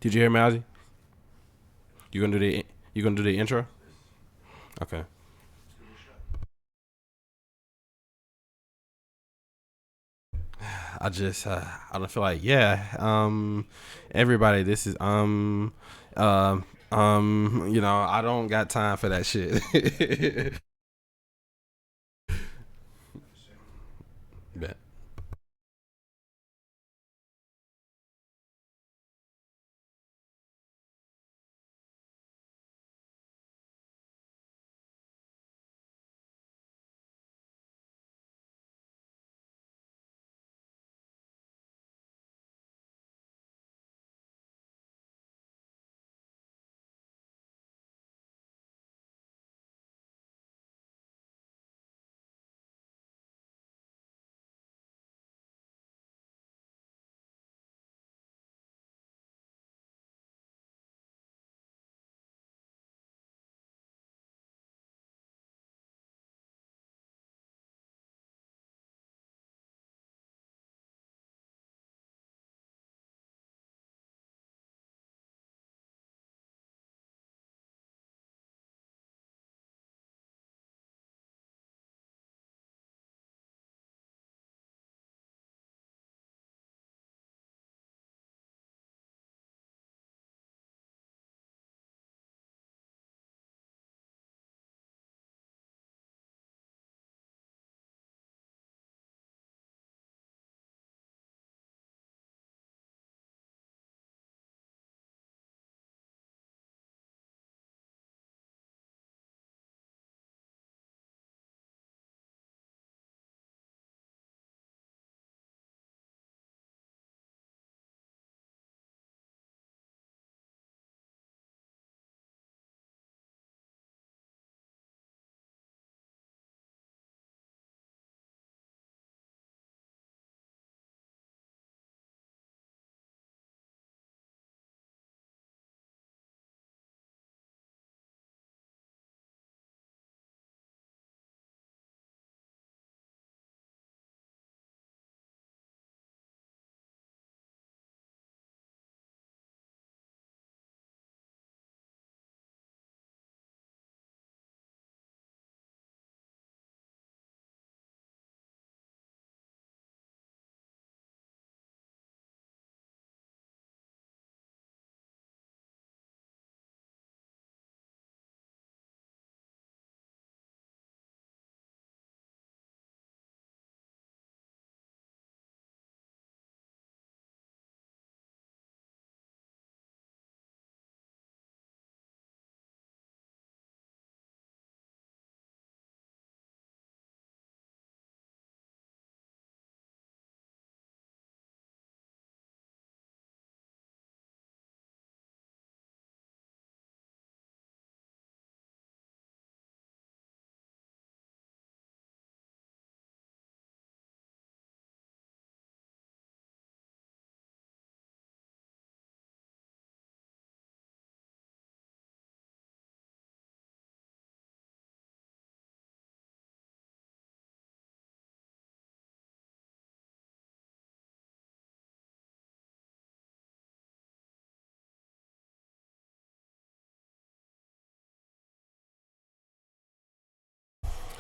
Did you hear me, Ozzy? You gonna do the intro? Okay. I don't feel like everybody. This is I don't got time for that shit. Bet.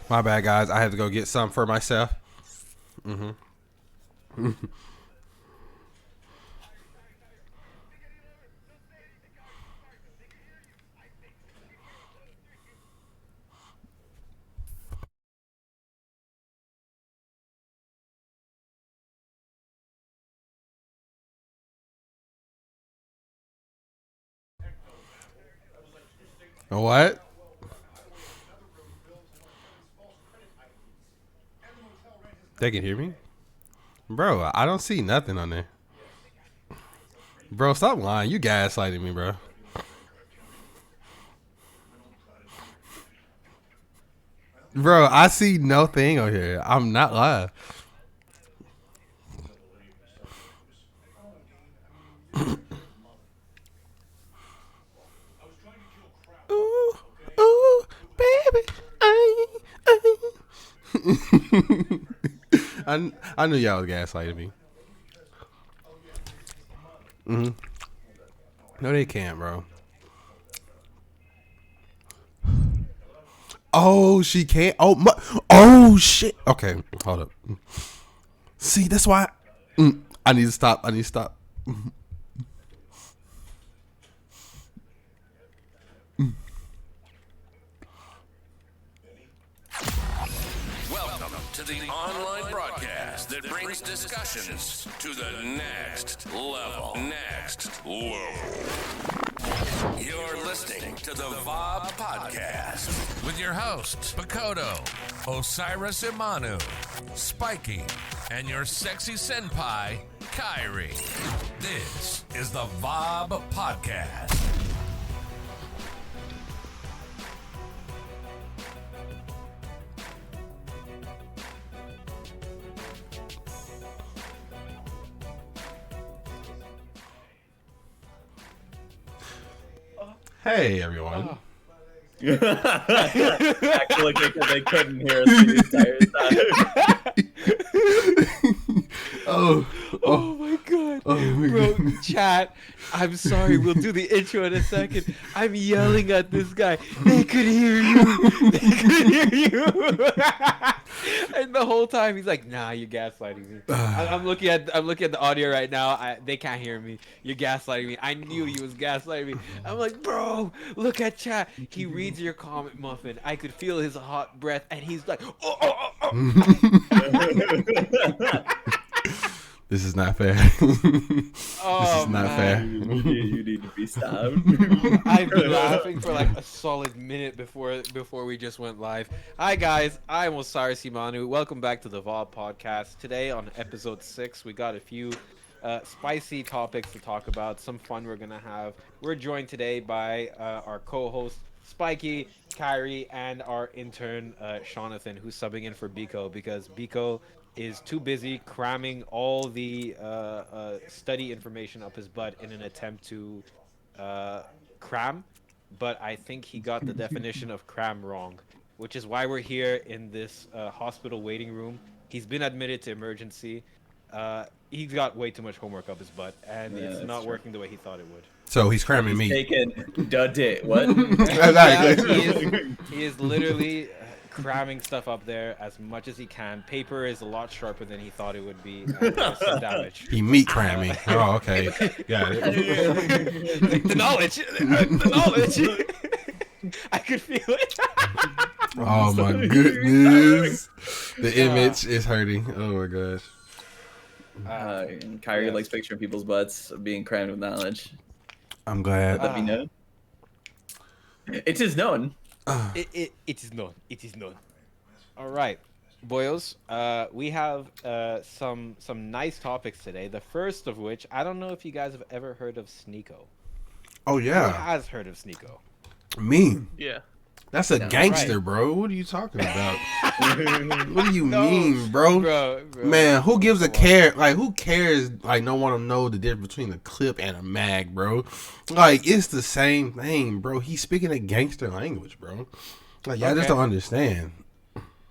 My bad, guys. I had to go get some for myself. Hmm. What? They can hear me, bro. I don't see nothing on there, bro. Stop lying. You gaslighting me, bro. Bro, I see no thing on here. I'm not live. Ooh, ooh, baby. I knew y'all was gaslighting me. No, they can't, bro. Oh, she can't. Oh, shit. Okay, hold up. See, that's why I need to stop. Welcome to the online broadcast that brings discussions to the next level. You're listening to the VOB Podcast with your hosts, Bakoto, Osiris Imanu, Spiky, and your sexy senpai, Kyrie. This is the VOB Podcast. Hey, everyone. Actually, because they couldn't hear us the entire time. Oh my god. Bro, chat, I'm sorry, we'll do the intro in a second. I'm yelling at this guy. They could hear you. And the whole time he's like, nah, you're gaslighting me. I'm looking at the audio right now. They can't hear me. You're gaslighting me. I knew he was gaslighting me. I'm like, bro, look at chat. He reads your comment, Muffin. I could feel his hot breath, and he's like, oh. This is not fair. Oh, is not fair. You need to be stopped. I've been laughing for like a solid minute before we just went live. Hi guys, I'm Osiris Imanu. Welcome back to the VOB Podcast. Today on episode 6, we got a few spicy topics to talk about. Some fun we're gonna have. We're joined today by our co-host Spiky, Kyrie, and our intern Jonathan, who's subbing in for Biko because Biko is too busy cramming all the study information up his butt in an attempt to cram, but I think he got the definition of cram wrong, which is why we're here in this hospital waiting room. He's been admitted to emergency. He's got way too much homework up his butt, and it's not working the way he thought it would. So he's cramming me. Taking what? He is literally cramming stuff up there as much as he can. Paper is a lot sharper than he thought it would be. And there's some damage. He meat cramming. Oh, okay. Got it. The knowledge. I could feel it. Oh my goodness. The image is hurting. Oh my gosh. Kyrie likes picturing people's butts being crammed with knowledge. I'm glad. Let that be known. It is known. It is known. It is known. All right, boyos. We have some nice topics today. The first of which, I don't know if you guys have ever heard of Sneako. Oh Who yeah. has heard of Sneako? Me. Yeah. That's a gangster, right. bro. What are you talking about? What do you mean, bro? Bro, Man, who gives a care? Like, who cares? Like, no one to know the difference between a clip and a mag, bro. Like, it's the same thing, bro. He's speaking a gangster language, bro. Like, y'all just don't understand.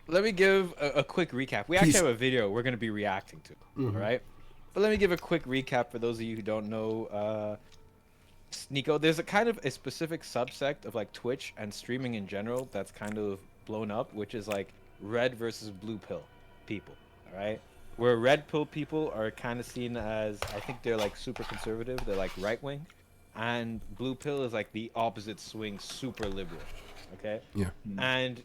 Let me give a quick recap. We actually have a video we're going to be reacting to, all right? But let me give a quick recap for those of you who don't know Sneako. There's a kind of a specific subsect of like Twitch and streaming in general that's kind of blown up, which is like red versus blue pill people, all right? Where red pill people are kind of seen as, I think they're like super conservative, they're like right wing, and blue pill is like the opposite swing, super liberal, okay? Yeah. And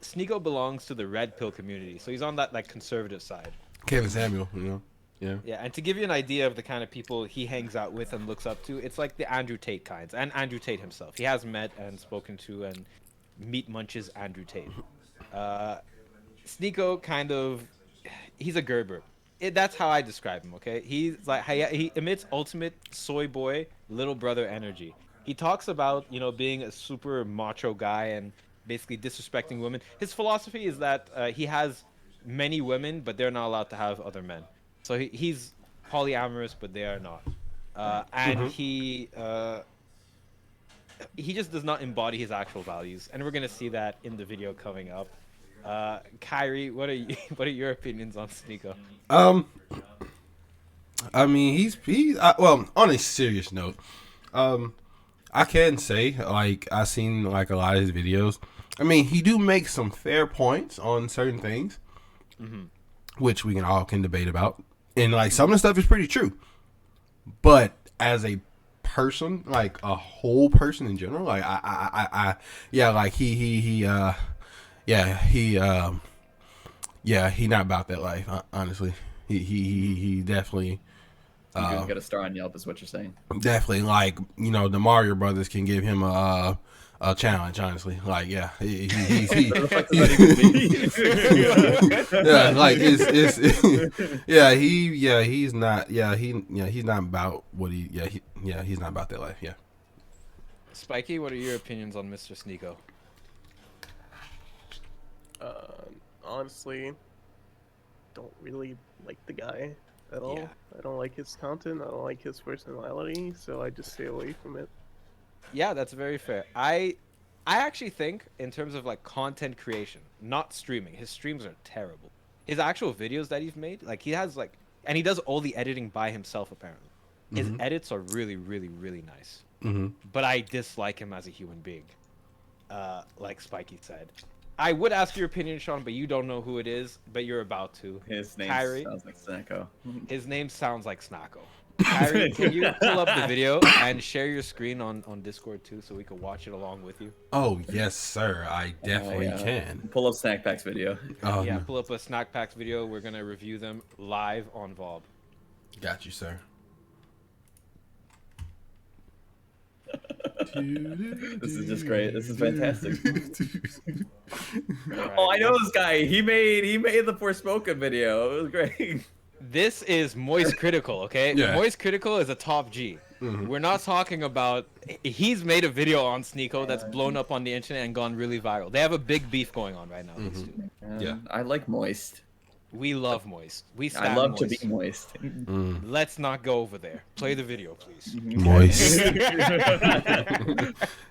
Sneako belongs to the red pill community, so he's on that like conservative side. Kevin Samuel, you know? Yeah. Yeah, and to give you an idea of the kind of people he hangs out with and looks up to, it's like the Andrew Tate kinds, and Andrew Tate himself. He has met and spoken to and meet munches Andrew Tate. Sneako kind of, he's a Gerber. That's how I describe him, okay? He's like, he emits ultimate soy boy, little brother energy. He talks about, you know, being a super macho guy and basically disrespecting women. His philosophy is that he has many women, but they're not allowed to have other men. So he's polyamorous, but they are not. And he just does not embody his actual values, and we're gonna see that in the video coming up. Kyrie, what are your opinions on Sneako? I mean, well, on a serious note, I can say, like, I seen like a lot of his videos. I mean, he do make some fair points on certain things, which we can debate about, and like some of the stuff is pretty true. But as a person, like a whole person in general, like yeah, like he not about that life. Honestly, he definitely. You couldn't get a star on Yelp, is what you're saying. Definitely, like, you know, the Mario Brothers can give him a challenge. Honestly, like, yeah, he's yeah, like he's not about what he's not about that life. Yeah. Spiky, what are your opinions on Mr. Sneako? Honestly, don't really like the guy at all. Yeah. I don't like his content. I don't like his personality, so I just stay away from it. Yeah, that's very fair. I actually think in terms of like content creation, not streaming, his streams are terrible. His actual videos that he's made, like he has like, and he does all the editing by himself apparently. His edits are really, really, really nice. But I dislike him as a human being. Like Spiky said. I would ask your opinion, Sean, but you don't know who it is, but you're about to. His name Kyrie, sounds like Sneako. his name sounds like Sneako. Kyrie, can you pull up the video and share your screen on Discord too, so we can watch it along with you? Oh yes, sir. I definitely Yeah. can. Pull up Snack Pack's video. Oh Yeah, no. pull up a Snack Packs video. We're gonna review them live on VOB. Got you, sir. This is just great. This is fantastic. All Oh, I right. know this guy. He made the Forspoken video. It was great. This is Moist Critical, okay? Yeah. Moist Critical is a top G. We're not talking about. He's made a video on Sneako that's blown up on the internet and gone really viral. They have a big beef going on right now. These two. Yeah. I like moist. We love Moist. We I stand love Moist. to be moist. Let's not go over there. Play the video, please. Moist.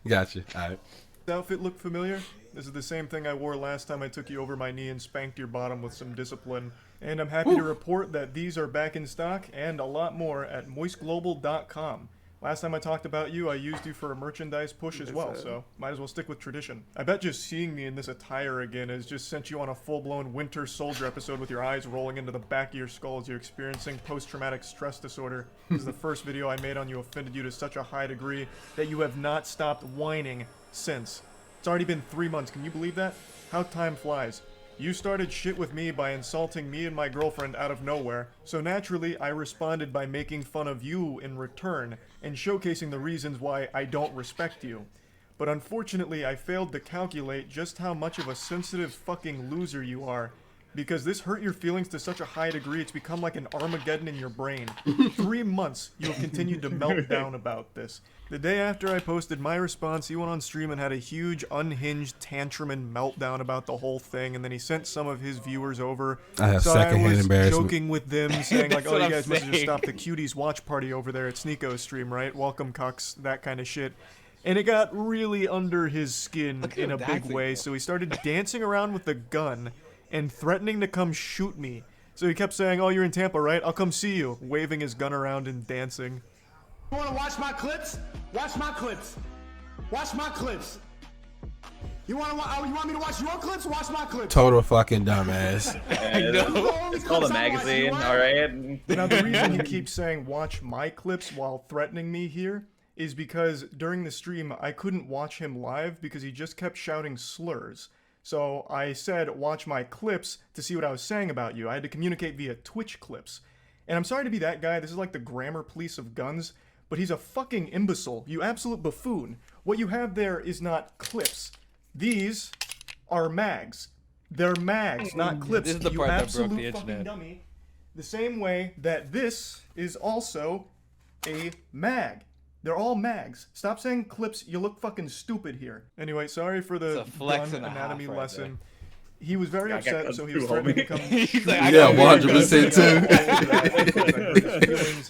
Gotcha. All right. Outfit look familiar? This is the same thing I wore last time I took you over my knee and spanked your bottom with some discipline. And I'm happy to report that these are back in stock and a lot more at moistglobal.com. Last time I talked about you, I used you for a merchandise push as well, so might as well stick with tradition. I bet just seeing me in this attire again has just sent you on a full-blown Winter Soldier episode with your eyes rolling into the back of your skull as you're experiencing post-traumatic stress disorder. This is the first video I made on you offended you to such a high degree that you have not stopped whining since. It's already been 3 months, can you believe that? How time flies. You started shit with me by insulting me and my girlfriend out of nowhere, so naturally I responded by making fun of you in return, and showcasing the reasons why I don't respect you. But unfortunately I failed to calculate just how much of a sensitive fucking loser you are, because this hurt your feelings to such a high degree it's become like an Armageddon in your brain. 3 months you have continued to melt down about this. The day after I posted my response, he went on stream and had a huge, unhinged tantrum and meltdown about the whole thing, and then he sent some of his viewers over. I have So secondhand was embarrassment. joking with them, saying like, That's oh, what you I'm guys must have just saying. stopped the cuties watch party over there at Sneako's stream, right? Welcome, cucks, that kind of shit. And it got really under his skin Look at in a him big dancing, way, bro. so he started dancing around with the gun and threatening to come shoot me. So he kept saying, oh, you're in Tampa, right? I'll come see you, waving his gun around and dancing. You wanna watch my clips? Watch my clips. Watch my clips. You want me to watch your clips? Watch my clips. Total fucking dumbass. It's called a magazine, alright? Now, the reason he keeps saying watch my clips while threatening me here is because during the stream, I couldn't watch him live because he just kept shouting slurs. So I said watch my clips to see what I was saying about you. I had to communicate via Twitch clips. And I'm sorry to be that guy, this is like the grammar police of guns, but he's a fucking imbecile, you absolute buffoon. What you have there is not clips. These are mags. They're mags, not clips. This is the you part that broke absolute the fucking internet. dummy. The same way that this is also a mag. They're all mags. Stop saying clips, you look fucking stupid here. Anyway, sorry for the It's a flex gun and a half anatomy right lesson. He was very I got upset, guns so he too, was threatening to come He's like, I Yeah, got 100%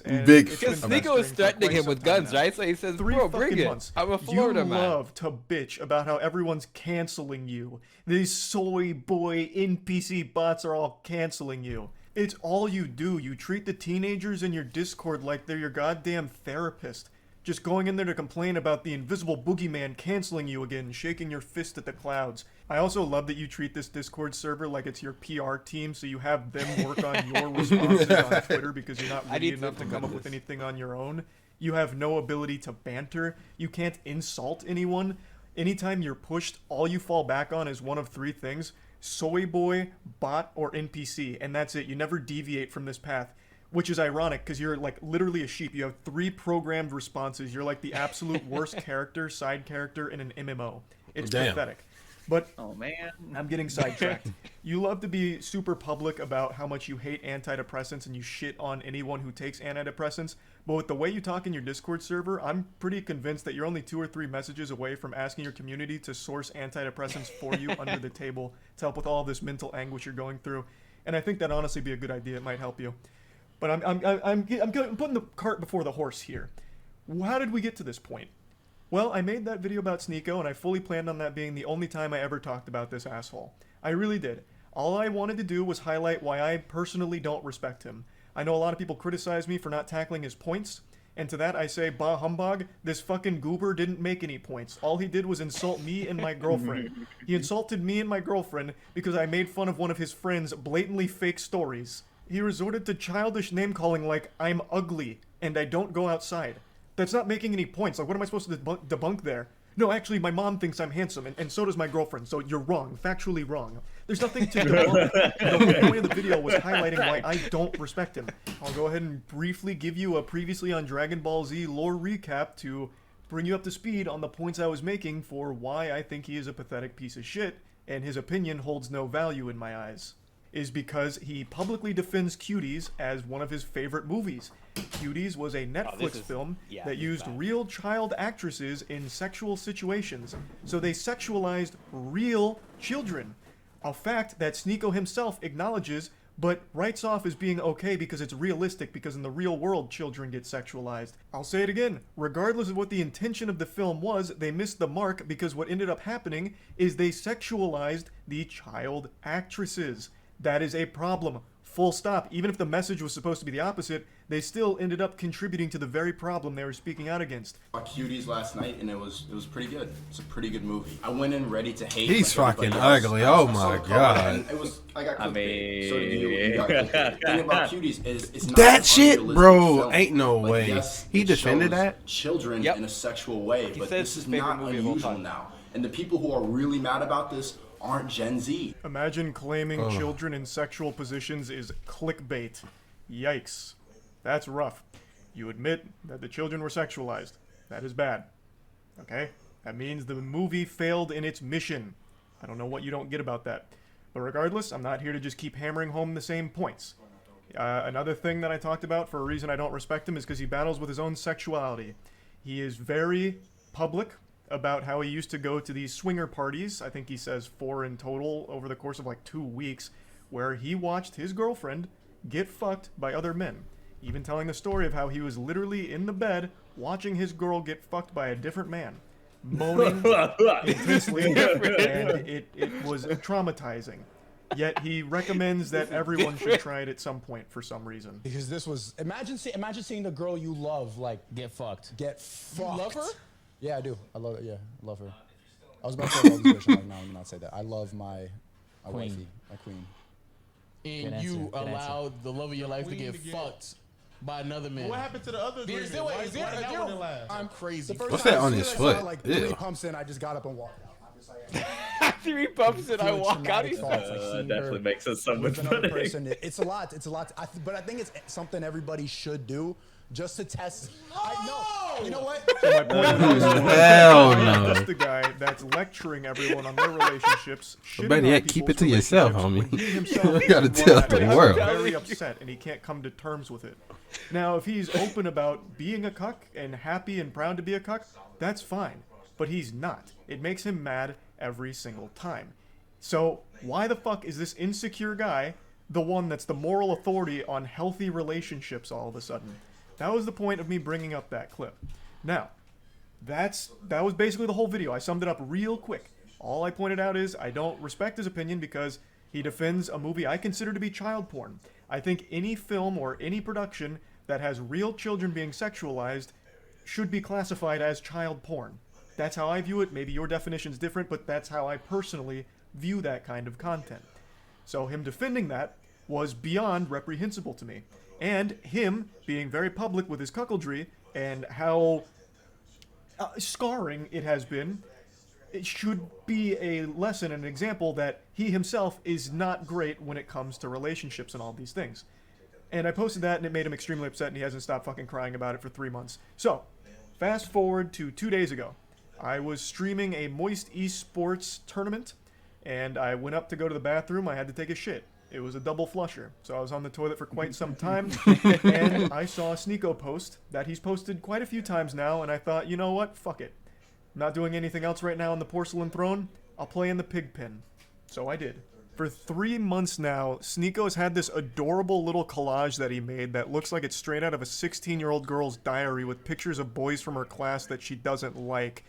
too. Big Because Sneako was threatening him with guns, right? So he says, bro, bring fucking it. months. I'm a Florida you man. love to bitch about how everyone's canceling you. These soy boy NPC bots are all canceling you. It's all you do. You treat the teenagers in your Discord like they're your goddamn therapist. just going in there to complain about the invisible boogeyman canceling you again, shaking your fist at the clouds. I also love that you treat this Discord server like it's your PR team, so you have them work on your responses on Twitter because you're not ready enough to come up with anything on your own. You have no ability to banter. You can't insult anyone. Anytime you're pushed, all you fall back on is one of three things: soy boy, bot, or NPC, and that's it. You never deviate from this path, which is ironic because you're like literally a sheep. You have 3 programmed responses. You're like the absolute worst character, side character in an MMO. It's pathetic. But oh man, I'm getting sidetracked. You love to be super public about how much you hate antidepressants and you shit on anyone who takes antidepressants. But with the way you talk in your Discord server, I'm pretty convinced that you're only 2 or 3 messages away from asking your community to source antidepressants for you under the table to help with all this mental anguish you're going through. And I think that'd honestly be a good idea. It might help you. But I'm putting the cart before the horse here. How did we get to this point? Well, I made that video about Sneako, and I fully planned on that being the only time I ever talked about this asshole. I really did. All I wanted to do was highlight why I personally don't respect him. I know a lot of people criticize me for not tackling his points, and to that I say, bah humbug, this fucking goober didn't make any points. All he did was insult me and my girlfriend. He insulted me and my girlfriend because I made fun of one of his friend's blatantly fake stories. He resorted to childish name-calling like, I'm ugly, and I don't go outside. That's not making any points. Like, what am I supposed to debunk there? No, actually, my mom thinks I'm handsome, and so does my girlfriend, so you're wrong. Factually wrong. There's nothing to debunk. The point of the video was highlighting why I don't respect him. I'll go ahead and briefly give you a previously on Dragon Ball Z lore recap to bring you up to speed on the points I was making for why I think he is a pathetic piece of shit, and his opinion holds no value in my eyes. Is because he publicly defends Cuties as one of his favorite movies. Cuties was a Netflix film that used real child actresses in sexual situations, so they sexualized real children. A fact that Sneako himself acknowledges, but writes off as being okay because it's realistic, because in the real world children get sexualized. I'll say it again, regardless of what the intention of the film was, they missed the mark because what ended up happening is they sexualized the child actresses. That is a problem. Full stop. Even if the message was supposed to be the opposite, they still ended up contributing to the very problem they were speaking out against. I saw Cuties last night and it was pretty good. It's a pretty good movie. I went in ready to hate. He's fucking ugly. Oh my god. I got clickbait. So did you. You got clickbait. The thing about Cuties is it's not that shit, bro. film. Ain't no Like, way. yes, He it defended shows that. Children in a sexual way, but this is not unusual now. And the people who are really mad about this aren't Gen Z. Imagine claiming children in sexual positions is clickbait. Yikes. That's rough. You admit that the children were sexualized. That is bad. Okay? That means the movie failed in its mission. I don't know what you don't get about that. But regardless, I'm not here to just keep hammering home the same points. Another thing that I talked about for a reason I don't respect him is because he battles with his own sexuality. He is very public about how he used to go to these swinger parties, I think he says 4 in total over the course of like 2 weeks, where he watched his girlfriend get fucked by other men. Even telling the story of how he was literally in the bed watching his girl get fucked by a different man. Moaning intensely, and it was traumatizing. Yet he recommends that everyone should try it at some point for some reason. Because this was, imagine seeing the girl you love, like, get fucked. Get fucked. You love her? Yeah, I do. I love it. Yeah, I love her. I was about to say I love this bitch. I'm like, no, let me not say that. I love my wifey, my queen. And you allowed the love of your life to get fucked by another man. What happened to the other agreement? I'm crazy. What's that on his foot? Like 3 pumps in, I just got up and walked out. I'm just like, 3 pumps in, I walk out. Definitely makes us so much another person. It's a lot. It's a lot. But I think it's something everybody should do. Just to test. You know what? So my point is, hell no. That's the guy that's lecturing everyone on their relationships. Better yet, keep it to yourself, homie. He himself You gotta tell the world. Very upset, and he can't come to terms with it. Now, if he's open about being a cuck and happy and proud to be a cuck, that's fine. But he's not. It makes him mad every single time. So why the fuck is this insecure guy the one that's the moral authority on healthy relationships all of a sudden? That was the point of me bringing up that clip. Now, that was basically the whole video. I summed it up real quick. All I pointed out is I don't respect his opinion because he defends a movie I consider to be child porn. I think any film or any production that has real children being sexualized should be classified as child porn. That's how I view it. Maybe your definition's different, but that's how I personally view that kind of content. So him defending that was beyond reprehensible to me. And him being very public with his cuckoldry and how scarring it has been, it should be a lesson and an example that he himself is not great when it comes to relationships and all these things. And I posted that and it made him extremely upset and he hasn't stopped fucking crying about it for 3 months. So, fast forward to 2 days ago. I was streaming a Moist Esports tournament and I went up to go to the bathroom. I had to take a shit. It was a double flusher, so I was on the toilet for quite some time, and I saw a Sneako post that he's posted quite a few times now, and I thought, you know what, fuck it. I'm not doing anything else right now on the porcelain throne, I'll play in the pig pen. So I did. For 3 months now, Sneako has had this adorable little collage that he made that looks like it's straight out of a 16-year-old girl's diary with pictures of boys from her class that she doesn't like.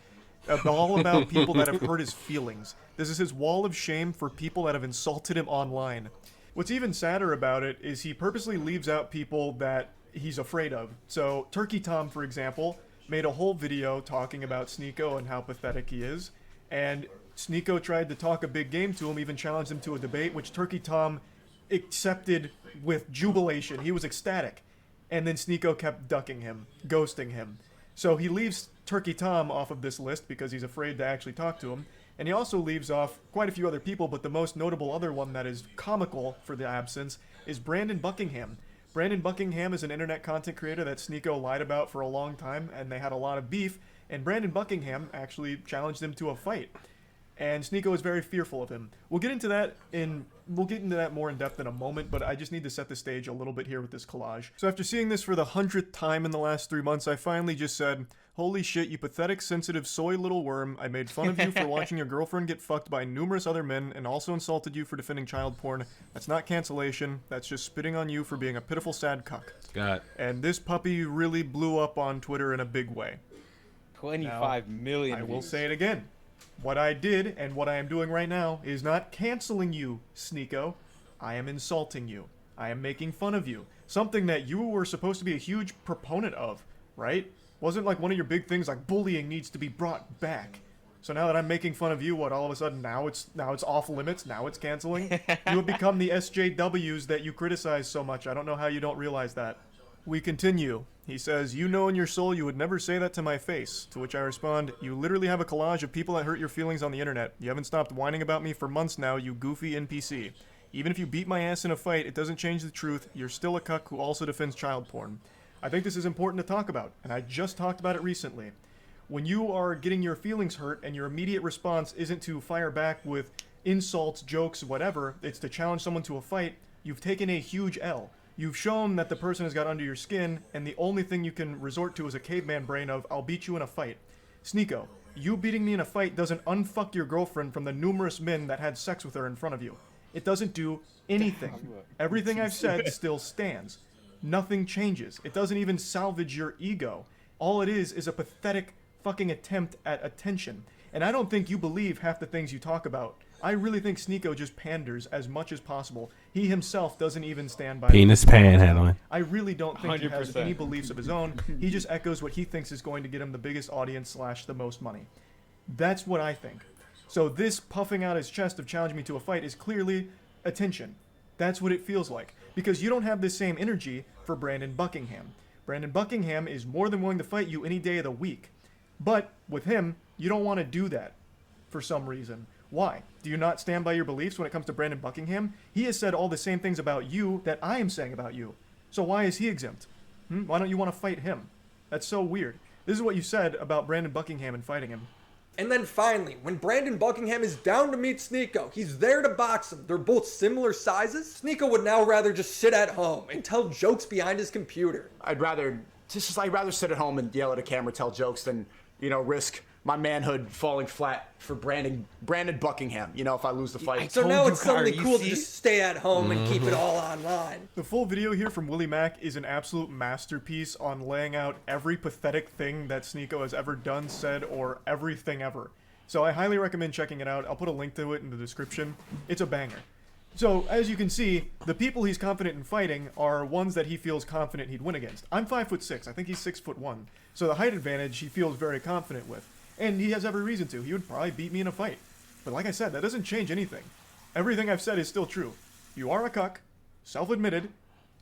All about people that have hurt his feelings. This is his wall of shame for people that have insulted him online. What's even sadder about it is he purposely leaves out people that he's afraid of. So Turkey Tom, for example, made a whole video talking about Sneako and how pathetic he is. And Sneako tried to talk a big game to him, even challenged him to a debate, which Turkey Tom accepted with jubilation. He was ecstatic. And then Sneako kept ducking him, ghosting him. So he leaves Turkey Tom off of this list because he's afraid to actually talk to him. And he also leaves off quite a few other people, but the most notable other one that is comical for the absence is Brandon Buckingham. Brandon Buckingham is an internet content creator that Sneako lied about for a long time, and they had a lot of beef, and Brandon Buckingham actually challenged him to a fight. And Sneako is very fearful of him. We'll get into that more in depth in a moment, but I just need to set the stage a little bit here with this collage. So after seeing this for the 100th time in the last 3 months, I finally just said, holy shit, you pathetic, sensitive, soy little worm. I made fun of you for watching your girlfriend get fucked by numerous other men and also insulted you for defending child porn. That's not cancellation. That's just spitting on you for being a pitiful, sad cuck. God. And this puppy really blew up on Twitter in a big way. 25 million I views. will say it again. What I did and what I am doing right now is not canceling you, Sneako. I am insulting you. I am making fun of you. Something that you were supposed to be a huge proponent of, right? Wasn't like one of your big things like bullying needs to be brought back. So now that I'm making fun of you, what, all of a sudden now it's off limits, now it's canceling? You have become the SJWs that you criticize so much. I don't know how you don't realize that. We continue. He says, you know in your soul you would never say that to my face. To which I respond, you literally have a collage of people that hurt your feelings on the internet. You haven't stopped whining about me for months now, you goofy NPC. Even if you beat my ass in a fight, it doesn't change the truth. You're still a cuck who also defends child porn. I think this is important to talk about, and I just talked about it recently. When you are getting your feelings hurt and your immediate response isn't to fire back with insults, jokes, whatever, it's to challenge someone to a fight, you've taken a huge L. You've shown that the person has got under your skin, and the only thing you can resort to is a caveman brain of, I'll beat you in a fight. Sneako, you beating me in a fight doesn't unfuck your girlfriend from the numerous men that had sex with her in front of you. It doesn't do anything. Everything I've said still stands. Nothing changes. It doesn't even salvage your ego. All it is a pathetic fucking attempt at attention. And I don't think you believe half the things you talk about. I really think Sneako just panders as much as possible. He himself doesn't even stand by penis panhandling. I really don't think 100%. He has any beliefs of his own. He just echoes what he thinks is going to get him the biggest audience / the most money. That's what I think. So this puffing out his chest of challenging me to a fight is clearly attention. That's what it feels like. Because you don't have the same energy for Brandon Buckingham. Brandon Buckingham is more than willing to fight you any day of the week. But with him, you don't want to do that for some reason. Why? Do you not stand by your beliefs when it comes to Brandon Buckingham? He has said all the same things about you that I am saying about you. So why is he exempt? Why don't you want to fight him? That's so weird. This is what you said about Brandon Buckingham and fighting him. And then finally, when Brandon Buckingham is down to meet Sneako, he's there to box him. They're both similar sizes. Sneako would now rather just sit at home and tell jokes behind his computer. I'd rather sit at home and yell at a camera, tell jokes than, risk my manhood falling flat for Brandon Buckingham, if I lose the fight. So now it's suddenly cool to just stay at home and keep it all online. The full video here from Willie Mack is an absolute masterpiece on laying out every pathetic thing that Sneako has ever done, said, or everything ever. So I highly recommend checking it out. I'll put a link to it in the description. It's a banger. So, as you can see, the people he's confident in fighting are ones that he feels confident he'd win against. I'm 5'6". I think he's 6'1". So the height advantage he feels very confident with. And he has every reason to. He would probably beat me in a fight. But like I said, that doesn't change anything. Everything I've said is still true. You are a cuck, self-admitted,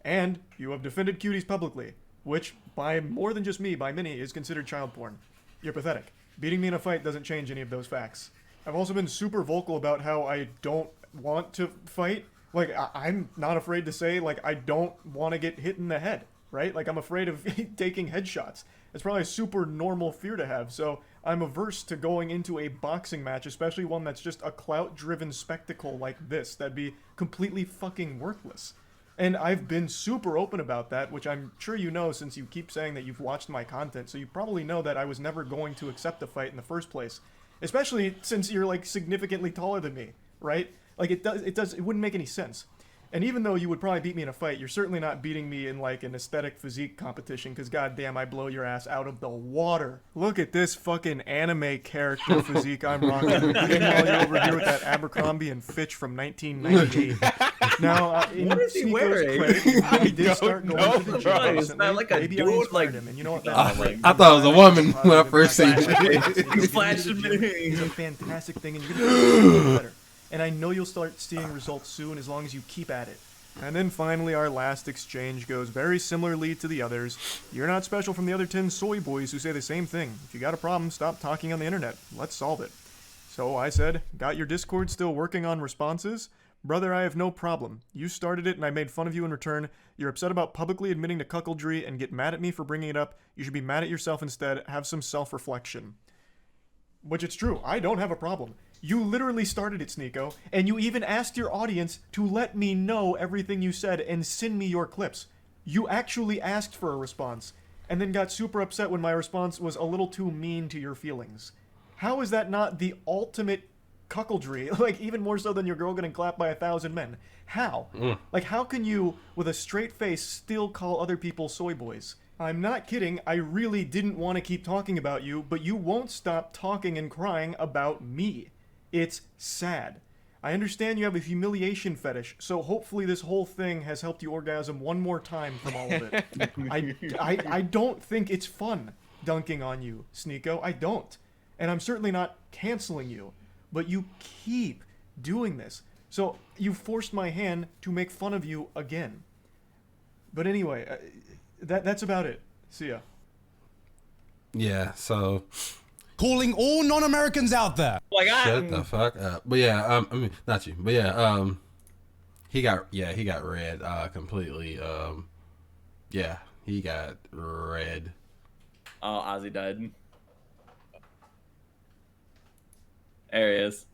and you have defended cuties publicly, which, by more than just me, by many, is considered child porn. You're pathetic. Beating me in a fight doesn't change any of those facts. I've also been super vocal about how I don't want to fight. Like, I'm not afraid to say, like, I don't want to get hit in the head, right? Like, I'm afraid of taking headshots. It's probably a super normal fear to have, so I'm averse to going into a boxing match, especially one that's just a clout-driven spectacle like this. That'd be completely fucking worthless. And I've been super open about that, which I'm sure you know since you keep saying that you've watched my content, so you probably know that I was never going to accept a fight in the first place. Especially since you're, like, significantly taller than me, right? Like, it wouldn't make any sense. And even though you would probably beat me in a fight, you're certainly not beating me in, like, an aesthetic physique competition, because goddamn, I blow your ass out of the water. Look at this fucking anime character physique I'm rocking. Meanwhile, you're over here with that Abercrombie and Fitch from 1998. Now, in what is he Sneako's wearing? credit, he did start going to the gym It's recently. not like a Maybe I dude, inspired like, him, and you know what? I thought it was a woman when I first seen it. He's flashing me. It's a fantastic thing, and you're going to get better. And I know you'll start seeing results soon as long as you keep at it. And then finally, our last exchange goes very similarly to the others. You're not special from the other 10 soy boys who say the same thing. If you got a problem, stop talking on the internet. Let's solve it. So I said, got your Discord still working on responses? Brother, I have no problem. You started it and I made fun of you in return. You're upset about publicly admitting to cuckoldry and get mad at me for bringing it up. You should be mad at yourself instead. Have some self-reflection. Which it's true. I don't have a problem. You literally started it, Sneako, and you even asked your audience to let me know everything you said and send me your clips. You actually asked for a response, and then got super upset when my response was a little too mean to your feelings. How is that not the ultimate cuckoldry? Like, even more so than your girl getting clapped by 1,000 men. How? Like, how can you, with a straight face, still call other people soy boys? I'm not kidding, I really didn't want to keep talking about you, but you won't stop talking and crying about me. It's sad. I understand you have a humiliation fetish, so hopefully this whole thing has helped you orgasm one more time from all of it. I don't think it's fun dunking on you, Sneako. I don't. And I'm certainly not canceling you. But you keep doing this. So you forced my hand to make fun of you again. But anyway, that's about it. See ya. Yeah, so... Calling all non-Americans out there. Shut the fuck up. But yeah, I mean, not you, but yeah, he got red, completely. Yeah, he got red. Oh, Ozzy died. There he is.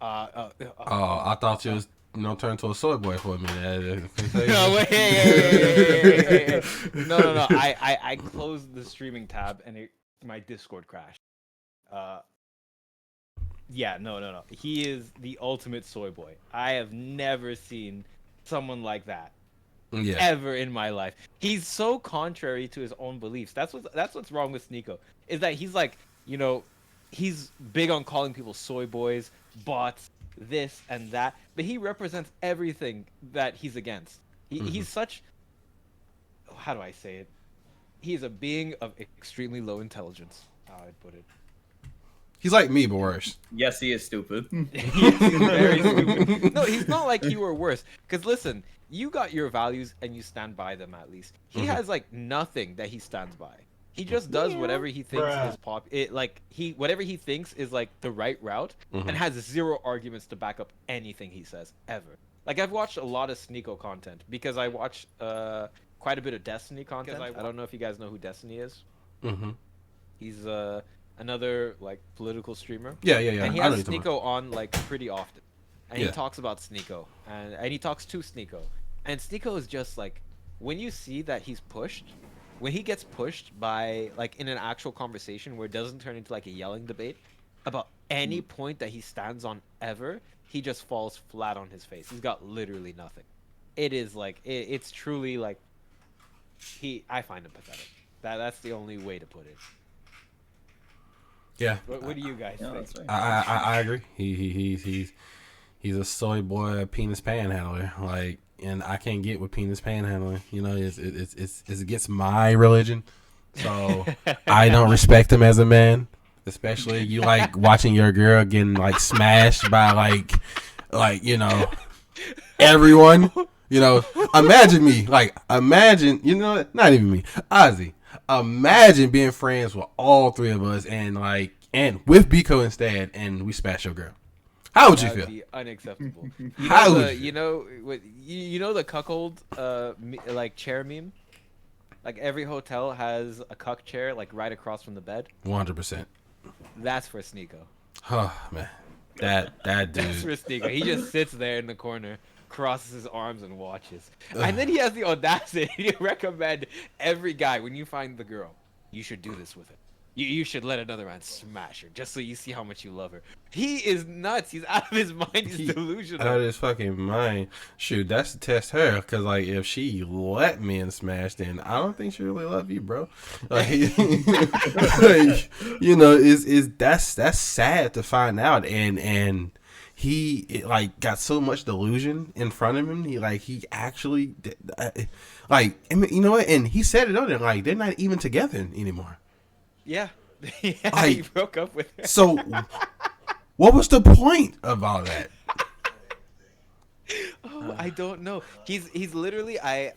Oh, I thought you was, turned to a soy boy for a minute. No, wait. No. I closed the streaming tab and my Discord crashed. No. He is the ultimate soy boy. I have never seen someone like that ever in my life. He's so contrary to his own beliefs. That's what's wrong with Sneako. Is that he's like, he's big on calling people soy boys, bots, this and that, but he represents everything that he's against. He's such, how do I say it? He is a being of extremely low intelligence. How I'd put it. He's like me, but worse. Yes, he is stupid. He is very stupid. No, he's not like you or worse. Because listen, you got your values and you stand by them at least. He has like nothing that he stands by. He just does whatever he thinks is whatever he thinks is like the right route, and has zero arguments to back up anything he says ever. Like, I've watched a lot of Sneako content because I watch quite a bit of Destiny content. I don't know if you guys know who Destiny is. He's another like political streamer. Yeah. And he has Sneako on like pretty often, and he talks about Sneako, and he talks to Sneako, and Sneako is just like, when you see that he's pushed, when he gets pushed by like in an actual conversation where it doesn't turn into like a yelling debate about any point that he stands on ever, he just falls flat on his face. He's got literally nothing. It is like it's truly like I find him pathetic. That's the only way to put it. Yeah. What do you guys think? I agree. he's a soy boy penis panhandler. Like, and I can't get with penis panhandling. You know, it's against my religion, so I don't respect him as a man. Especially you like watching your girl getting like smashed by like you know everyone. You know, imagine me. Like, imagine, you know, not even me, Ozzy. Imagine being friends with all three of us and with Biko instead, and we smash your girl. How would you feel? Be unacceptable. How would you? You know, you know the cuckold like chair meme. Like every hotel has a cuck chair like right across from the bed. 100%. That's for Sneako. Oh man, that dude. That's for Sneako. He just sits there in the corner, crosses his arms and watches. And then he has the audacity to recommend every guy, when you find the girl, you should do this with her. You should let another man smash her just so you see how much you love her. He is nuts. He's out of his mind. He's delusional. Out of his fucking mind. Shoot, that's to test her. Because, like, if she let men smash, then I don't think she really love you, bro. Like, like you know, that's sad to find out. And he like got so much delusion in front of him. He actually like, I mean, you know what? And he said it on there. Like, they're not even together anymore. Yeah. Like, he broke up with her. So, what was the point of all that? Oh, I don't know. He's literally I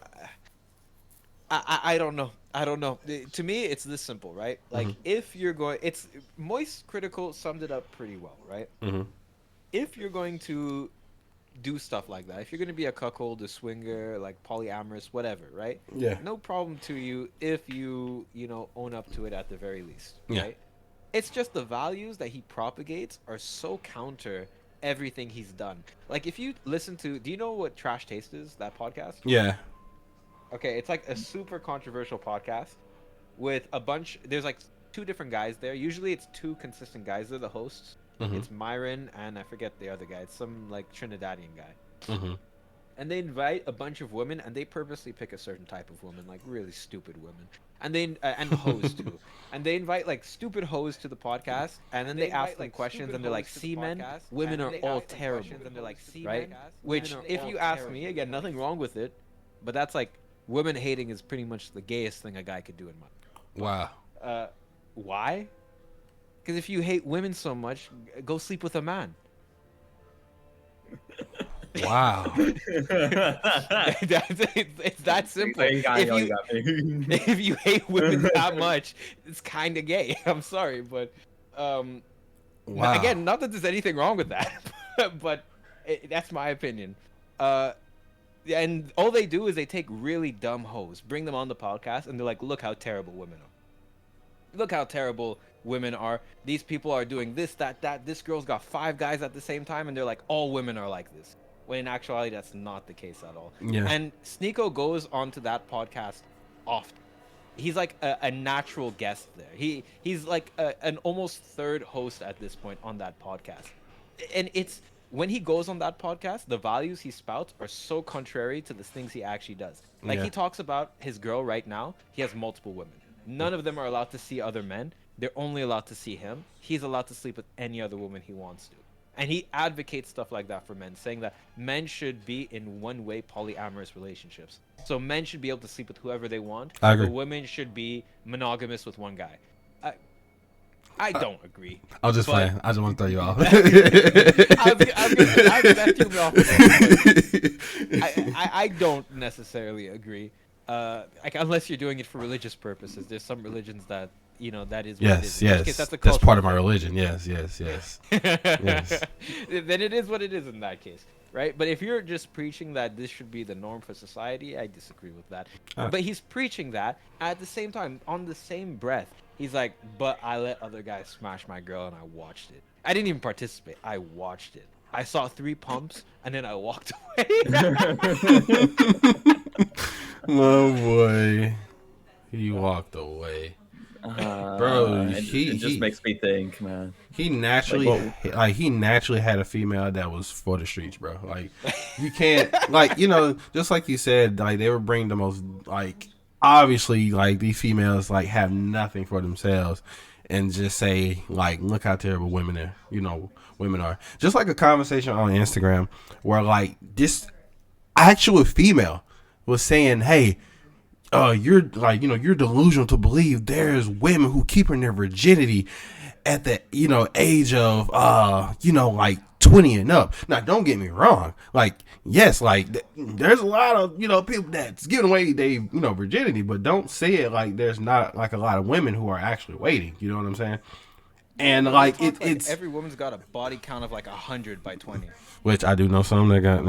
don't know. I don't know. To me, it's this simple, right? Like, if you're going, it's Moist Critical summed it up pretty well, right? Mm-hmm. If you're going to do stuff like that, if you're going to be a cuckold, a swinger, like polyamorous, whatever, right? Yeah. No problem to you if you know, own up to it at the very least, Yeah. right? It's just the values that he propagates are so counter everything he's done. Like, if you listen to, do you know what Trash Taste is, that podcast? Yeah. Okay, it's like a super controversial podcast with a bunch, there's like 2 different guys there. Usually it's 2 consistent guys. They're the hosts. Mm-hmm. It's Myron and I forget the other guy. It's some like Trinidadian guy. Mm-hmm. And they invite a bunch of women, and they purposely pick a certain type of woman, like really stupid women. And they and hoes too. And they invite like stupid hoes to the podcast, and then they ask them questions, and they're like, "See, men, women are all terrible." And they're like, right? Which, if you ask me, again, nothing wrong with it, but that's like, women hating is pretty much the gayest thing a guy could do in my. Wow. Why? Because if you hate women so much, go sleep with a man. Wow. It's that simple. If you hate women that much, it's kind of gay. I'm sorry, but wow. Again, not that there's anything wrong with that, but that's my opinion. And all they do is they take really dumb hoes, bring them on the podcast, and they're like, "Look how terrible women are. Look how terrible women are. These people are doing this, that. This girl's got 5 guys at the same time," and they're like, "All women are like this." When in actuality, that's not the case at all. Yeah. And Sneako goes onto that podcast often. He's like a natural guest there. He's like an almost third host at this point on that podcast. And it's when he goes on that podcast, the values he spouts are so contrary to the things he actually does. Like, he talks about his girl right now. He has multiple women. None of them are allowed to see other men. They're only allowed to see him. He's allowed to sleep with any other woman he wants to. And he advocates stuff like that for men, saying that men should be in one-way polyamorous relationships. So men should be able to sleep with whoever they want. I agree. But women should be monogamous with one guy. I don't agree. I was just playing. I just want to throw you off. I don't necessarily agree. Like, unless you're doing it for religious purposes. There's some religions that, you know, that is what it is. Yes, that's part of my religion. Yes. Yes. Then it is what it is in that case, right? But if you're just preaching that this should be the norm for society, I disagree with that. But he's preaching that at the same time, on the same breath. He's like, "But I let other guys smash my girl, and I watched it. I didn't even participate. I watched it. I saw 3 pumps, and then I walked away." Oh boy, he walked away. Bro, it just makes me think, man. He naturally, he naturally had a female that was for the streets, bro. Like, you can't, like, you know, just like you said, like, they would bring the most, like, obviously, like, these females, like, have nothing for themselves, and just say like, look how terrible women are. Women are. Just like a conversation on Instagram where like this actual female was saying, hey, you're like, you're delusional to believe there's women who keep their virginity at the, age of, like 20 and up. Now, don't get me wrong. Like, yes, like there's a lot of, people that's giving away their, virginity, but don't say it like there's not like a lot of women who are actually waiting. You know what I'm saying? And like it's every woman's got a body count of like 100 by 20. Which I do know some that got,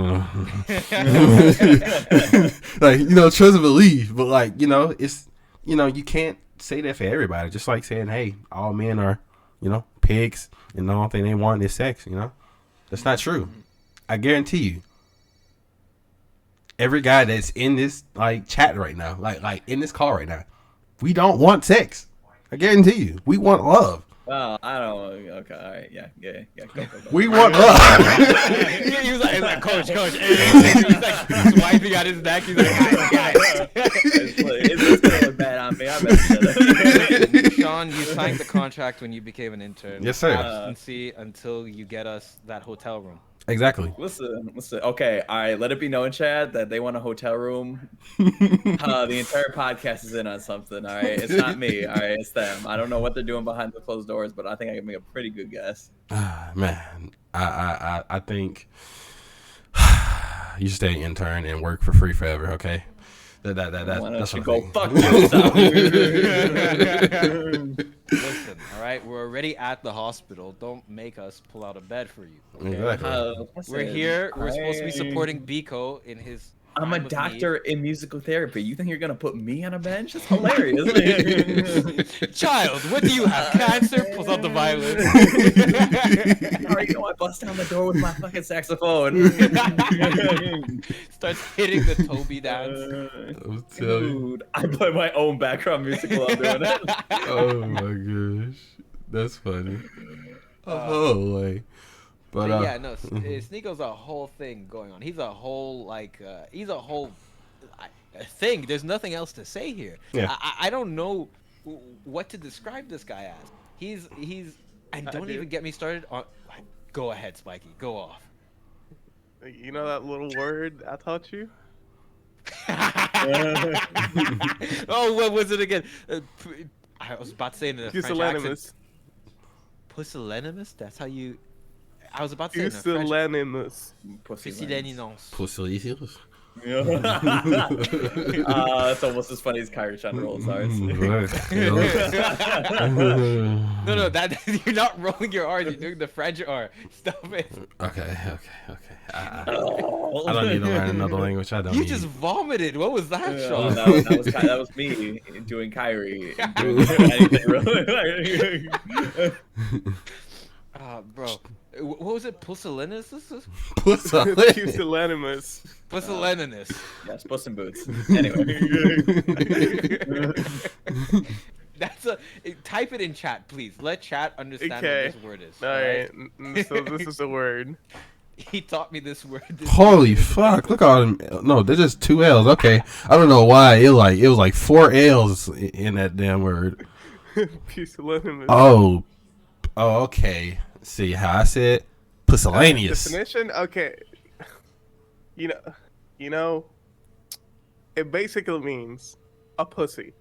like, trust and believe, but like, it's, you can't say that for everybody. Just like saying, hey, all men are, pigs and the only thing they want is sex, That's not true. I guarantee you. Every guy that's in this like chat right now, like in this call right now, we don't want sex. I guarantee you. We want love. Well, I don't. Okay, all right, yeah. Go. We want love. He was like, coach. He's like swiping at his neck. He's like, guys. It's gonna look bad on me. I better Sean, you signed the contract when you became an intern. Yes, sir. Absentee until you get us that hotel room. Exactly. Listen. Okay, all right. Let it be known, Chad, that they want a hotel room. The entire podcast is in on something. All right, it's not me. All right, it's them. I don't know what they're doing behind the closed doors, but I think I can make a pretty good guess. Man, I think you stay an intern and work for free forever. Okay. That's what go fuck yourself. Listen, all right, we're already at the hospital. Don't make us pull out of bed for you. Okay? Exactly. We're here. We're supposed to be supporting Biko in his. I'm a doctor in musical therapy. You think you're gonna put me on a bench? It's hilarious. Child, what do you have? Cancer? Pulls out the violin. I bust down the door with my fucking saxophone. Starts hitting the Toby dance. Dude, I play my own background music while I'm doing it. Oh my gosh, that's funny. But yeah, no, Sneako's a whole thing going on. He's a whole thing. There's nothing else to say here. Yeah. I don't know what to describe this guy as. He's and don't even get me started on. Go ahead, Spiky. Go off. You know that little word I taught you? Oh, what was it again? I was about to say it in a French accent. Pusillanimous? That's how you. I was about to say Pusillanimous. Pusillanimous. It's almost as funny as Kyrie trying to roll his R's. No, that you're not rolling your R's. You're doing the French R. Stop it. Okay. I don't need to learn another language. You just vomited. What was that, Sean? That was me doing Kyrie. Bro. What was it? Pusillanimous? Pusillanimous. Pusillanimous. Yes, Puss in Boots. Anyway. Type it in chat, please. Let chat understand what this word is. All right. So this is a word. He taught me this word. Holy fuck! Look at them. No, they're just 2 L's. Okay, I don't know why it was like 4 L's in that damn word. Pusillanimous. Oh, okay. See how I said pusillanimous. Definition? Okay. You know, it basically means a pussy.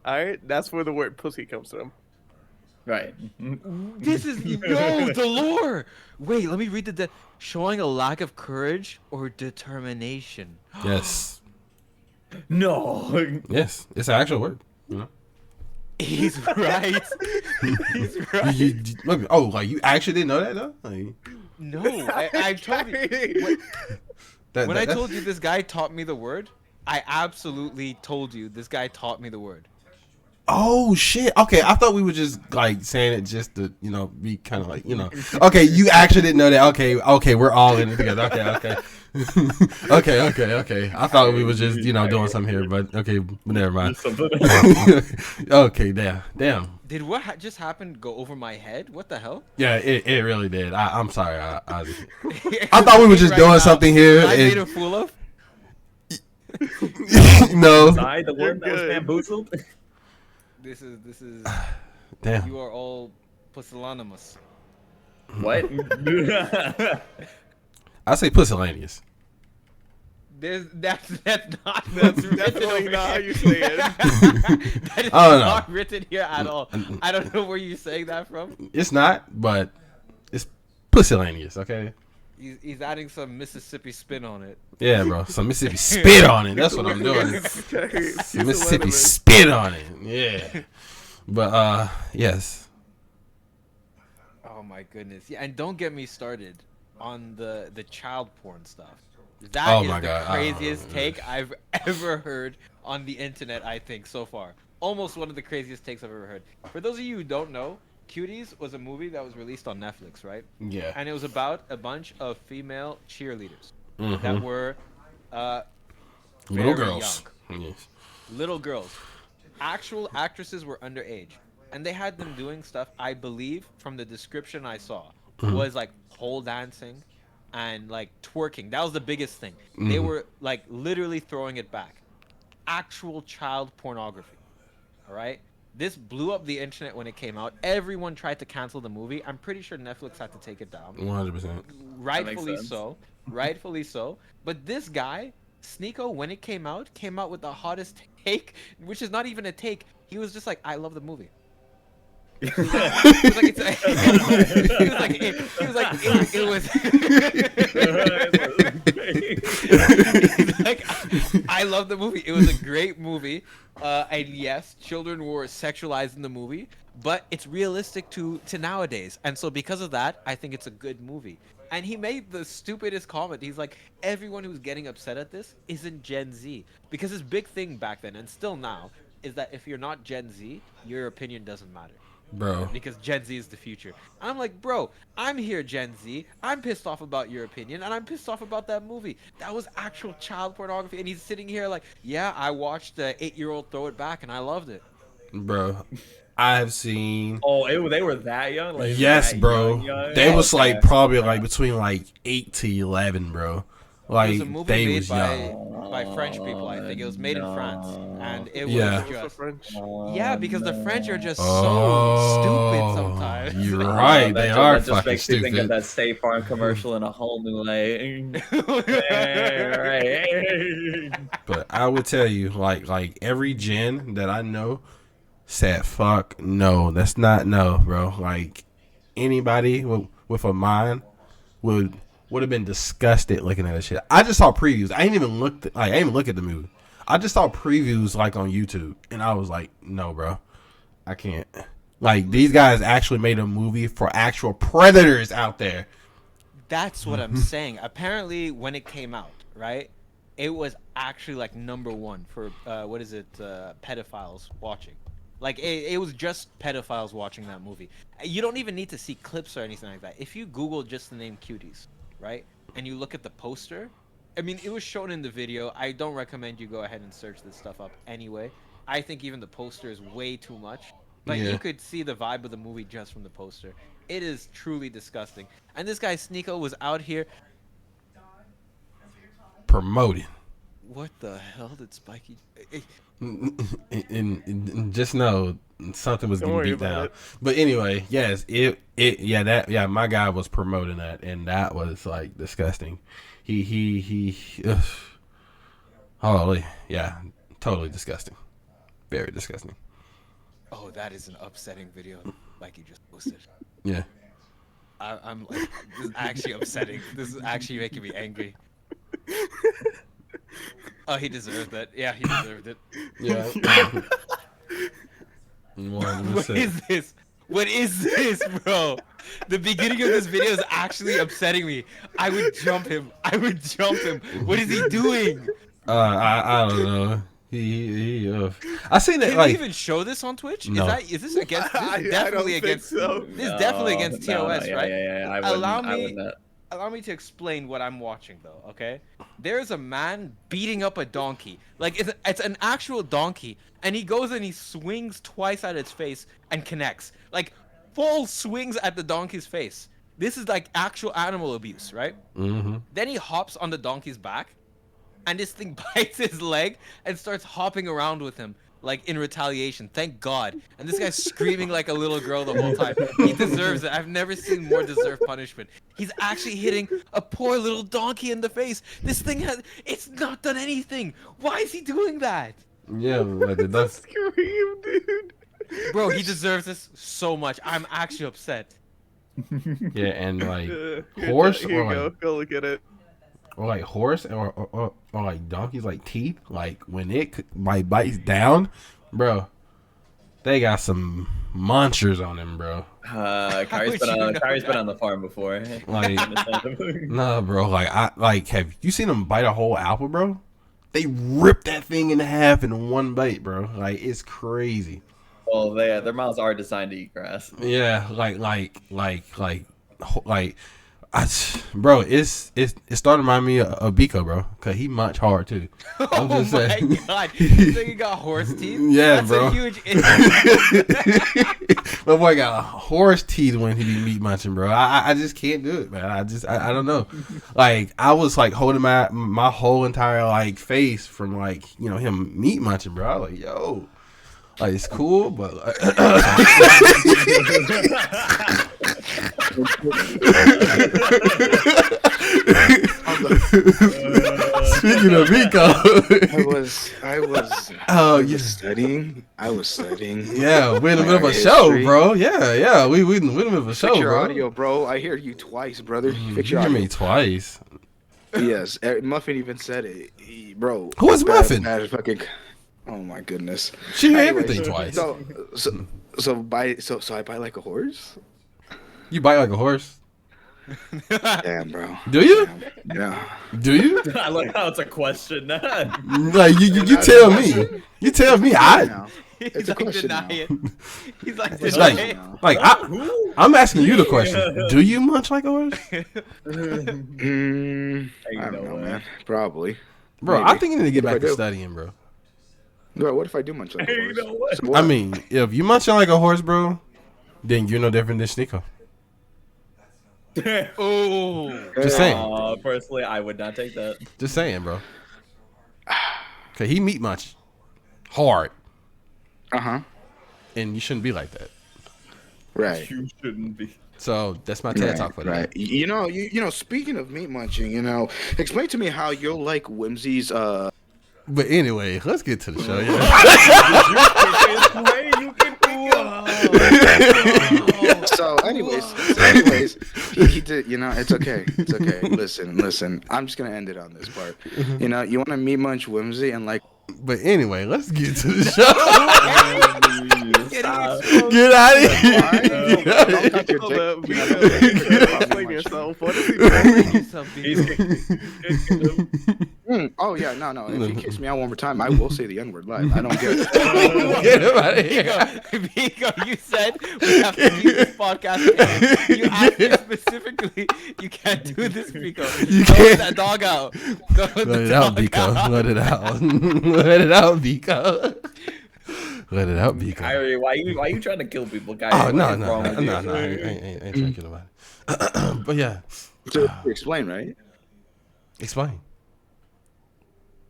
Alright? That's where the word pussy comes from. Right. This is the lore. Wait, let me read the showing a lack of courage or determination. Yes. No. Yes, it's an actual word. He's right. He's right. You actually didn't know that though? No, I told you. When I told you this guy taught me the word, I absolutely told you this guy taught me the word. Oh shit! Okay, I thought we were just like saying it just to be kind of like Okay, you actually didn't know that. Okay, we're all in it together. Okay. I thought we were just doing something here, but okay, but never mind. Okay, damn. Did what just happened go over my head? What the hell? Yeah, it really did. I'm sorry. I thought we were just doing something here. I made a fool of. No. Sorry, the word that was bamboozled. This is Damn. You are all pusillanimous. What? I say pusillanimous. That's not Definitely not how you say it. That is I don't know. not written here at all. I don't know where you're saying that from. It's not, but it's pusillanimous, okay? He's adding some Mississippi spin on it. Yeah, bro. Some Mississippi spit on it. That's what I'm doing. Some Mississippi spit on it. Yeah. But, yes. Oh, my goodness. Yeah, and don't get me started on the child porn stuff. That is the craziest take I've ever heard on the internet, I think, so far. Almost one of the craziest takes I've ever heard. For those of you who don't know, Cuties was a movie that was released on Netflix, right? Yeah. And it was about a bunch of female cheerleaders that were little girls. Yes. Little girls. Actual actresses were underage. And they had them doing stuff, I believe, from the description I saw, was like pole dancing and like twerking. That was the biggest thing. They were like literally throwing it back. Actual child pornography. All right? This blew up the internet when it came out. Everyone tried to cancel the movie. I'm pretty sure Netflix had to take it down. 100%. Rightfully so. Rightfully so. But this guy, Sneako, when it came out with the hottest take, which is not even a take. He was just like, I love the movie. He was like, I love the movie. It was a great movie. And yes, children were sexualized in the movie, but it's realistic to nowadays. And so because of that, I think it's a good movie. And he made the stupidest comment. He's like, everyone who's getting upset at this isn't Gen Z. Because his big thing back then, and still now, is that if you're not Gen Z, your opinion doesn't matter. Bro. Because Gen Z is the future. I'm like, bro, I'm here, Gen Z. I'm pissed off about your opinion, and I'm pissed off about that movie. That was actual child pornography, and he's sitting here like, yeah, I watched the 8-year-old throw it back, and I loved it. Bro, I have seen... Oh, they were that young? Like, yes, that bro. young? They was like probably like between like 8 to 11, bro. Like, it was a movie they made was young. by French people, I think. It was made in France. And it was just... French. Yeah, because the French are just so stupid sometimes. You're right. They are that just fucking makes me stupid. think of that State Farm commercial in a whole new way. But I would tell you, like every gen that I know said, fuck, no, that's not no, bro. Like, anybody with a mind would have been disgusted looking at that shit. I just saw previews. I ain't even look at the movie. I just saw previews like on YouTube, and I was like, no, bro, I can't. Like, these guys actually made a movie for actual predators out there. That's what I'm saying. Apparently, when it came out, right, it was actually like #1 for pedophiles watching. Like, it was just pedophiles watching that movie. You don't even need to see clips or anything like that. If you Google just the name Cuties, right, and you look at the poster, I mean, it was shown in the video. I don't recommend you go ahead and search this stuff up anyway. I think even the poster is way too much. But you could see the vibe of the movie just from the poster. It is truly disgusting. And this guy Sneako was out here promoting. What the hell did Spiky... And just know something was getting beat down. It. But anyway, yes, my guy was promoting that, and that was like disgusting. Holy, yeah, totally disgusting, very disgusting. Oh, that is an upsetting video, like you just posted. Yeah, I'm like, this is actually upsetting. This is actually making me angry. Oh, he deserved that. Yeah, he deserved it. Yeah. What is this? What is this, bro? The beginning of this video is actually upsetting me. I would jump him. What is he doing? I don't know. I seen that. Can like, we even show this on Twitch? No. Is this against? This is definitely against. So. This is definitely against TOS, right? Yeah. Allow me to explain what I'm watching, though. Okay, there's a man beating up a donkey. Like, it's an actual donkey, and he goes and he swings twice at its face and connects. Like, full swings at the donkey's face. This is like actual animal abuse, right? Mm-hmm. Then he hops on the donkey's back, and this thing bites his leg and starts hopping around with him. like in retaliation. Thank God. And this guy's screaming like a little girl the whole time. He deserves it. I've never seen more deserved punishment. He's actually hitting a poor little donkey in the face. This thing it's not done anything. Why is he doing that? Yeah, like the duck. Scream, dude. Bro, he deserves this so much. I'm actually upset. Yeah, and like Here, horse here or you go. like, Go look at it. or like horse or like donkeys like teeth. Like when it like bites down, bro, they got some monsters on them, bro. Kari's been on the farm before. Like, nah, bro. Like have you seen them bite a whole apple, bro? They rip that thing in half in one bite, bro. Like it's crazy. Well, their mouths are designed to eat grass. Yeah, bro, it's starting to remind me of Biko, bro, cause he munch hard too. I'm Oh just my saying. God! You think he got horse teeth? Yeah, That's bro. a huge. My boy got horse teeth when he be meat munching, bro. I just can't do it, man. I don't know. Like I was like holding my whole entire like face from like him meat munching, bro. I was like, yo. Like it's cool, but like, speaking of Biko, I was studying. I was studying. Yeah, we're in the middle of a show, bro. Yeah, we in the middle of a show, Fix your bro. audio, bro. I hear you twice, brother. Fix You your hear audio. me twice. Yes, Muffin even said it, bro. Who is Muffin? Bad fucking. Oh my goodness. She heard Anyways, everything twice. So I bite like a horse. You bite like a horse? Damn, bro. Do you? Yeah. Do you? I like how it's a question. Like you tell me. You tell me. It's a question now. He's like, It's I'm asking you the question. Do you munch like a horse? I don't know, man. Probably. Bro, Maybe. I think you need to get What back if I to do? studying, bro. Bro, what if I do munch like a horse? So I mean, if you munching like a horse, bro, then you're no different than Sneako. Oh, Just saying. Personally, I would not take that. Just saying, bro. Cause he meat munch hard. And you shouldn't be like that. Right. You shouldn't be. So that's my TED talk for right. that. You know. Speaking of meat munching, explain to me how you'll like Whimsy's. But anyway, let's get to the show. So, anyways, he did. It's okay. It's okay. Listen. I'm just gonna end it on this part. You want to meat munch Whimsy and like. But anyway, let's get to the show. Get out of here. Oh yeah, no. If you kiss me out one more time, I will say the N-word live. I don't get it. Get him out of here. Biko, you said we have to use this podcast. You asked me specifically, you can't do this, Biko. You Throw can't. that dog out. Let it out, Biko. Let it out. Let it out, Biko. Let it out, Biko. Kyrie, why you trying to kill people, Kyrie? Oh, no. I ain't trying to kill nobody. But yeah. So explain, right? Explain.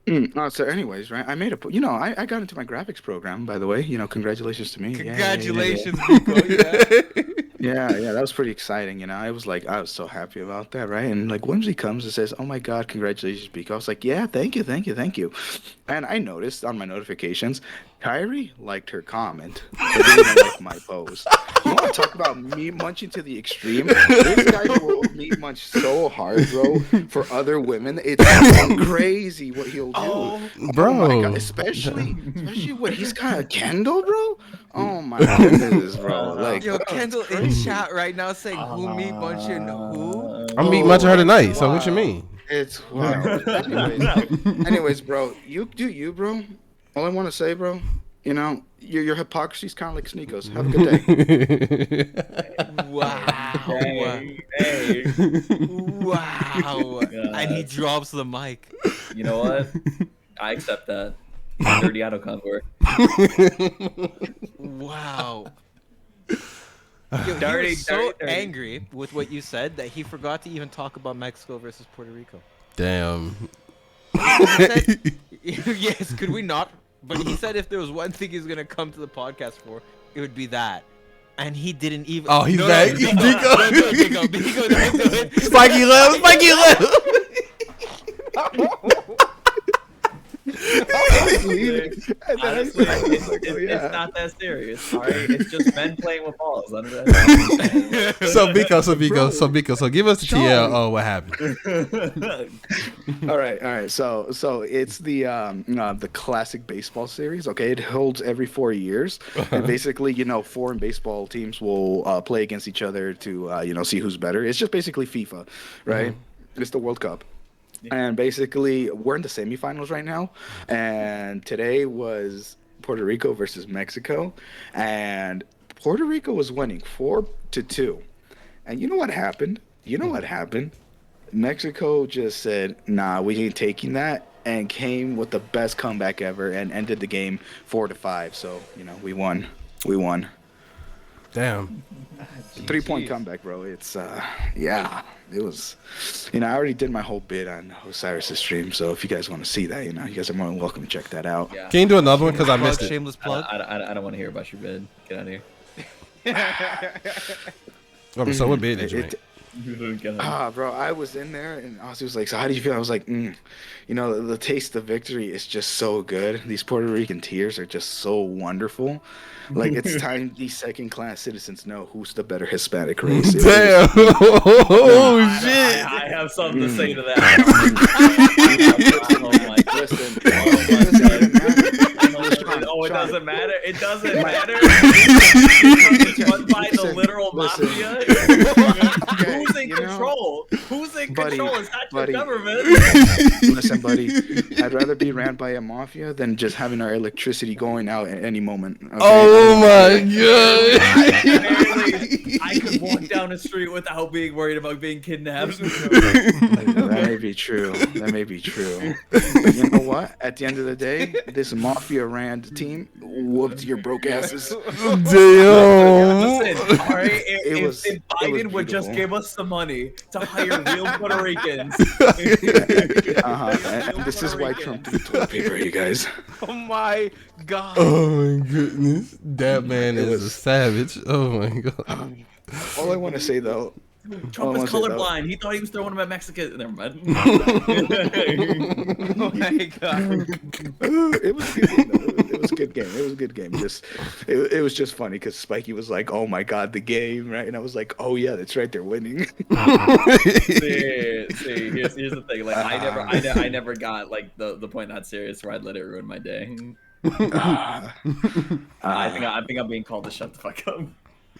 So anyways, right, I made I got into my graphics program, by the way. Congratulations to me. Congratulations, Biko. Yeah, that was pretty exciting. I was so happy about that, right? And like Whimsy comes and says, "Oh my God, congratulations, Biko." I was like, "Yeah, thank you." And I noticed on my notifications, Kyrie liked her comment, but didn't like my post. You want to talk about meat munching to the extreme? This guy will meat munch so hard, bro, for other women. It's crazy what he'll do, bro. Oh my God, especially when he's kind of Kendall, bro. Oh my goodness, bro. Like, Yo, Kendall in chat right now saying who meat munching who? I'm meeting munching her tonight, so what you mean? It's wild. Anyways, bro, you do you, bro. All I want to say, bro, your hypocrisy is kind of like Sneako's. Have a good day. Wow. Hey. Wow. And he drops the mic. You know what? I accept that. Dirty auto contour. Wow. Yo, he was so angry with what you said that he forgot to even talk about Mexico versus Puerto Rico. Damn. He said, yes, could we not But he said if there was one thing he's gonna come to the podcast for, it would be that. And he didn't even. Oh, he's back. Don't do it. Spiky left. Spiky left. Honestly, it's not that serious. All right, it's just men playing with balls. So give us the TL. Oh, what happened? All right. So it's the classic baseball series. Okay, it holds every 4 years, and basically, foreign baseball teams will play against each other to see who's better. It's just basically FIFA, right? Mm-hmm. It's the World Cup. And basically, we're in the semifinals right now. And today was Puerto Rico versus Mexico. And Puerto Rico was winning 4-2. And you know what happened? Mexico just said, nah, we ain't taking that. And came with the best comeback ever and ended the game 4-5. So, we won. Damn. 3-point comeback, bro. It's, it was, I already did my whole bit on Osiris' stream. So if you guys want to see that, you guys are more than welcome to check that out. Yeah. Can you do another one? Because I missed it. Shameless plug. I don't want to hear about your bid. Get out of here. So what bid did you make? Bro, I was in there and Ozzy was like, so how do you feel? I was like, the taste of victory is just so good. These Puerto Rican tears are just so wonderful. Like, it's time these second-class citizens know who's the better Hispanic race. Damn. Shit. I have something to say to that. It doesn't matter. It doesn't matter. It's run by the literal mafia. Who's in control? Who's in control? It's not your government. Listen, buddy. I'd rather be ran by a mafia than just having our electricity going out at any moment. Okay? Oh my god! I could walk down the street without being worried about being kidnapped. That may be true. But you know what? At the end of the day, this mafia-ran team whooped your broke asses. Damn. Listen, all right, if Biden would just give us the money to hire real Puerto Ricans. And this is why Trump did toilet paper, you guys. Oh my god. Oh my goodness. That man is a savage. Oh my god. All I want to say, though, Trump is colorblind. He thought he was throwing them at Mexicans. Never mind. Oh my god. It was a good game. It was a good game. It was just funny because Spiky was like, "Oh my god, the game!" Right, and I was like, "Oh yeah, that's right, they're winning." See, here's the thing. Like, I never got like the point not serious where I'd let it ruin my day. I think I'm being called to shut the fuck up.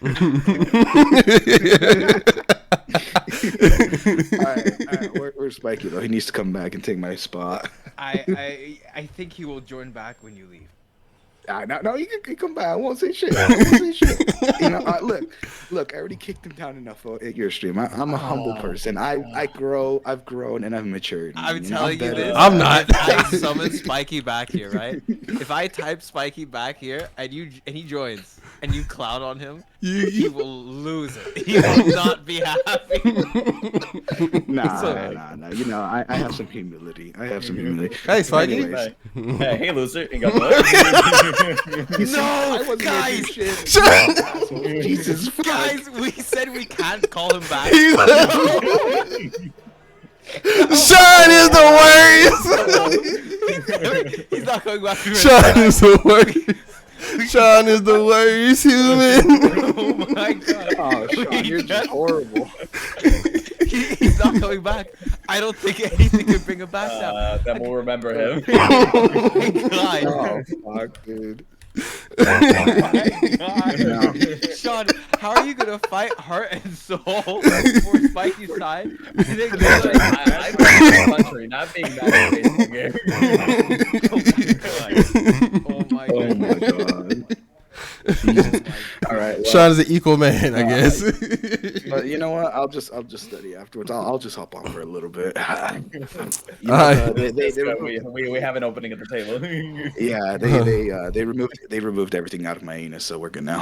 All right, where's Spiky though? He needs to come back and take my spot. I think he will join back when you leave. No, you can come back. I won't say shit. Look, I already kicked him down enough at your stream. I'm a humble person. I've grown, and I've matured. I'm telling you this. I'm not. I summon Spiky back here, right? If I type Spiky back here and he joins and you clown on him, he will lose it. He will not be happy. Nah. I have some humility. Hey, Spiky. Hey, loser. You got No, guys. Jesus, guys, we said we can't call him back. Sean is the worst. He's not going back. Sean is the worst. Sean is the worst human. Oh my god. Oh, Sean, you're just horrible. He's not coming back. I don't think anything could bring him back now. Then we'll remember him. Oh my god. Oh, fuck, dude. Oh my god. No. Sean, how are you gonna fight heart and soul for Spiky's side? I'm in the country, not being mad at Facebook game. Oh my god. All right. Well, Sean is an equal man, I guess. But you know what? I'll just study afterwards. I'll just hop on for a little bit. We have an opening at the table. Yeah, they removed everything out of my anus, so we're good now.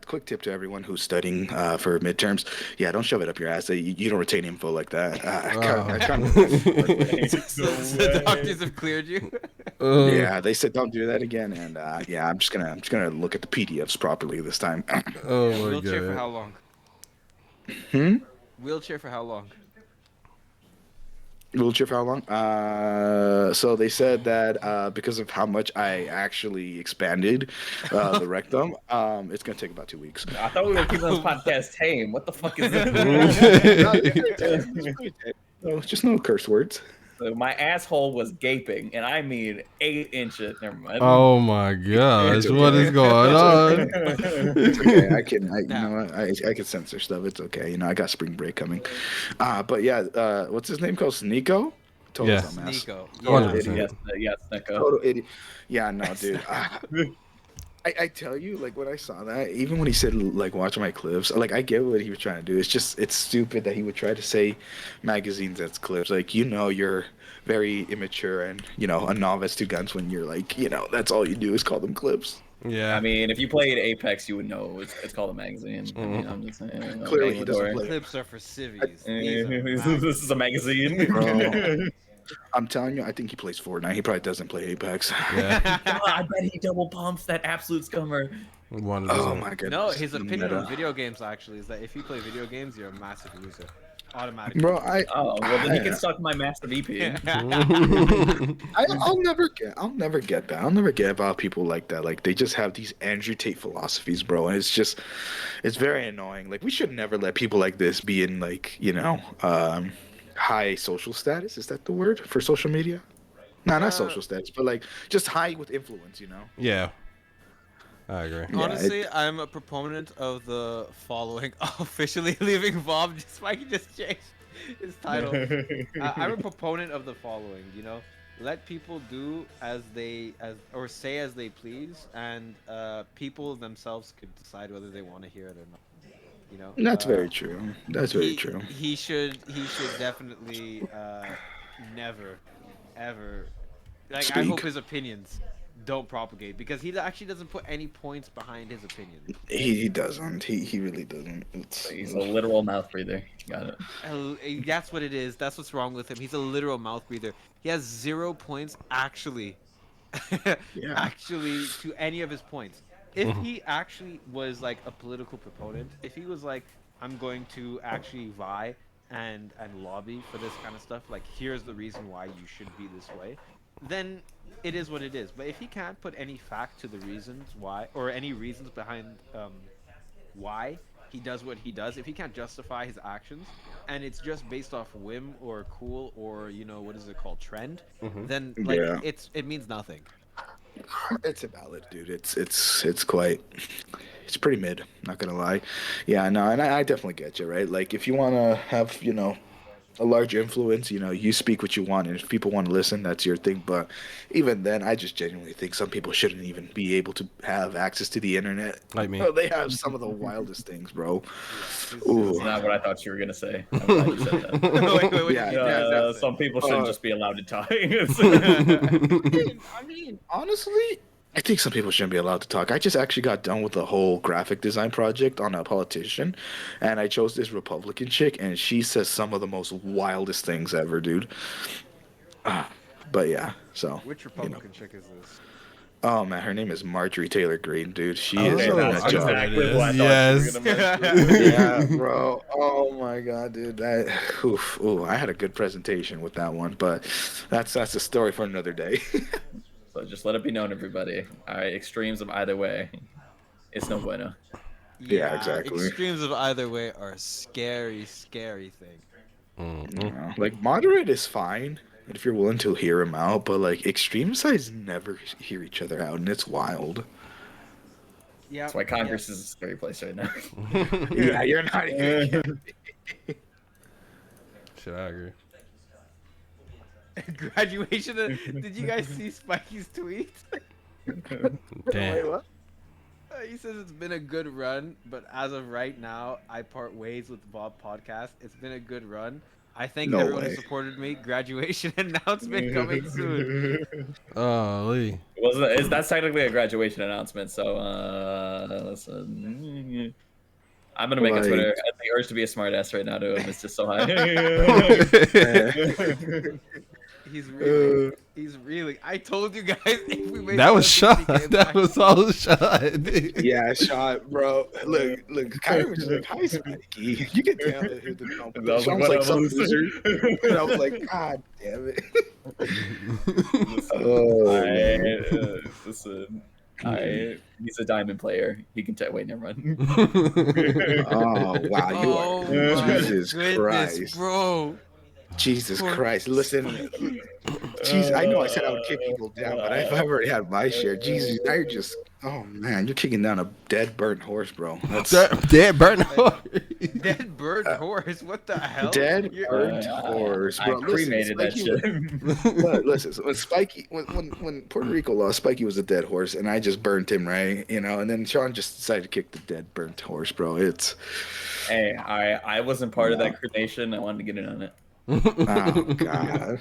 Quick tip to everyone who's studying for midterms. Yeah, don't shove it up your ass. You don't retain info like that. The doctors have cleared you. Yeah, they said don't do that again, and I'm just gonna look at the PDFs properly this time. Oh my Wheelchair God. for how long? Wheelchair for how long? Wheelchair for how long? So they said that because of how much I actually expanded the rectum, it's gonna take about 2 weeks. I thought we were keeping this podcast tame. What the fuck is this? No, just no curse words. So my asshole was gaping, and I mean 8 inches. Never mind. Oh my gosh, what is going on? It's okay. I can censor stuff. It's okay. You know, I got spring break coming. But yeah, what's his name called? Sneako? Total dumbass. Sneako. Total Yes, idiot. yes, Sneako. Total idiot. Yeah, no, dude. I tell you, like, when I saw that, even when he said, like, watch my clips, like, I get what he was trying to do. It's stupid that he would try to say magazines as clips. Like, you know, you're very immature and, you know, a novice to guns when you're, like, you know, that's all you do is call them clips. Yeah. I mean, if you played Apex, you would know it's called a magazine. I mean, I'm just saying. Clearly, he doesn't play. Clips are for civvies. This is a magazine. Bro, I'm telling you, I think he plays Fortnite. He probably doesn't play Apex. Yeah. God, I bet he double pumps that absolute scummer. Oh my goodness. No, his opinion on video games actually is that if you play video games, you're a massive loser. Automatically. Bro, well then he can suck my master VP. I'll never get that. I'll never get about people like that. Like, they just have these Andrew Tate philosophies, bro. And it's very annoying. Like, we should never let people like this be in, like, you know, high social status. Is that the word for social media? No, not social status, but like just high with influence, you know? Yeah. I agree. Honestly, I'm a proponent of the following. Officially leaving VOB, just so I can just change his title. I'm a proponent of the following, you know? Let people do or say as they please, and people themselves could decide whether they want to hear it or not. You know? That's very true. That's very true. He should definitely never, ever, like, Speak. I hope his opinions don't propagate, because he actually doesn't put any points behind his opinion. He doesn't. He really doesn't. He's a literal mouth breather. Got it. That's what it is. That's what's wrong with him. He's a literal mouth breather. He has 0 points actually to any of his points. If he actually was like a political proponent, if he was like, I'm going to actually vie and lobby for this kind of stuff, like, here's the reason why you should be this way, then it is what it is. But if he can't put any fact to the reasons why, or any reasons behind why he does what he does, if he can't justify his actions, and it's just based off whim or cool or, you know, what is it called, trend, then like it means nothing. It's invalid, dude. It's pretty mid, not gonna lie. Yeah, no, and I definitely get you, right? Like, if you wanna have, you know, a large influence, you know, you speak what you want, and if people want to listen, that's your thing. But even then, I just genuinely think some people shouldn't even be able to have access to the internet. Like me. Oh, they have some of the wildest things, bro. It's not what I thought you were gonna say. I'm glad you said that. Some people shouldn't just be allowed to talk. I mean, honestly, I think some people shouldn't be allowed to talk. I just actually got done with the whole graphic design project on a politician, and I chose this Republican chick, and she says some of the most wildest things ever, dude. But yeah, so. Which Republican chick is this? Oh man, her name is Marjorie Taylor Greene, dude. She is that's a job. exactly what I thought Yes. you were gonna mention. Yeah, bro. Oh my god, dude. I had a good presentation with that one, but that's a story for another day. So just let it be known, everybody. All right, extremes of either way, it's no bueno. Yeah, exactly. Extremes of either way are a scary, scary thing. Yeah, like, moderate is fine if you're willing to hear him out, but like, extreme sides never hear each other out, and it's wild. Yeah, That's why Congress is a scary place right now. Yeah, you're not even. Shit, I agree. Graduation. Did you guys see Spikey's tweet? Damn. He says it's been a good run, but as of right now, I part ways with VOB Podcast. It's been a good run. I thank everyone who supported me. Graduation announcement coming soon. Oh, Lee. That's technically a graduation announcement. So, listen. I'm gonna make a Twitter. The urge to be a smartass right now to him is just so high. He's really. I told you guys if we made that was shot. That was all shot. Yeah, shot, bro. Look. Kyrie was just like, "Hi, Spiky." You can tell it was like some loser. And I was like, "God damn it." Listen. He's a diamond player. He can wait, never mind. Oh wow, you are Jesus Christ, bro. Jesus Christ. Listen, jeez, I know I said I would kick people down, but I've already had my share. Jesus, I just, oh man, you're kicking down a dead burnt horse, bro. That's dead burnt horse. Dead burnt horse. What the hell? Dead burnt horse, bro. I cremated that shit. Listen, when Puerto Rico lost, Spiky was a dead horse, and I just burnt him, right? You know, and then Sean just decided to kick the dead burnt horse, bro. Hey, I wasn't part of that cremation. I wanted to get in on it. Oh God!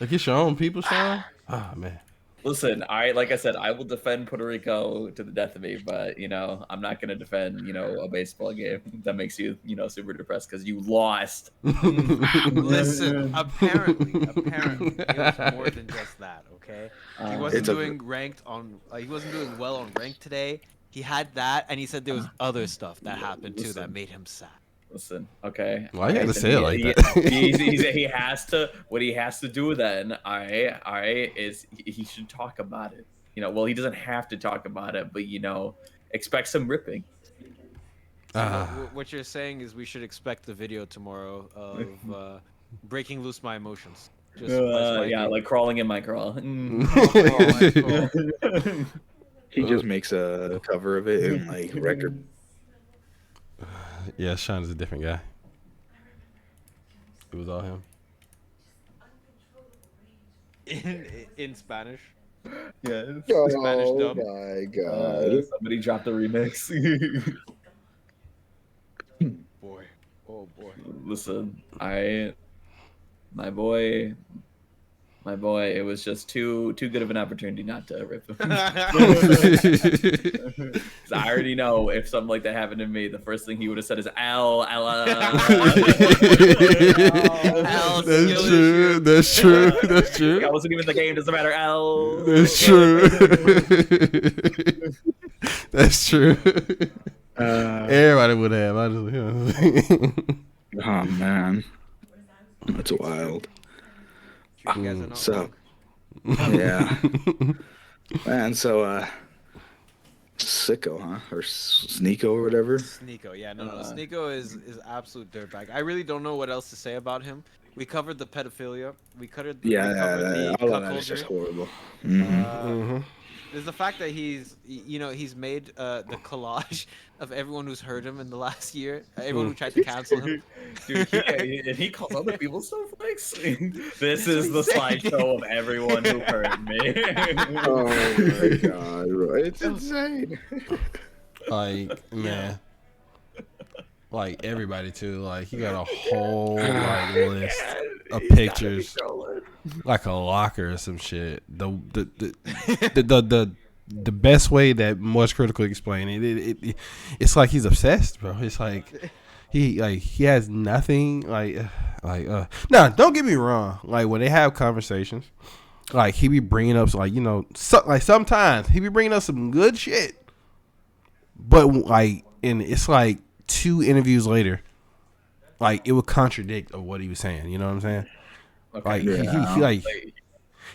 Like it's your own people, Sean. Oh man. Listen, like I said, I will defend Puerto Rico to the death of me, but I'm not gonna defend a baseball game that makes you super depressed because you lost. Listen, apparently, it was more than just that. Okay, he wasn't doing ranked on. He wasn't doing well on ranked today. He had that, and he said there was other stuff that happened too that made him sad. Listen, okay. Why you had to say it like that? He has to. What he has to do then, is he should talk about it. Well, he doesn't have to talk about it, but expect some ripping. What you're saying is we should expect the video tomorrow of breaking loose my emotions. Like crawling in my crawl. He just makes a cover of it and like record. Yeah, Sean is a different guy. It was all him. In Spanish. Yeah. Spanish dub. Oh my God! Somebody dropped a remix. Boy. Oh boy. Listen, my boy, it was just too good of an opportunity not to rip him. 'Cause I already know if something like that happened to me, the first thing he would have said is L. That's true. I wasn't even in the game. Doesn't matter. L. That's true. That's true. Everybody would have. Oh man, that's wild. So, yeah, man. So, Sicko, huh? Or Sneako or whatever. Sneako, yeah, no. Sneako is absolute dirtbag. I really don't know what else to say about him. We covered the pedophilia. We covered the all of that is just horrible. There's the fact that he's made the collage of everyone who's hurt him in the last year. Everyone who tried to cancel him. Dude, and he calls other people snowflakes. This is the slideshow of everyone who hurt me. Oh my God, bro. It's insane. Like, man. Like, everybody, too. Like, he got a whole, list of pictures. Like a locker or some shit. The best way that Most Critical explained it, it's like he's obsessed, bro. It's like he has nothing. Now, don't get me wrong. Like, when they have conversations, like, he be bringing up, sometimes he be bringing up some good shit. But, and it's like 2 interviews later, it would contradict of what he was saying. You know what I'm saying? Okay.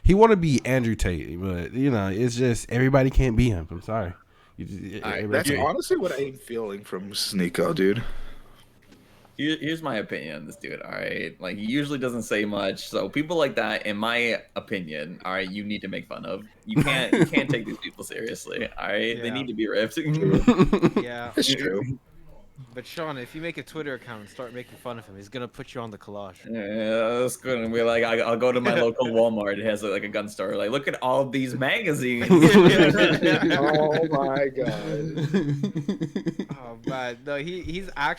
He want to be Andrew Tate, but it's just everybody can't be him. I'm sorry. That's honestly what I'm feeling from Sneako, dude. Here's my opinion on this dude. All right, he usually doesn't say much. So people like that, in my opinion, all right, you need to make fun of. You can't take these people seriously. All right, they need to be ripped. Yeah, that's true. But Sean, if you make a Twitter account and start making fun of him, he's gonna put you on the collage. Yeah, it's gonna be like I'll go to my local Walmart. It has like a gun store. Like, look at all these magazines. Oh my god. Oh man, no, he's a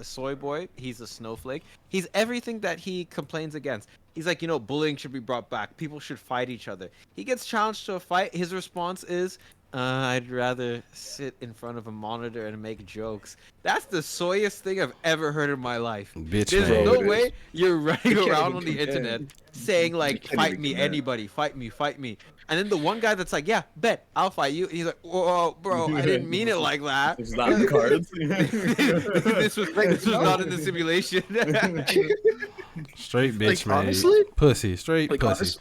soy boy. He's a snowflake. He's everything that he complains against. He's like, bullying should be brought back. People should fight each other. He gets challenged to a fight. His response is, I'd rather sit in front of a monitor and make jokes. That's the soyest thing I've ever heard in my life. Bitch, There's man. no way you're running You can't around even on the compare. internet saying like, can't fight even me, compare. anybody, fight me. And then the one guy that's like, yeah, bet, I'll fight you. And he's like, whoa, bro, I didn't mean it like that. It's not in the cards. this was not in the simulation. Straight bitch, Like, man. honestly? Pussy. Straight Like, pussy.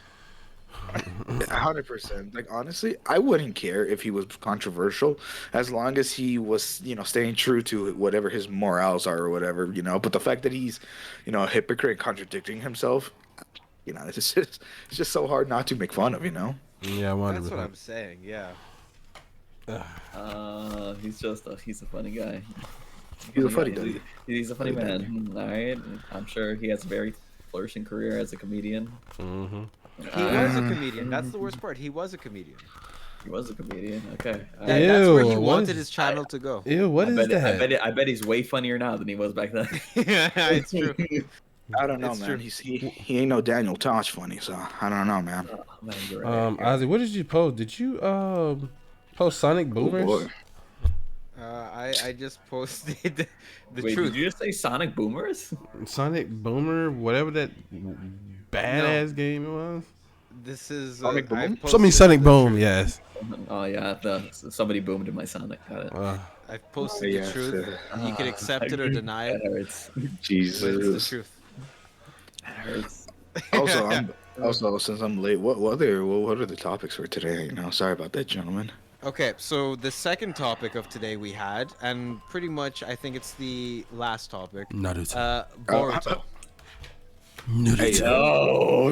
100%. Like, honestly, I wouldn't care if he was controversial as long as he was, staying true to whatever his morals are or whatever, But the fact that he's, a hypocrite contradicting himself, it's just so hard not to make fun of, Yeah, 100%. That's what I'm saying, yeah. He's a funny guy. He's a funny dude. He's a funny man. All right, I'm sure he has a very flourishing career as a comedian. Mm-hmm. He was a comedian. That's the worst part. He was a comedian. He was a comedian. Okay. That's where he Ew, what wanted is- his channel to go. Ew, what is that? I bet he's way funnier now than he was back then. Yeah, it's true. I don't know, It's man. true. He ain't no Daniel Tosh funny, so I don't know, man. Man, you're right. Ozzy, what did you post? Did you post Sonic Boomers? boy. I just posted the Wait, truth. did you just say Sonic Boomers? Sonic Boomer, whatever that badass game it was. This is Sonic Boom? I've So I mean posted Sonic the Boom, truth. yes. Oh yeah, somebody boomed in my Sonic. Got it. I've posted Yes, the truth. You can accept it or deny That it, hurts. but it's the Jesus. truth. That hurts. Also, since I'm late, what are the topics for today? Sorry about that, gentlemen. Okay, so the second topic of today we had, and pretty much I think it's the last topic. Naruto. Boruto. Naruto. Oh.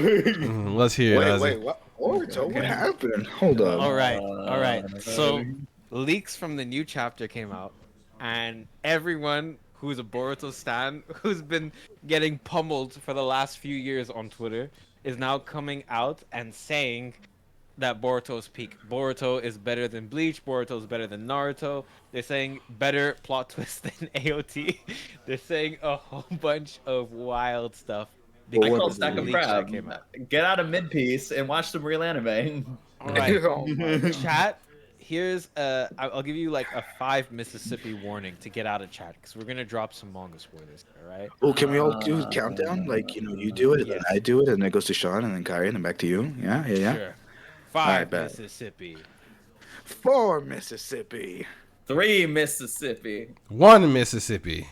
Let's hear it, Ozzy. Wait, what? Boruto, what happened? Hold up. All right. So leaks from the new chapter came out, and everyone who's a Boruto stan, who's been getting pummeled for the last few years on Twitter, is now coming out and saying that Boruto's peak. Boruto is better than Bleach. Boruto is better than Naruto. They're saying better plot twist than AOT. They're saying a whole bunch of wild stuff. I call of the Stack of leaks that Crab. came out. Get out of mid piece and watch some real anime. All right, Oh my chat. Here's I'll give you like a 5 Mississippi warning to get out of chat because we're gonna drop some manga spoilers. All right. Oh, can we all do a countdown? Like, you do it, and then I do it, and then it goes to Sean, and then Kyrie, and then back to you. Yeah. Sure. 5 Alright, bet. Mississippi. 4 Mississippi. 3 Mississippi. 1 Mississippi.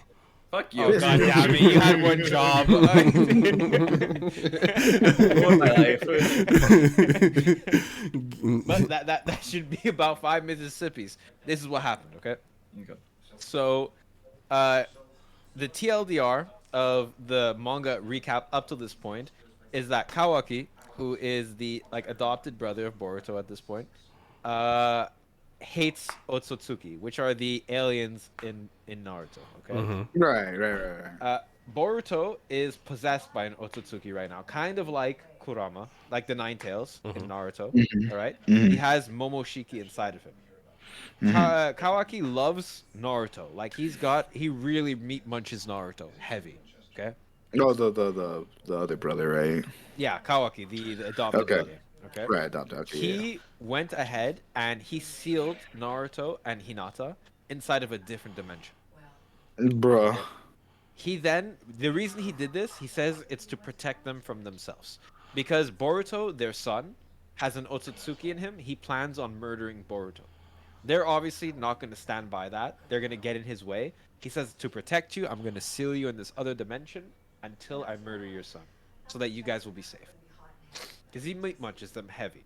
Fuck you. Oh god damn it! You had one job. Ruined my life. But that should be about 5 Mississippis. This is what happened. Okay. Okay. So, the TLDR of the manga recap up to this point is that Kawaki, who is the adopted brother of Boruto at this point, hates Otsutsuki, which are the aliens in Naruto. Okay. Mm-hmm. Right. Boruto is possessed by an Otsutsuki right now, kind of like Kurama, like the Nine Tails in Naruto. All right? He has Momoshiki inside of him. Kawaki loves Naruto. Like he really meat munches Naruto heavy. Okay. No, the other brother, right? Yeah, Kawaki, the adopted brother. Okay. Right, adopted. Okay, He went ahead and he sealed Naruto and Hinata inside of a different dimension. Bruh. The reason he did this, he says it's to protect them from themselves. Because Boruto, their son, has an Otsutsuki in him, he plans on murdering Boruto. They're obviously not going to stand by that. They're going to get in his way. He says, to protect you, I'm going to seal you in this other dimension until I murder your son. So that you guys will be safe. Because he meat munches them heavy.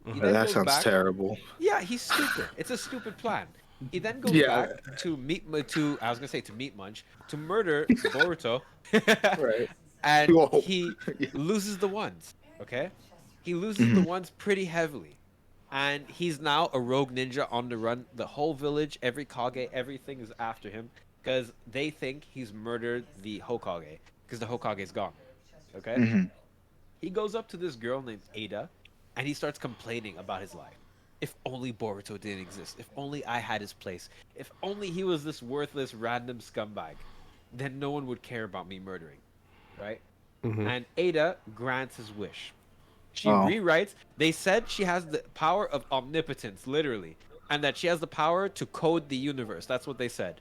That sounds terrible. Yeah, he's stupid. It's a stupid plan. He then goes back to meet munch, to murder Boruto. Right. And Whoa. he loses the ones. Okay? He loses the ones pretty heavily. and he's now a rogue ninja on the run. The whole village, every Kage, everything is after him because they think he's murdered the Hokage because the Hokage is gone. Okay? Mm-hmm. He goes up to this girl named Ada, and he starts complaining about his life. If only Boruto didn't exist. If only I had his place. If only he was this worthless random scumbag. Then no one would care about me murdering. Right? Mm-hmm. And Ada grants his wish. She rewrites. They said she has the power of omnipotence, literally. And that she has the power to code the universe. That's what they said.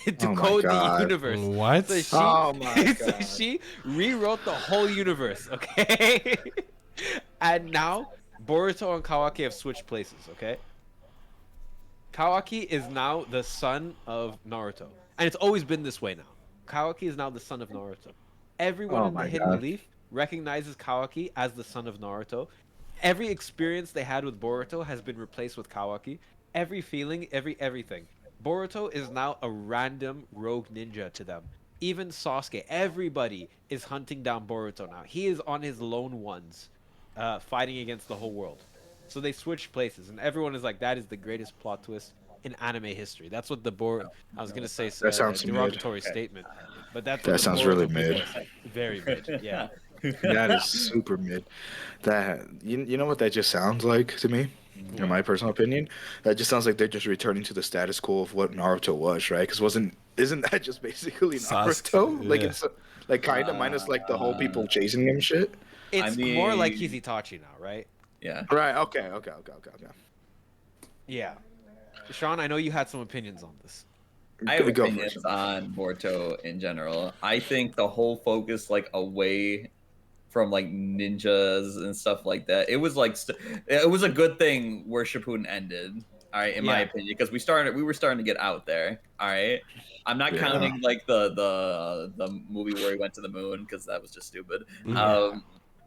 To code the universe. What? So she, so she rewrote the whole universe, okay? And now, Boruto and Kawaki have switched places, okay? Kawaki is now the son of Naruto. And it's always been this way now. Kawaki is now the son of Naruto. Everyone in the Hidden Leaf recognizes Kawaki as the son of Naruto. Every experience they had with Boruto has been replaced with Kawaki. Every feeling, everything. Boruto is now a random rogue ninja to them. Even Sasuke, everybody is hunting down Boruto now. He is on his lone ones, fighting against the whole world. So they switch places, and everyone is like, that is the greatest plot twist in anime history. That's what I was going to say that sounds derogatory statement. But that sounds really mid. Very mid, yeah. That is super mid. That you know what that just sounds like to me? In my personal opinion, that just sounds like they're just returning to the status quo of what Naruto was, right? Because isn't that just basically Naruto? Yeah. Like it's like kind of minus like the whole people chasing him shit. It's more like he's Itachi now, right? Yeah. Right. Okay. Yeah. Sean, I know you had some opinions on this. I have opinions on Boruto in general. I think the whole focus like away from like ninjas and stuff like that. It was like it was a good thing where Shippuden ended. All right, in my opinion, because we were starting to get out there. All right, I'm not counting like the movie where he went to the moon because that was just stupid.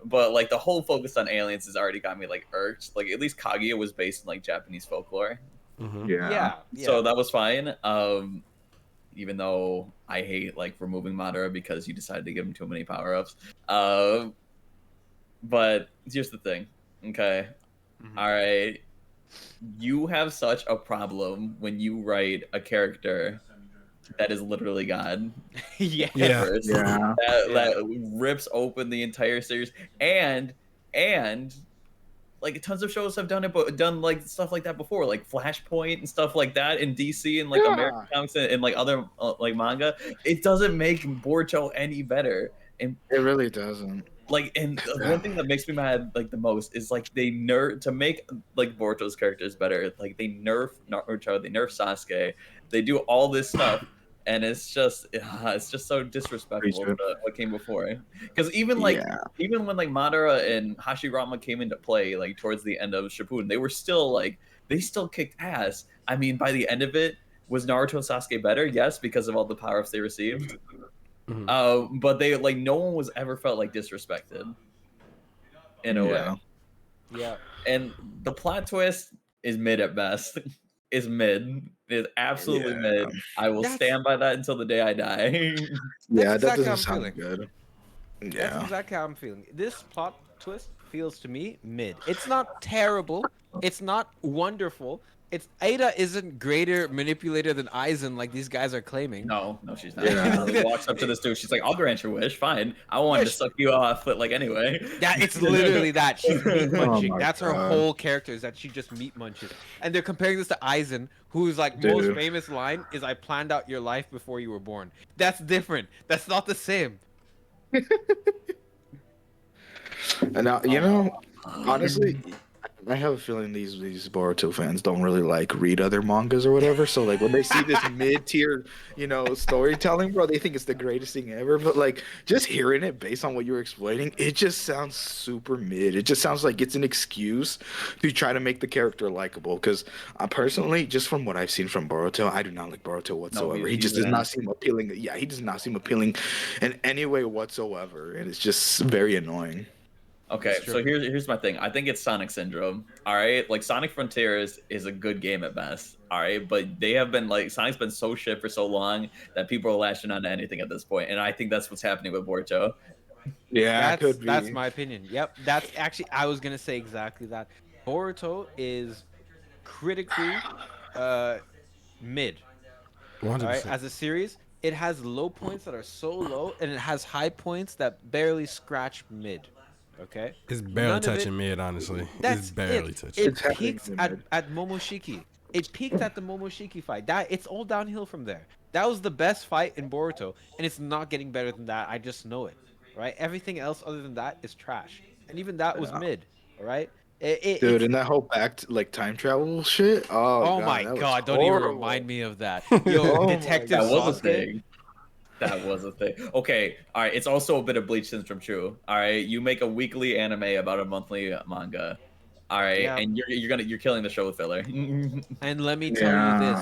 But like the whole focus on aliens has already got me like irked. Like at least Kaguya was based in like Japanese folklore. Mm-hmm. Yeah. So that was fine. Even though I hate like removing Madara because you decided to give him too many power-ups. But here's the thing. Okay. All right. You have such a problem when you write a character that is literally God. That rips open the entire series and like tons of shows have done like stuff like that before, like Flashpoint and stuff like that in DC and like American comics and like other like manga. It doesn't make Boruto any better, and it really doesn't. Like, and the one thing that makes me mad like the most is like they to make like Boruto's characters better. Like they nerf Naruto, they nerf Sasuke, they do all this stuff. And it's just so disrespectful to what came before. Because even when like Madara and Hashirama came into play, like towards the end of Shippuden, they still kicked ass. I mean, by the end of it, was Naruto and Sasuke better? Yes, because of all the power-ups they received. But they like no one was ever felt like disrespected in a way. Yeah. And the plot twist is mid at best. Is mid. Is absolutely mid. I will stand by that until the day I die. That doesn't sound good. That's exactly how I'm feeling. This plot twist feels to me mid. It's not terrible. It's not wonderful. Ada isn't greater manipulator than Aizen like these guys are claiming. No, she's not. She walks up to this dude. She's like, "I'll grant your wish. Fine. I wanted to suck you off, but like anyway." It's literally that. She's meat munching. That's her whole character is that she just meat munches. And they're comparing this to Aizen, whose like most famous line is, "I planned out your life before you were born." That's different. That's not the same. And now, you know, honestly, I have a feeling these Boruto fans don't really like read other mangas or whatever. So like when they see this mid-tier, storytelling, bro, they think it's the greatest thing ever. But like just hearing it based on what you're explaining, it just sounds super mid. It just sounds like it's an excuse to try to make the character likable. Because personally, just from what I've seen from Boruto, I do not like Boruto whatsoever. No, he just does not seem appealing. Yeah, he does not seem appealing in any way whatsoever, and it's just very annoying. Okay, so here's my thing. I think it's Sonic Syndrome. All right, like Sonic Frontiers is a good game at best. All right, but they have been like Sonic's been so shit for so long that people are lashing on to anything at this point, and I think that's what's happening with Boruto. Yeah, that's my opinion. Yep, that's actually I was gonna say exactly that. Boruto is critically mid. 100%. All right, as a series, it has low points that are so low, and it has high points that barely scratch mid. Okay, It's barely touching mid, honestly. It's barely touching. It peaked at Momoshiki. It peaked at the Momoshiki fight. It's all downhill from there. That was the best fight in Boruto, and it's not getting better than that. I just know it, right? Everything else other than that is trash, and even that was mid. All right. Dude, and that whole time travel shit. Oh my god! Don't even remind me of that. Oh Yo, Detective That was a Sasuke. thing. That was a thing. Okay, all right. It's also a bit of Bleach syndrome, true. All right, you make a weekly anime about a monthly manga. All right, Yeah. and you're killing the show with filler. And let me tell you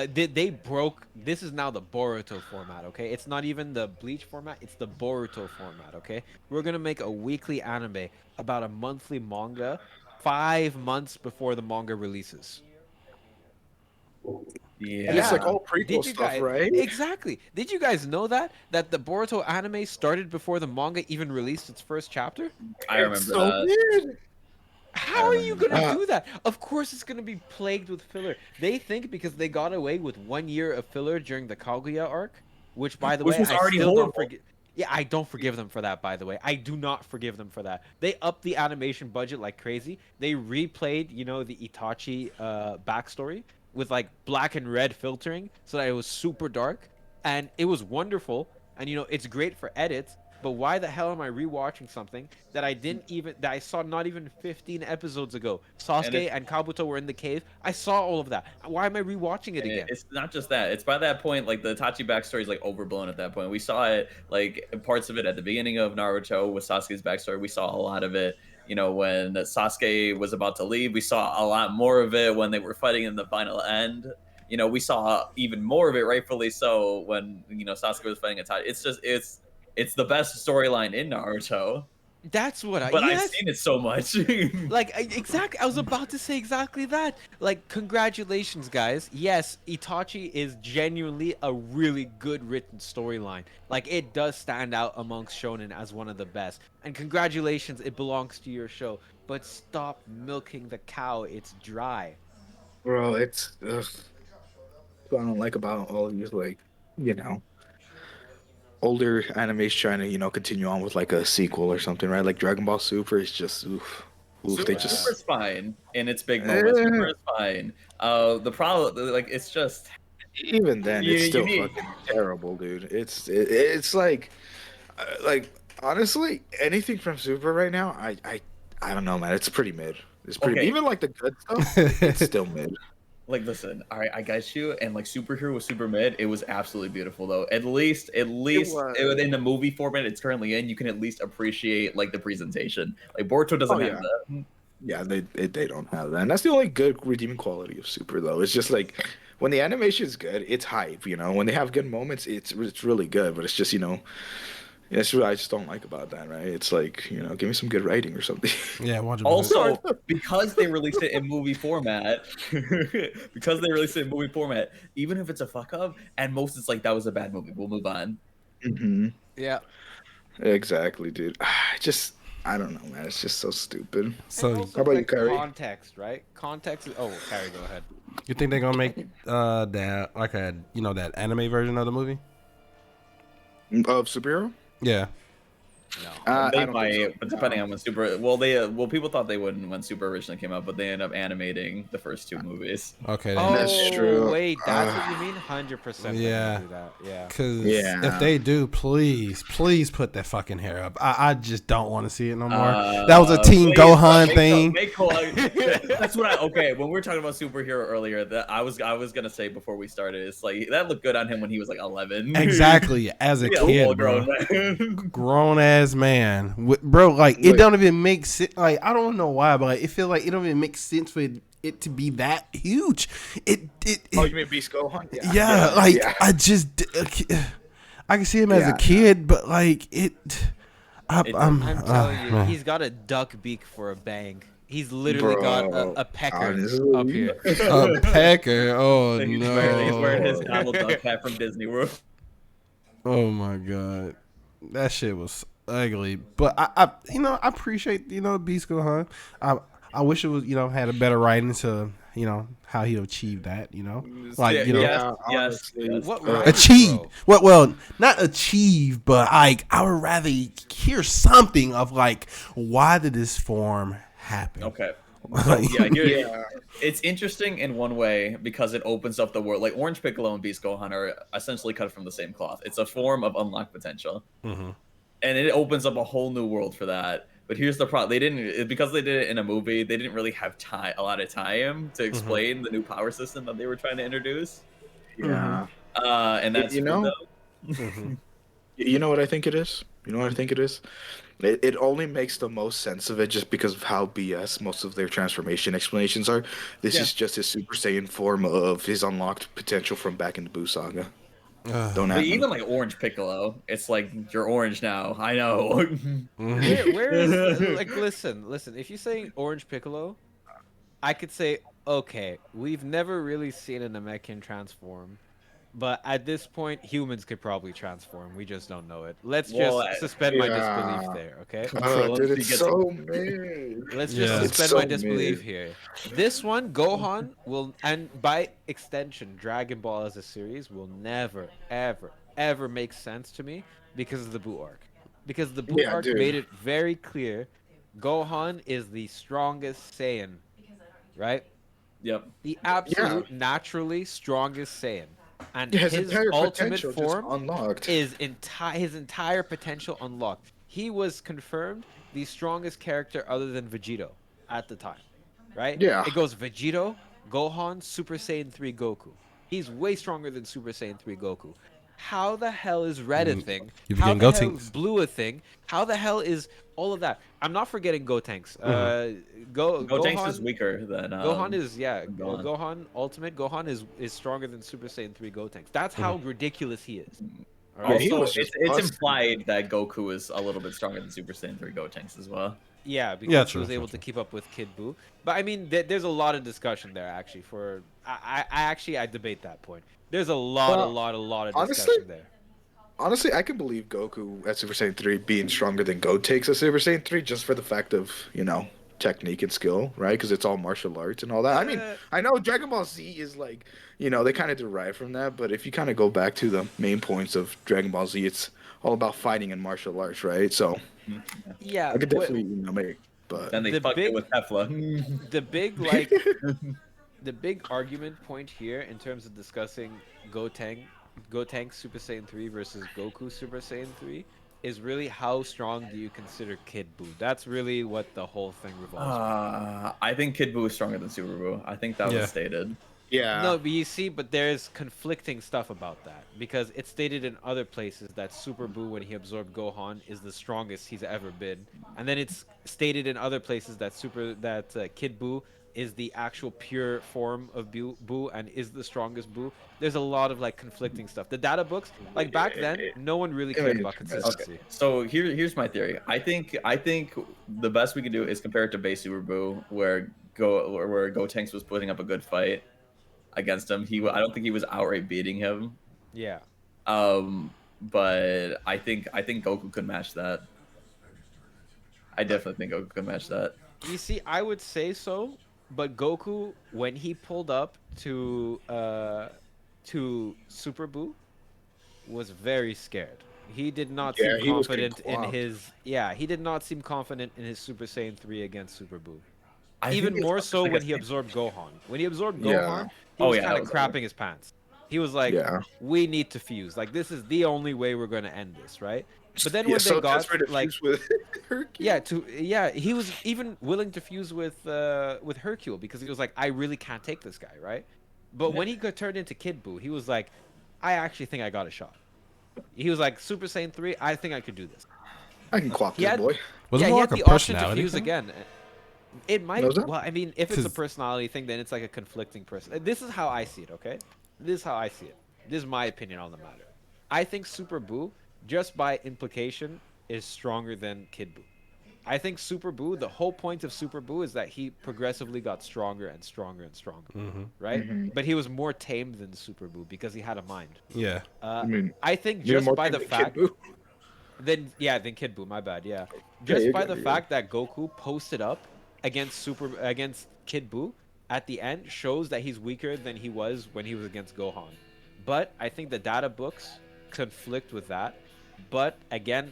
this: they broke. This is now the Boruto format. Okay, it's not even the Bleach format; it's the Boruto format. Okay, we're gonna make a weekly anime about a monthly manga, 5 months before the manga releases. Yeah, and it's like all prequel stuff, right? Exactly. Did you guys know that the Boruto anime started before the manga even released its first chapter? I remember that. Weird. How are you gonna do that? Of course, it's gonna be plagued with filler. They think because they got away with 1 year of filler during the Kaguya arc, which, by the way, was I already still horrible. don't forget. Yeah, I don't forgive them for that. By the way, I do not forgive them for that. They upped the animation budget like crazy. They replayed, the Itachi backstory with like black and red filtering, so that it was super dark, and it was wonderful. And it's great for edits. But why the hell am I rewatching something that I saw not even 15 episodes ago? Sasuke and Kabuto were in the cave. I saw all of that. Why am I rewatching it again? It's not just that. It's by that point, like the Itachi backstory is like overblown at that point. We saw it, like parts of it at the beginning of Naruto with Sasuke's backstory. We saw a lot of it, when Sasuke was about to leave. We saw a lot more of it when they were fighting in the final end. We saw even more of it, rightfully so, when Sasuke was fighting Itachi. It's the best storyline in Naruto. That's what But I've seen it so much. Exactly. I was about to say exactly that. Like, congratulations, guys. Yes, Itachi is genuinely a really good written storyline. Like, it does stand out amongst shonen as one of the best. And congratulations, it belongs to your show. But stop milking the cow. It's dry. Bro, it's what I don't like about all these, older animes trying to, continue on with like a sequel or something, right? Like Dragon Ball Super is just oof. Super's fine in its big moments. Super is fine. The problem, it's just even then, it's still fucking terrible, dude. It's like honestly, anything from Super right now, I don't know, man. It's pretty mid. It's pretty even like the good stuff. It's still mid. Like, listen, all right, I got you. And like Superhero was super mid. It was absolutely beautiful though. At least in the movie format it's currently in, you can at least appreciate like the presentation. Like Boruto doesn't have that. Yeah, they don't have that. And that's the only good redeeming quality of Super though. It's just like when the animation is good, it's hype. When they have good moments, it's really good. But it's just that's what I just don't like about that, right? It's like, give me some good writing or something. Yeah, 100%. Also, because they released it in movie format, even if it's a fuck up, and most it's like that was a bad movie, we'll move on. Mm-hmm. Yeah. Exactly, dude. I don't know, man. It's just so stupid. So how about you, Kyrie? Context, right? Context. Kyrie, go ahead. You think they're gonna make that like that anime version of the movie of Superhero? Yeah. No, they might, but depending on when Super. Well, people thought they wouldn't when Super originally came out, but they ended up animating the first 2 movies. Okay, that's true. Wait, that's what you mean? 100%. Yeah. Do that. Yeah. Because if they do, please put that fucking hair up. I just don't want to see it no more. That was a Team Gohan thing. That's what when we were talking about Superhero earlier, that I was gonna say before we started, it's like that looked good on him when he was like 11. Exactly, as a kid, bro. Grown ass man, bro. Like it don't even make sense. Like I don't know why, but like, it feels like it don't even make sense for it to be that huge. You mean Beast Gohan? Yeah. I just I can see him as a kid, but like I'm telling you, he's got a duck beak for a bang. He's literally got a pecker up here. A pecker? Oh no! He's wearing his Donald Duck hat from Disney World. Oh my god, that shit was ugly. But I appreciate Beast Gohan. I wish it was, had a better writing to, how he achieved that, like, yes. What achieve. Well, not achieve, but like I would rather hear something of like, why did this form happen? Okay. It's interesting in one way because it opens up the world. Like Orange Piccolo and Beast Gohan are essentially cut from the same cloth. It's a form of unlocked potential, and it opens up a whole new world for that. But here's the problem: because they did it in a movie. They didn't really have a lot of time to explain the new power system that they were trying to introduce. Yeah, and that's you know what I think it is. It only makes the most sense of it just because of how BS most of their transformation explanations are. This is just his Super Saiyan form of his unlocked potential from back in the Buu saga. Even like Orange Piccolo, it's like you're orange now. I know. Where is like listen? If you say Orange Piccolo, I could say okay. We've never really seen an Namekian transform. But at this point, humans could probably transform. We just don't know it. Let's just suspend my disbelief there, okay? Dude, it's so mean. Let's just suspend my disbelief here. This one, Gohan will, and by extension, Dragon Ball as a series will never, ever, ever make sense to me because of the Buu arc. Because the Buu arc made it very clear Gohan is the strongest Saiyan, right? Yep. The absolute naturally strongest Saiyan. And his ultimate form unlocked. Is his entire potential unlocked. He was confirmed the strongest character other than Vegito at the time, right? Yeah. It goes Vegito, Gohan, Super Saiyan 3 Goku. He's way stronger than Super Saiyan 3 Goku. How the hell is Red a thing? How the hell is Blue a thing? How the hell is all of that? I'm not forgetting Gotenks. Gotenks is weaker than Gohan is Gohan Ultimate Gohan is stronger than Super Saiyan 3 Gotenks. That's how ridiculous he is. All right? Also, it's implied that Goku is a little bit stronger than Super Saiyan 3 Gotenks as well. Yeah, because he was able to keep up with Kid Buu. But I mean, there's a lot of discussion there actually. I debate that point. There's a lot of discussion there. Honestly, I can believe Goku at Super Saiyan 3 being stronger than Gotenks at Super Saiyan 3 just for the fact of, technique and skill, right? Because it's all martial arts and all that. I mean, I know Dragon Ball Z is like, they kind of derive from that, but if you kind of go back to the main points of Dragon Ball Z, it's all about fighting and martial arts, right? So, yeah, I could definitely, make, but... Then they fucked it with Tefla. The big argument point here in terms of discussing Gotenks Super Saiyan 3 versus Goku Super Saiyan 3 is really how strong do you consider Kid Buu? That's really what the whole thing revolves around. I think Kid Buu is stronger than Super Buu. I think that was stated. Yeah. No, but you see, there's conflicting stuff about that because it's stated in other places that Super Buu, when he absorbed Gohan, is the strongest he's ever been, and then it's stated in other places that Kid Buu is the actual pure form of Buu and is the strongest Buu. There's a lot of conflicting stuff. The data books, back then, no one really cared about consistency. Okay. So here's my theory. I think the best we can do is compare it to base Super Buu, where Gotenks was putting up a good fight against him. I don't think he was outright beating him. Yeah. But I think Goku could match that. I definitely think Goku could match that. You see, I would say so. But Goku, when he pulled up to Super Buu, was very scared. He did not seem confident in his. Yeah, he did not seem confident in his Super Saiyan 3 against Super Buu. Even more so when he absorbed Gohan. When he absorbed Gohan, he was kind of crapping his pants. He was like, "We need to fuse. This is the only way we're going to end this, right?" But then when they got he was even willing to fuse with Hercule because he was like, I really can't take this guy, right? But when he got turned into Kid Buu, he was like, I actually think I got a shot. He was like, Super Saiyan 3, I think I could do this. I can clock that boy. Was he had the option to fuse again. It might. Well, I mean, if it's a personality thing, then it's like a conflicting person. This is how I see it. Okay, this is how I see it. This is my opinion on the matter. I think Super Buu, just by implication, is stronger than Kid Buu. I think Super Buu, the whole point of Super Buu is that he progressively got stronger and stronger and stronger, right? But he was more tamed than Super Buu because he had a mind. Yeah. I think just by the fact... than Kid Buu, my bad, yeah. Just by the fact that Goku posted up against Kid Buu at the end shows that he's weaker than he was when he was against Gohan. But I think the data books conflict with that. But again,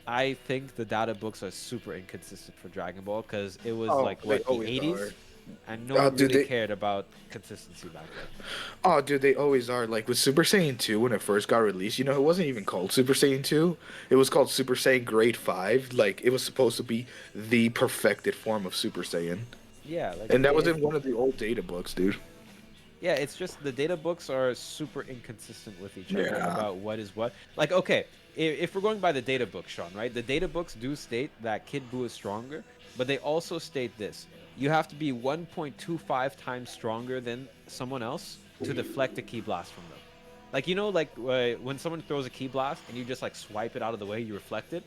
I think the data books are super inconsistent for Dragon Ball because it was the 80s, and no one really cared about consistency back then. Oh, dude, they always are. Like with Super Saiyan 2 when it first got released, it wasn't even called Super Saiyan 2. It was called Super Saiyan Grade 5. Like it was supposed to be the perfected form of Super Saiyan. Yeah, and that was in one of the old data books, dude. Yeah, it's just the data books are super inconsistent with each other about what is what. Like, okay, if we're going by the data book, Sean, right? The data books do state that Kid Buu is stronger, but they also state this. You have to be 1.25 times stronger than someone else to deflect a ki blast from them. Like, when someone throws a ki blast and you just, swipe it out of the way, you reflect it,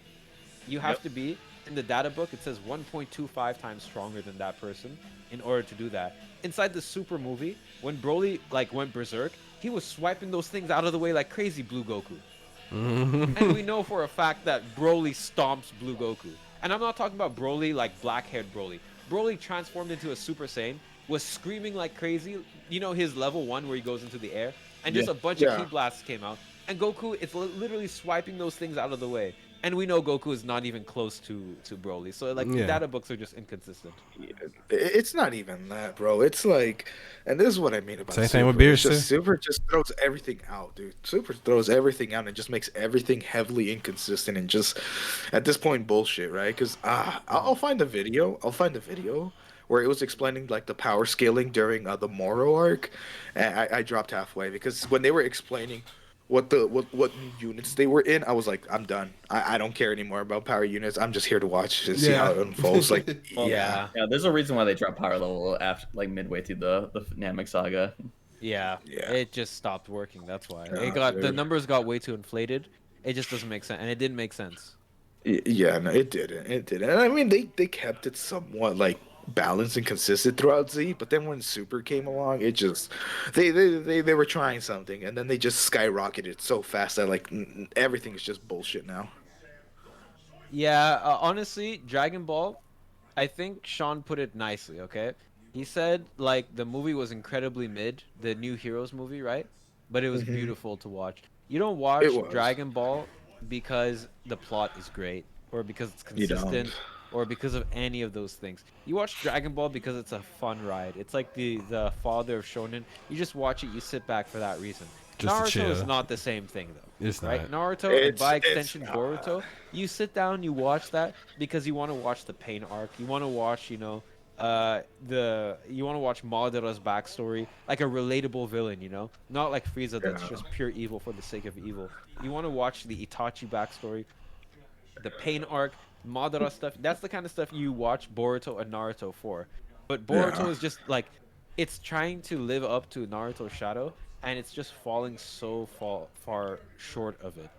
you have to be, in the data book, it says 1.25 times stronger than that person in order to do that. Inside the Super movie, when Broly went berserk, he was swiping those things out of the way like crazy, Blue Goku. And we know for a fact that Broly stomps Blue Goku. And I'm not talking about Broly like black-haired Broly. Broly transformed into a Super Saiyan, was screaming like crazy. His level 1 where he goes into the air, and just a bunch of ki blasts came out. And Goku is literally swiping those things out of the way. And we know Goku is not even close to Broly. So, the data books are just inconsistent. It's not even that, bro. It's and this is what I mean about Same Super. thing with Beerus, too. Super just throws everything out, dude. Super throws everything out and just makes everything heavily inconsistent and just, at this point, bullshit, right? Because I'll find the video. Where it was explaining the power scaling during the Moro arc. And I dropped halfway because when they were explaining what units they were in, I was like, I'm done. I don't care anymore about power units. I'm just here to watch and see how it unfolds. Yeah. There's a reason why they dropped power level after midway through the Namek saga. Yeah, it just stopped working. That's why the numbers got way too inflated. It just doesn't make sense, and it didn't make sense. Yeah, no, it didn't. And I mean, they kept it somewhat balanced and consistent throughout Z, but then when Super came along, it just they were trying something, and then they just skyrocketed so fast that everything is just bullshit now. Yeah, honestly, Dragon Ball, I think Sean put it nicely. Okay, he said the movie was incredibly mid, the New Heroes movie, right? But it was beautiful to watch. You don't watch Dragon Ball because the plot is great or because it's consistent or because of any of those things. You watch Dragon Ball because it's a fun ride. It's like the father of shonen. You just watch it, you sit back for that reason. Naruto is not the same thing, though. It's right? not. Naruto, and by extension Boruto, you sit down, you watch that because you want to watch the pain arc. You want to watch, you want to watch Madara's backstory, like a relatable villain, not like Frieza that's just pure evil for the sake of evil. You want to watch the Itachi backstory, the pain arc, Madara stuff. That's the kind of stuff you watch Boruto and Naruto for. But Boruto is just it's trying to live up to Naruto's shadow, and it's just falling so far short of it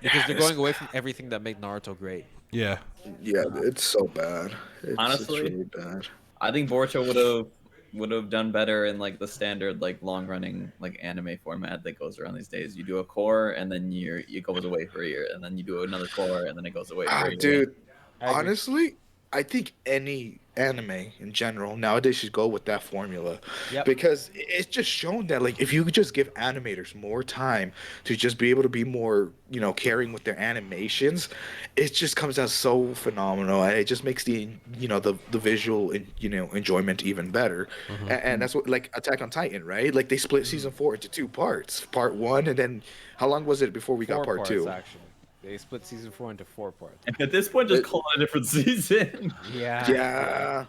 because they're going away from everything that made Naruto great. Yeah, it's so bad. Honestly, it's really bad. I think Boruto would have done better in the standard long running anime format that goes around these days. You do a core and then you goes away for a year, and then you do another core and then it goes away for a year. Dude, honestly, I think any anime in general nowadays should go with that formula because it's just shown that if you could just give animators more time to just be able to be more caring with their animations, it just comes out so phenomenal, and it just makes the the visual enjoyment even better. And that's what Attack on Titan, right? They split season 4 into 2 parts, part 1, and then how long was it before we got part 2? Actually. They split season 4 into 4 parts. At this point, just call it a different season. Yeah.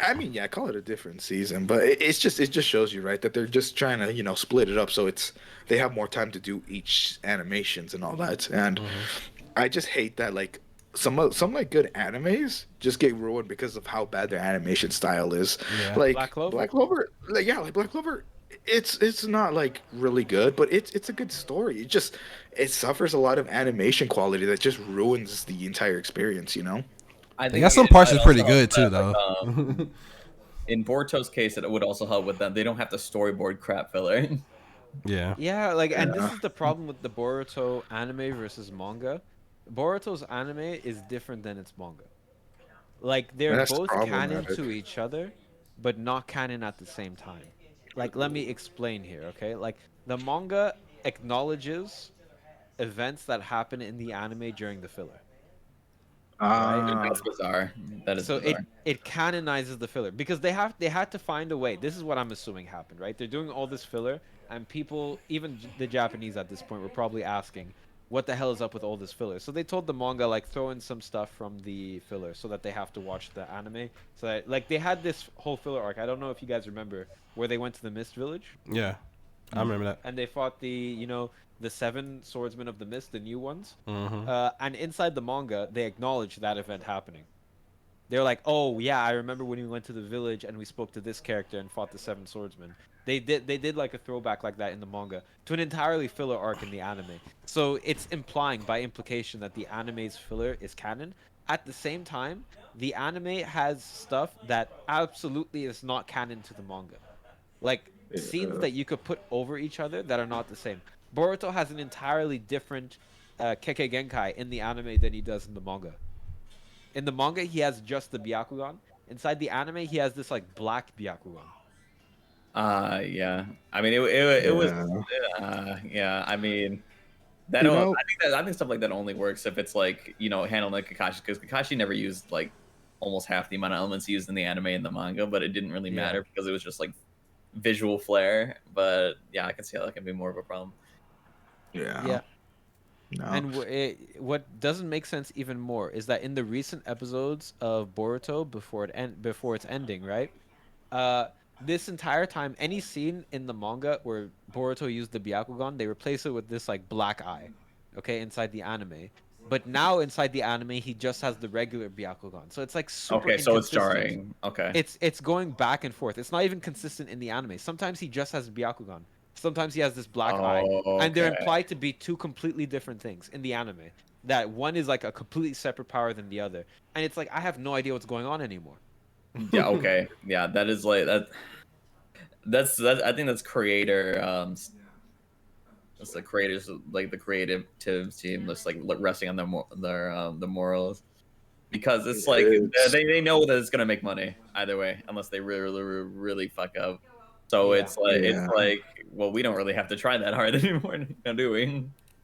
I mean, call it a different season, but it just shows you, right, that they're just trying to split it up so they have more time to do each animations and all that. And I just hate that some good animes just get ruined because of how bad their animation style is. Yeah. Black Clover, Black Clover. It's not really good, but it's a good story. It suffers a lot of animation quality that just ruins the entire experience. I think some parts is pretty good too, though. In Boruto's case, it would also help with them. They don't have to storyboard crap filler. Yeah. Yeah, and this is the problem with the Boruto anime versus manga. Boruto's anime is different than its manga. Like they're That's both canon problematic. to each other, but not canon at the same time. Like let me explain here, okay? Like the manga acknowledges events that happen in the anime during the filler. Right? That's bizarre. That is So bizarre. it canonizes the filler because they had to find a way. This is what I'm assuming happened, right? They're doing all this filler, and people, even the Japanese at this point, were probably asking, "What the hell is up with all this filler?" So they told the manga like throw in some stuff from the filler so that they have to watch the anime. So that, like they had this whole filler arc. I don't know if you guys remember where they went to the Mist Village. Yeah, I remember that. And they fought the 7 swordsmen of the mist, the new ones. Mm-hmm. And inside the manga, they acknowledge that event happening. They're like, "Oh yeah, I remember when we went to the village and we spoke to this character and fought the 7 swordsmen." They did like a throwback like that in the manga to an entirely filler arc in the anime. So it's implying by implication that the anime's filler is canon. At the same time, the anime has stuff that absolutely is not canon to the manga. Like scenes that you could put over each other that are not the same. Boruto has an entirely different Kekkei Genkai in the anime than he does in the manga. In the manga, he has just the Byakugan. Inside the anime, he has this like black Byakugan. Yeah. I mean, it was. Yeah. I mean, I think stuff like that only works if it's like handled like Kakashi, because Kakashi never used like almost half the amount of elements used in the anime and the manga, but it didn't really matter because it was just like visual flair. But yeah, I can see how that can be more of a problem. Yeah. No. And what doesn't make sense even more is that in the recent episodes of Boruto before its ending, right? This entire time, any scene in the manga where Boruto used the Byakugan, they replace it with this like black eye, okay, inside the anime. But now inside the anime, he just has the regular Byakugan. So it's like super Okay, so it's inconsistent. jarring. Okay. It's going back and forth. It's not even consistent in the anime. Sometimes he just has Byakugan. Sometimes he has this black eye. And they're okay. implied to be two completely different things in the anime. That one is like a completely separate power than the other. And it's like I have no idea what's going on anymore. Yeah. Okay. Yeah. That is like that. That's I think that's creator. That's the creators, like the creative team, just like resting on the morals, because it's like they know that it's gonna make money either way, unless they really fuck up. So it's like well, we don't really have to try that hard anymore, do we?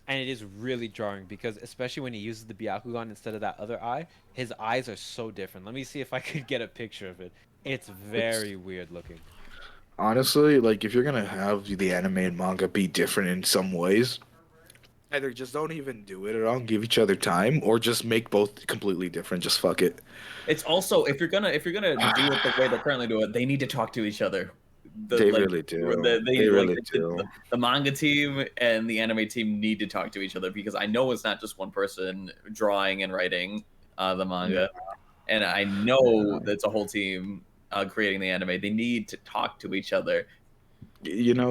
And it is really jarring because especially when he uses the Byakugan instead of that other eye, his eyes are so different. Let me see if I could get a picture of it. It's very weird looking. Honestly, like if you're gonna have the anime and manga be different in some ways, either just don't even do it at all, give each other time, or just make both completely different. Just fuck it. It's also if you're gonna do it the way they currently do it, they need to talk to each other. They really do. They really do. The manga team and the anime team need to talk to each other, because I know it's not just one person drawing and writing the manga, and I know that's a whole team creating the anime. They need to talk to each other.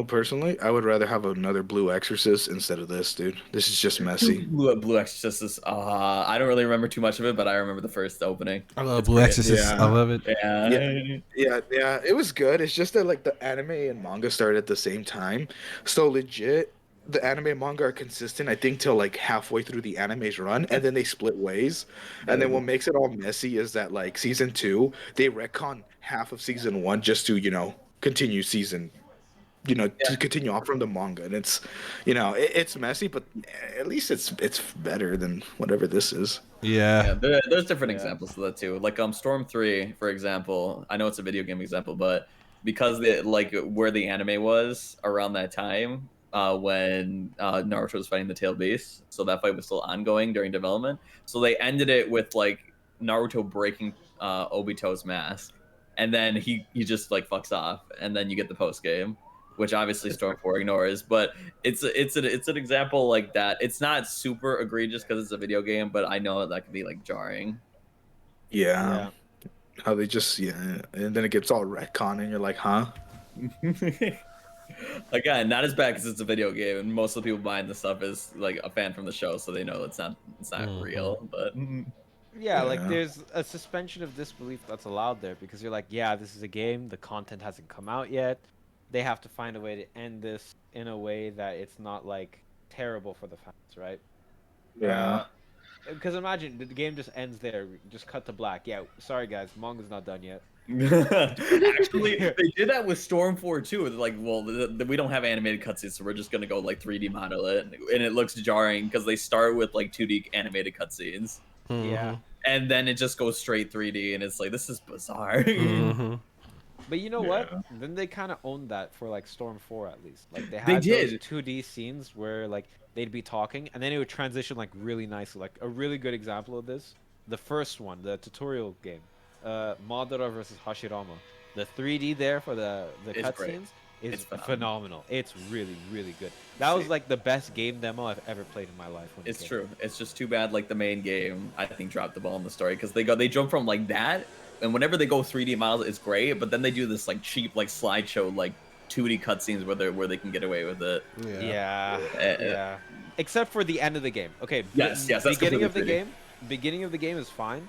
Personally, I would rather have another Blue Exorcist instead of this, dude. This is just messy. Blue Exorcist is, I don't really remember too much of it, but I remember the first opening. I love Blue Exorcist. I love it. Yeah, it was good. It's just that like the anime and manga started at the same time. So legit, the anime and manga are consistent, I think, till like halfway through the anime's run, and then they split ways. And then what makes it all messy is that like season 2, they retcon half of season 1 just to, continue season to continue on from the manga, and it's it's messy, but at least it's better than whatever this is. There's different examples of that too, like Storm 3, for example. I know it's a video game example, but because where the anime was around that time, when Naruto was fighting the Tailed Beast, so that fight was still ongoing during development, so they ended it with like Naruto breaking Obito's mask, and then he just like fucks off, and then you get the post game, which obviously Storm 4 ignores. But it's an example like that. It's not super egregious because it's a video game, but I know that can be like jarring. Yeah. How they just and then it gets all retcon, and you're like, huh? Again, not as bad because it's a video game, and most of the people buying the stuff is like a fan from the show, so they know it's not real. But like there's a suspension of disbelief that's allowed there, because you're like, this is a game, the content hasn't come out yet. They have to find a way to end this in a way that it's not like terrible for the fans, right? Because imagine the game just ends there, just cut to black. Yeah, sorry guys, manga's not done yet. Actually, they did that with Storm 4 too. They're like, well, we don't have animated cutscenes, so we're just gonna go like 3D model it, and it looks jarring because they start with like 2D animated cutscenes. Yeah. And then it just goes straight 3D, and it's like, this is bizarre. But you know what? Then they kind of owned that for like Storm 4 at least. Like they had those 2D scenes where like they'd be talking, and then it would transition like really nicely. Like a really good example of this, the first one, the tutorial game, Madara versus Hashirama. The 3D there for the cutscenes is phenomenal. It's really, really good. That was like the best game demo I've ever played in my life. It's true. It's just too bad like the main game, I think, dropped the ball in the story, because they jump from like that, and whenever they go 3D models, it's great, but then they do this like cheap like slideshow like 2D cutscenes where they can get away with it. Yeah. Except for the end of the game. Okay. Yes. Beginning of the game is fine.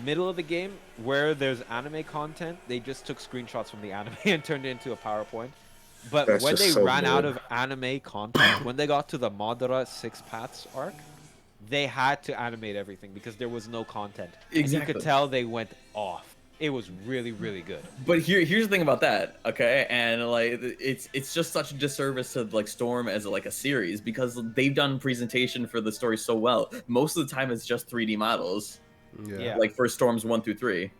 Middle of the game, where there's anime content, they just took screenshots from the anime and turned it into a PowerPoint. But That's when they so ran out weird. of anime content, when they got to the Madara 6 Paths arc, they had to animate everything because there was no content. And you could tell they went off. It was really, really good. But here's the thing about that, okay? And like it's just such a disservice to like Storm as like a series, because they've done presentation for the story so well. Most of the time it's just 3D models. Yeah. Like for Storms 1 through 3.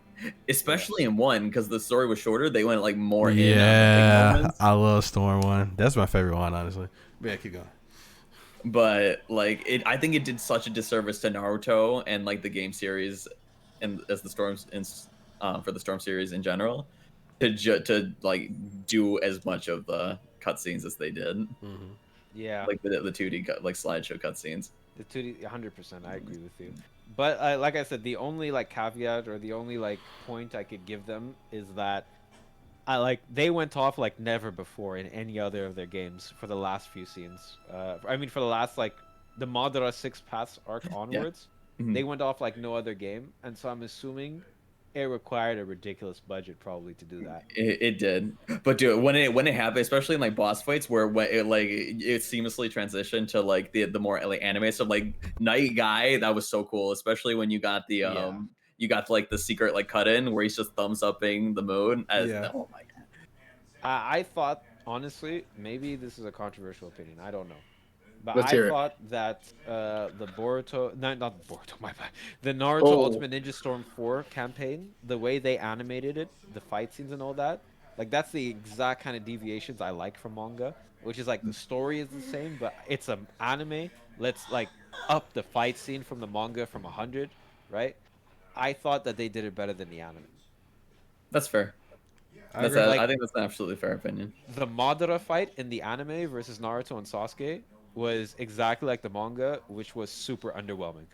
Especially in 1, because the story was shorter, they went like more in. Yeah, I love Storm 1. That's my favorite one, honestly. But yeah, keep going. But like I think it did such a disservice to Naruto and like the game series, and as the Storms for the Storm series in general, to like do as much of the cutscenes as they did. Yeah. Like the 2D like slideshow cutscenes. The 2D, 100%. I agree with you. But like I said, the only like caveat or the only like point I could give them is that they went off like never before in any other of their games for the last few scenes. I mean, for the last like the Madara 6 Paths arc onwards, they went off like no other game, and so I'm assuming it required a ridiculous budget probably to do that. It did, but dude, when it happened, especially in like boss fights where it seamlessly transitioned to like the more like anime stuff, like Night Guy, that was so cool. Especially when you got the you got like the secret like cut in where he's just thumbs upping the moon. Oh my god! I thought honestly, maybe this is a controversial opinion. I don't know. But Let's I hear it. thought that the Boruto, no, not the Boruto, my bad. The Naruto Ultimate Ninja Storm 4 campaign, the way they animated it, the fight scenes and all that, like that's the exact kind of deviations I like from manga, which is like the story is the same, but it's an anime. Let's like up the fight scene from the manga from 100, right? I thought that they did it better than the anime. That's fair. I think that's an absolutely fair opinion. The Madara fight in the anime versus Naruto and Sasuke was exactly like the manga, which was super underwhelming.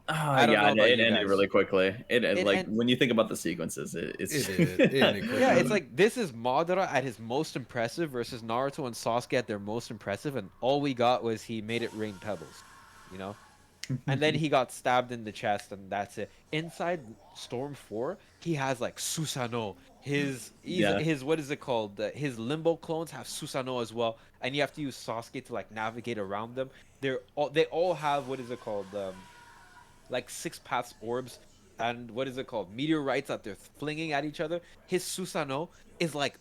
It ended really quickly. When you think about the sequences, it yeah, it's like this is Madara at his most impressive versus Naruto and Sasuke at their most impressive, and all we got was he made it rain pebbles, you know. And then he got stabbed in the chest, and that's it. Inside Storm 4, he has like Susanoo. His what is it called? His Limbo clones have Susanoo as well, and you have to use Sasuke to like navigate around them. They all have what is it called? Like 6 paths orbs, and what is it called? Meteorites that they're flinging at each other. His Susanoo is like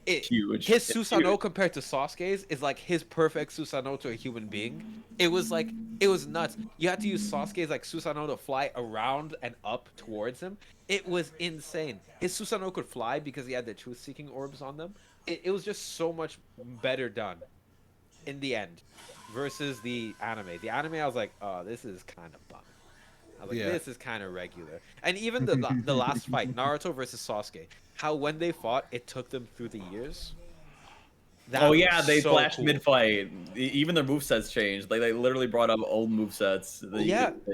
huge. His Susanoo compared to Sasuke's is like his perfect Susanoo to a human being. It was nuts. You had to use Sasuke's like Susanoo to fly around and up towards him. It was insane. His Susanoo could fly because he had the truth-seeking orbs on them. It was just so much better done in the end versus the anime. The anime, I was like, oh, this is kind of bum. I was like, this is kind of regular. And even the last fight, Naruto versus Sasuke, how when they fought, it took them through the years. They flashed mid-fight. Even their movesets changed. Like they literally brought up old movesets that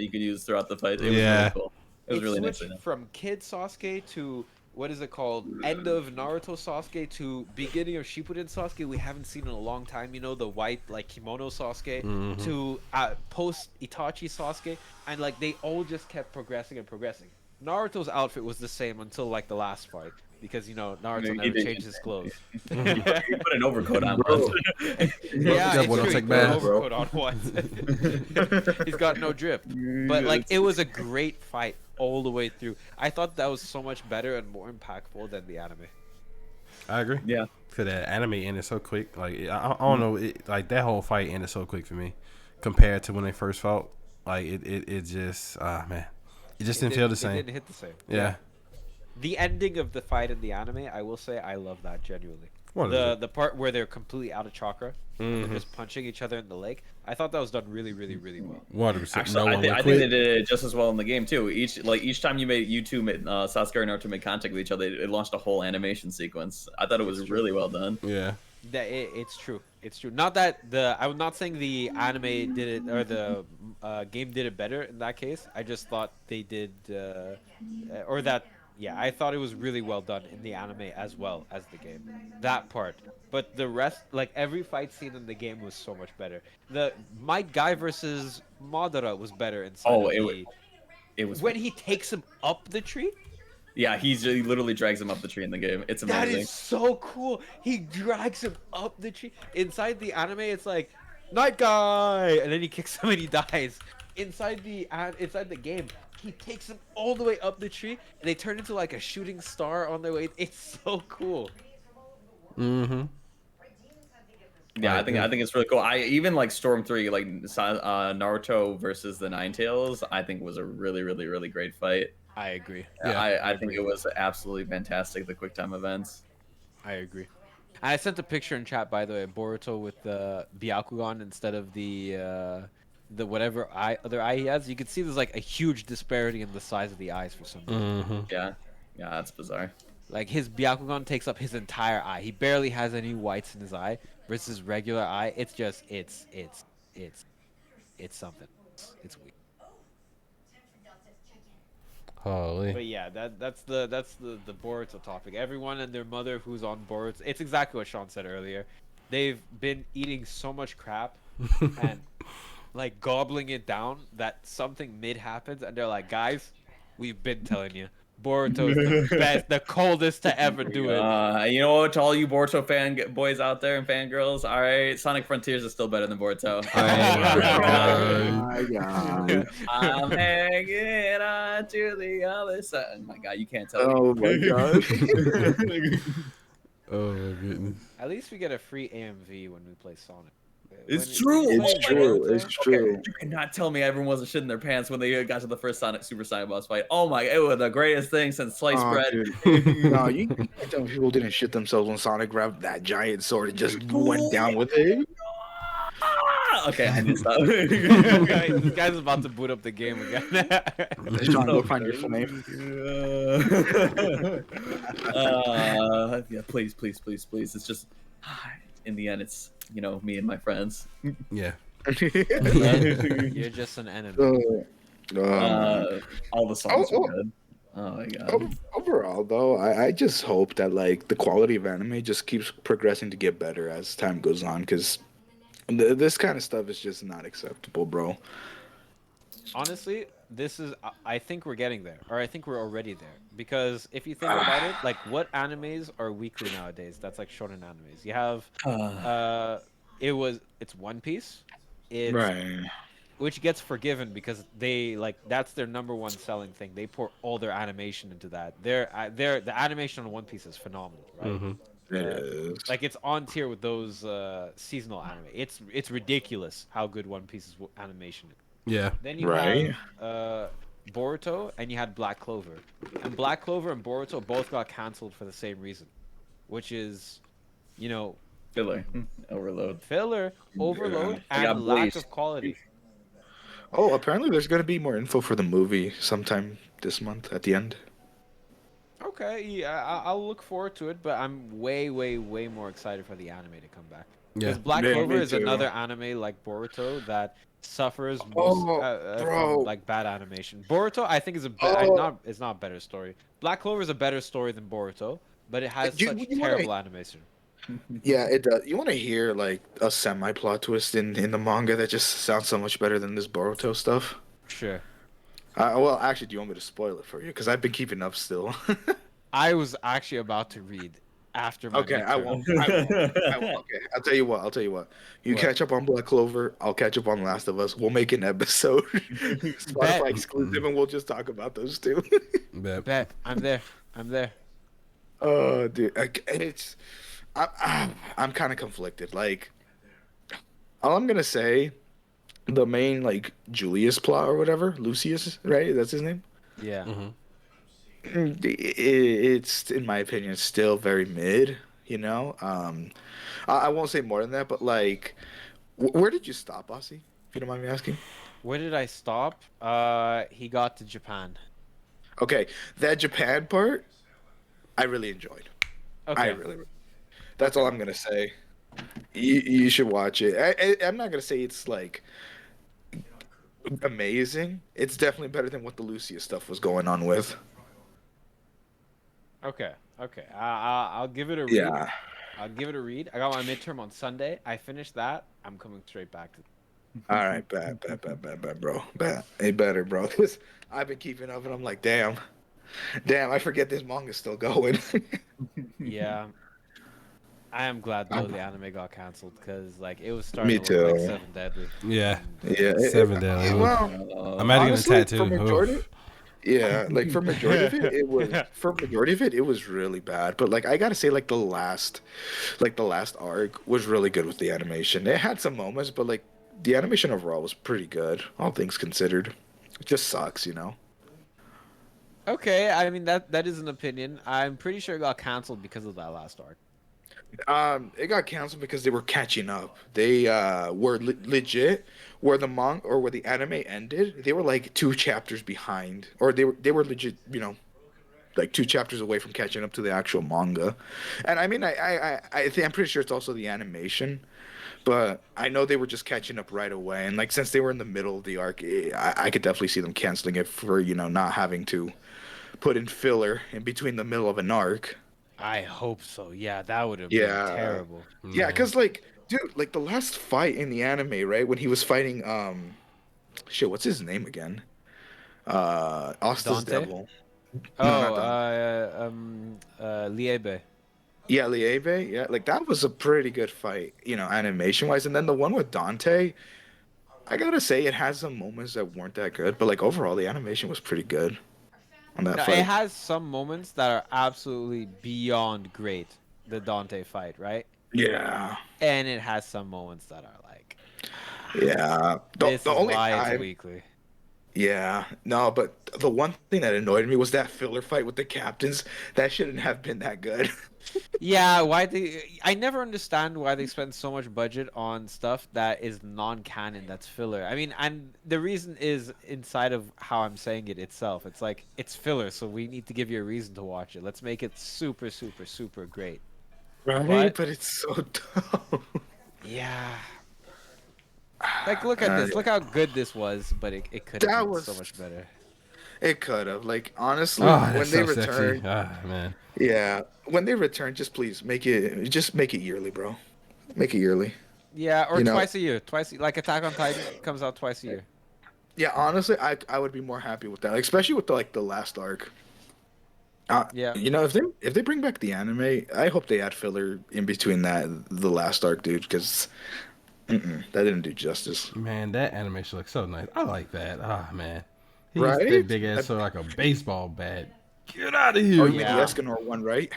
you could use throughout the fight. It was really cool. It was really nice. From Kid Sasuke to what is it called? End of Naruto Sasuke to beginning of Shippuden Sasuke. We haven't seen in a long time. You know, the white like kimono Sasuke to post Itachi Sasuke, and like they all just kept progressing and progressing. Naruto's outfit was the same until like the last fight, because Naruto never changed his clothes. He put an overcoat on. Yeah, it's true. He put an overcoat on once. He's got no drip. But like, it was a great fight all the way through. I thought that was so much better and more impactful than the anime. I agree. Yeah. Cause that anime ended so quick. Like I don't know. Like that whole fight ended so quick for me, compared to when they first fought. Like it just man, it just didn't feel the same. It didn't hit the same. Yeah. The ending of the fight in the anime, I will say, I love that genuinely. What is it? The part where they're completely out of chakra and Mhm. they're just punching each other in the leg. I thought that was done really, really, really well. 100%. Actually, I think they did it just as well in the game too. Each time you two made Sasuke and Naruto made contact with each other, it launched a whole animation sequence. I thought it was really well done. Yeah. It's true. It's true. Not that I'm not saying the anime did it or the game did it better in that case. I just thought they did, or that. Yeah, I thought it was really well done in the anime as well as the game. That part. But the rest, like every fight scene in the game was so much better. The Might Guy versus Madara was better inside. It was when he takes him up the tree. Yeah, he literally drags him up the tree in the game. It's amazing. That is so cool. He drags him up the tree. Inside the anime, it's like Night Guy, and then he kicks him and he dies. Inside the game, he takes him all the way up the tree, and they turn into like a shooting star on their way. It's so cool. Mm-hmm. Yeah, I think it's really cool. I even like Storm 3, like Naruto versus the Nine Tails. I think was a really, really, really great fight. I agree. Yeah, I think it was absolutely fantastic. The quick time events. I agree. I sent a picture in chat, by the way, Boruto with the Byakugan instead of the whatever other eye he has. You can see there's like a huge disparity in the size of the eyes for some reason. Mm-hmm. Yeah, that's bizarre. Like his Byakugan takes up his entire eye. He barely has any whites in his eye versus regular eye. It's just it's something. It's weird. Holy. But yeah, that's the Boruto topic. Everyone and their mother who's on Boruto. It's exactly what Sean said earlier. They've been eating so much crap and like gobbling it down that something mid happens and they're like, guys, we've been telling you. Boruto's the best, the coldest to ever do it. You know what, to all you Boruto fan boys out there and fangirls, all right, Sonic Frontiers is still better than Boruto. I'm hanging on to the other side. Oh my god, you can't tell. Oh my god. Oh my goodness. At least we get a free AMV when we play Sonic. It's true. It's true. You cannot tell me everyone wasn't shitting their pants when they got to the first Super Sonic boss fight. Oh my! It was the greatest thing since sliced bread. No, you can't tell me people didn't shit themselves when Sonic grabbed that giant sword and just went down with it. Okay, I need to stop. This guy's about to boot up the game again. Just trying to go find your flame. Yeah, please. It's just in the end, it's me and my friends. Yeah. You're just an enemy. All the songs are good. Oh my god. Overall, though, I just hope that like the quality of anime just keeps progressing to get better as time goes on, because this kind of stuff is just not acceptable, bro. Honestly, I think we're getting there, or I think we're already there. Because if you think about it, like what animes are weekly nowadays? That's like shonen animes. You have, it's One Piece, Right. which gets forgiven because they that's their number one selling thing. They pour all their animation into that. The animation on One Piece is phenomenal, right? Mm-hmm. It is. Like it's on tier with those seasonal anime. It's ridiculous how good One Piece's animation is. Yeah. Then you have Boruto and you had Black Clover. And Black Clover and Boruto both got canceled for the same reason, which is, filler, overload, and lack of quality. Oh, apparently there's gonna be more info for the movie sometime this month at the end. Okay, yeah, I'll look forward to it, but I'm way, way, way more excited for the anime to come back. Because Black Clover is another anime like Boruto that suffers from like bad animation. Boruto, I think, is it's not a better story. Black Clover is a better story than Boruto, but it has such terrible animation. Yeah, it does. You want to hear like a semi-plot twist in the manga that just sounds so much better than this Boruto stuff? Sure. Well, actually, do you want me to spoil it for you? Because I've been keeping up still. I was actually about to read after my Okay, I midterm. won't. Okay, I'll tell you what. You catch up on Black Clover. I'll catch up on Last of Us. We'll make an episode, Spotify exclusive, and we'll just talk about those two. Bet. I'm there. Oh, dude, I'm kind of conflicted. Like, all I'm gonna say, the main like Julius plot or whatever, Lucius, right? That's his name. Yeah. It's, in my opinion, still very mid. You know, I won't say more than that, but like, where did you stop, Aussie? If you don't mind me asking. Where did I stop? He got to Japan. Okay, that Japan part, I really enjoyed. Okay. That's all I'm gonna say. You should watch it. I'm not gonna say it's like amazing. It's definitely better than what the Lucia stuff was going on with. Okay. I'll give it a read. Yeah. I'll give it a read. I got my midterm on Sunday. I finished that. I'm coming straight back to. All right, bad, bro. It better, bro. Cause I've been keeping up, and I'm like, damn, I forget this manga's still going. Yeah. I am glad though the anime got canceled because like it was starting Me to look like too. Seven Deadly. Yeah. Yeah. 7 Deadly. Well, I'm adding honestly, a tattoo. for majority, Oof. yeah, like for majority of it, it was really bad. But like I gotta say, like the last arc was really good with the animation. It had some moments, but like the animation overall was pretty good, all things considered. It just sucks, you know. Okay, I mean that is an opinion. I'm pretty sure it got canceled because of that last arc. It got canceled because they were catching up. They were legit where the anime ended. They were like 2 chapters behind, or they were legit, you know, like 2 chapters away from catching up to the actual manga. And I mean, I think I'm pretty sure it's also the animation, but I know they were just catching up right away. And like since they were in the middle of the arc, I could definitely see them canceling it for, you know, not having to put in filler in between the middle of an arc. I hope so. Yeah, that would have been terrible. Yeah, because like, dude, like the last fight in the anime, right? When he was fighting, what's his name again? Asta's Dante? devil. Liebe. Yeah, Liebe. Yeah, like that was a pretty good fight, you know, animation wise. And then the one with Dante, I gotta say, it has some moments that weren't that good, but like overall, the animation was pretty good on that fight. It has some moments that are absolutely beyond great. The Dante fight, right? Yeah. And it has some moments that are like, yeah. This is why it's weekly. Yeah, no, but the one thing that annoyed me was that filler fight with the captains. That shouldn't have been that good. Yeah, I never understand why they spend so much budget on stuff that is non-canon, that's filler. I mean, and the reason is inside of how I'm saying it itself. It's like, it's filler, so we need to give you a reason to watch it. Let's make it super, super, super great. Right, but it's so dumb. Yeah. Like, look at this. Look how good this was, but it could have been so much better. It could have. Like, honestly, when they return... man. Yeah, when they return, just please make it yearly, bro. Make it yearly. Yeah, or twice a year. Like Attack on Titan comes out twice a year. Yeah, honestly, I would be more happy with that, like, especially with the last arc. Yeah. You know, if they bring back the anime, I hope they add filler in between the last arc, dude, because that didn't do justice. Man, that animation looks so nice. I like that. Ah, man. He Right? used that big ass so like a baseball bat. Get out of here. Oh, you mean the Escanor one, right?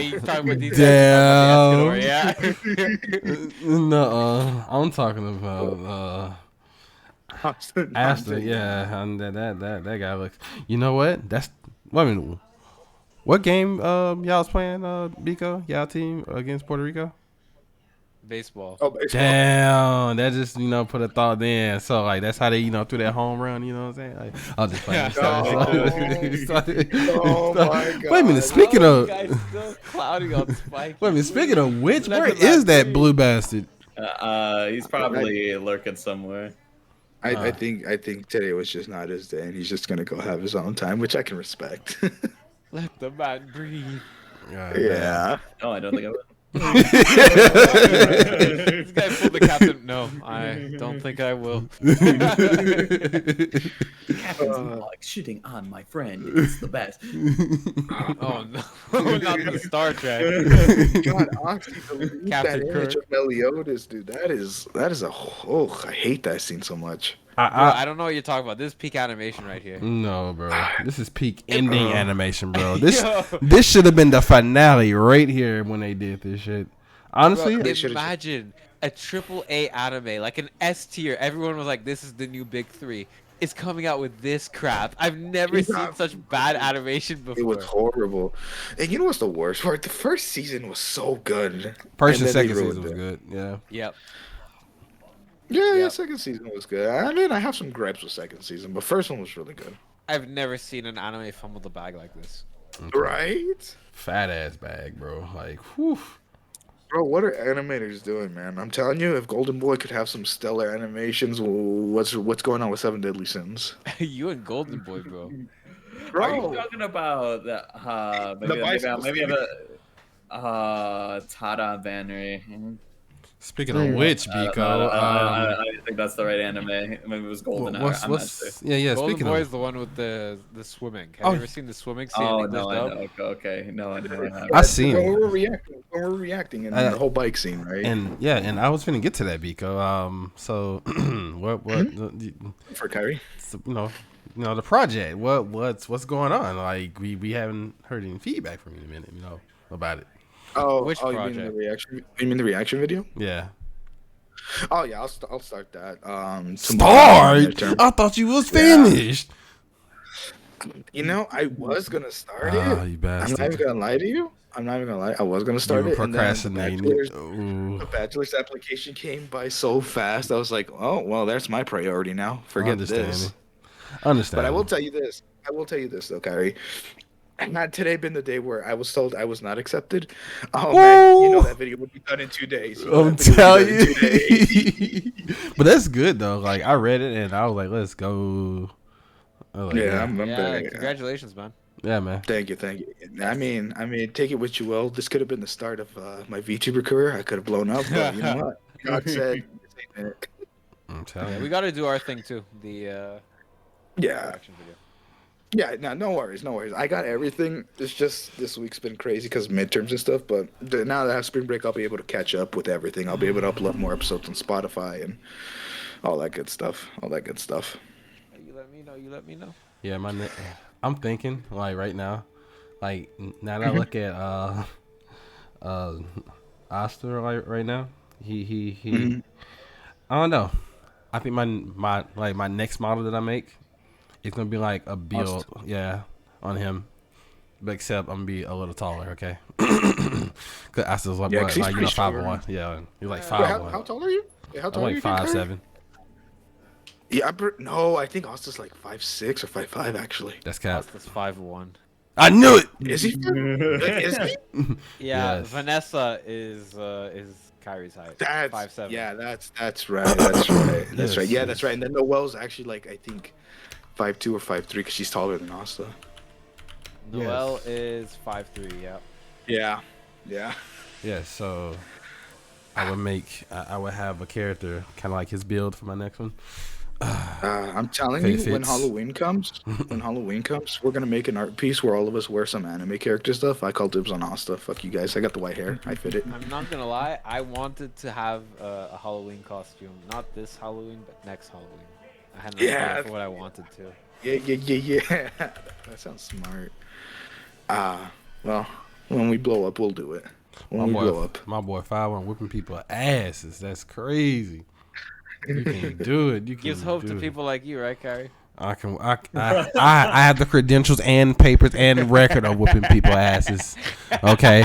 He's talking about these Damn. yeah. No, I'm talking about Aston. Yeah, and that guy looks. You know what? Wait a minute. What game y'all was playing, Biko? Y'all team against Puerto Rico? Baseball. Oh, baseball. Damn, that just put a thought in. So like that's how they threw that home run. You know what I'm saying? Like, I'll just play. Oh my god! Wait a minute. Speaking of, Guy's still clouding on Spike. wait a minute. Speaking of which, where is that blue bastard? He's probably lurking somewhere. I think today was just not his day, and he's just gonna go have his own time, which I can respect. Let the man breathe. Yeah. No, I don't think I would. This guy pulled the captain. No, I don't think I will. happens like shitting on my friend. It's the best. Oh no, not the Star Trek. God, honestly, Captain that image of Meliodas, dude, that is I hate that scene so much. Bro, I don't know what you're talking about. This is peak animation right here. No, bro. This is peak ending animation, bro. This should have been the finale right here when they did this shit. Honestly, bro, imagine a AAA anime, like an S tier. Everyone was like, "This is the new big three." It's coming out with this crap. I've never seen such bad animation before. It was horrible. And you know what's the worst part? The first season was so good. First and second season was good. Yeah. Yep. Yeah, second season was good. I mean, I have some gripes with second season, but first one was really good. I've never seen an anime fumble the bag like this. Right? Fat ass bag, bro. Like, whew. Bro, what are animators doing, man? I'm telling you, if Golden Boy could have some stellar animations, what's going on with Seven Deadly Sins? You and Golden Boy, bro. Are you talking about maybe Tada Banner? Speaking of which, Biko, I don't think that's the right anime. Maybe it was Golden Hour. I'm not sure. Yeah. Golden Speaking Boy of, is the one with the swimming. Have you ever seen the swimming scene? Oh in no, English I dub? know. Okay, no, I know. I seen when it. we're reacting, and the whole bike scene, right? And I was finna get to that, Biko. So what? For Kyrie, You know the project. What's going on? Like we haven't heard any feedback from you in a minute. About it. Which project? You mean the reaction? You mean the reaction video? Yeah. Oh yeah, I'll start that. Start? I thought you was finished. You know, I was gonna start Oh, it. you bastard. I'm not even gonna lie to you. I was gonna start You it. were And then procrastinating. the bachelor's application came by so fast. I was like, oh well, that's my priority now. Forget this. Understand. But I will tell you this. Though, Kyrie. Had today been the day where I was told I was not accepted? Oh man, you know that video would be done in 2 days. I'm telling you. But that's good though. Like I read it and I was like, let's go. I'm congratulations, man. Yeah, man. Thank you. I mean, take it what you will. This could have been the start of my VTuber career. I could have blown up, but you know what? God said, I'm telling you. We got to do our thing too. The reaction video. Yeah, no worries. I got everything. It's just this week's been crazy because midterms and stuff. But now that I have spring break, I'll be able to catch up with everything. I'll be able to upload more episodes on Spotify and all that good stuff. You let me know. Yeah, I'm thinking like right now, like now that I look at Asta like right now, he I don't know. I think my next model that I make. It's gonna be like a build, on him, but except I'm gonna be a little taller, okay? Cause I still like 5'1", yeah, you're like 5'1". How tall are you? How tall are you? 5'7". Yeah, no, I think Austin's like 5'6" or 5'5" actually. That's cap. Austin's 5'1". I knew it. Is he? Is he? Yeah, Yes. Vanessa is Kyrie's height. 5'7". Yeah, that's right. That's right. Yeah, that's right. And then Noelle's actually like I think 5'2" or 5'3" because she's taller than Asta. Noelle is 5'3". Yeah. Yeah. So I would have a character kind of like his build for my next one. I'm telling you, when Halloween comes, we're gonna make an art piece where all of us wear some anime character stuff. I call dibs on Asta. Fuck you guys. I got the white hair. I fit it. I'm not gonna lie. I wanted to have a Halloween costume, not this Halloween, but next Halloween. I had no idea for what I wanted to. Yeah. That sounds smart. Well, when we blow up, we'll do it. My boy 5'1" whipping people asses. That's crazy. You can do it. Gives hope to people like you, right, Kyrie? I have the credentials and papers and record of whooping people asses. Okay,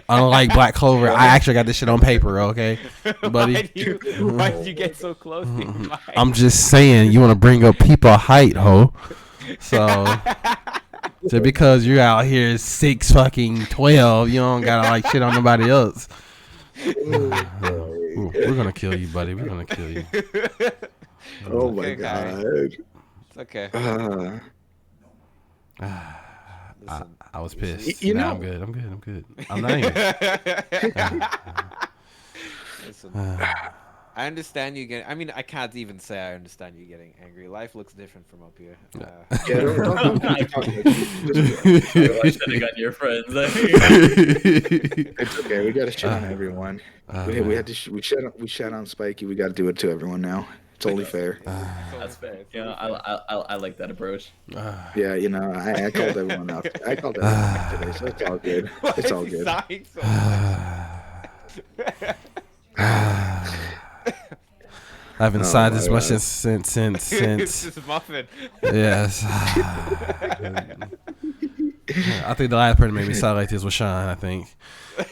unlike Black Clover, I actually got this shit on paper. Okay, buddy. Why did you get so close? I'm just saying, you want to bring up people height, ho. So just because you're out here 6'12", you don't gotta like shit on nobody else. We're gonna kill you, buddy. We're gonna kill you. Oh my god. It's okay. I was pissed. You know, I'm good. I'm not even. Listen, I understand you getting. I mean, I can't even say I understand you getting angry. Life looks different from up here. I should have got your friends. It's okay. We got to shit on everyone. We had to. We shat on Spiky. We got to do it to everyone now. It's only fair. That's fair. Yeah, I like that approach. Yeah, you know, I called everyone out. I called everyone out today, so it's all good. It's all good. I haven't sighed this much since. It's just muffin. Yes. I think the last person made me sigh like this was Sean. I think. All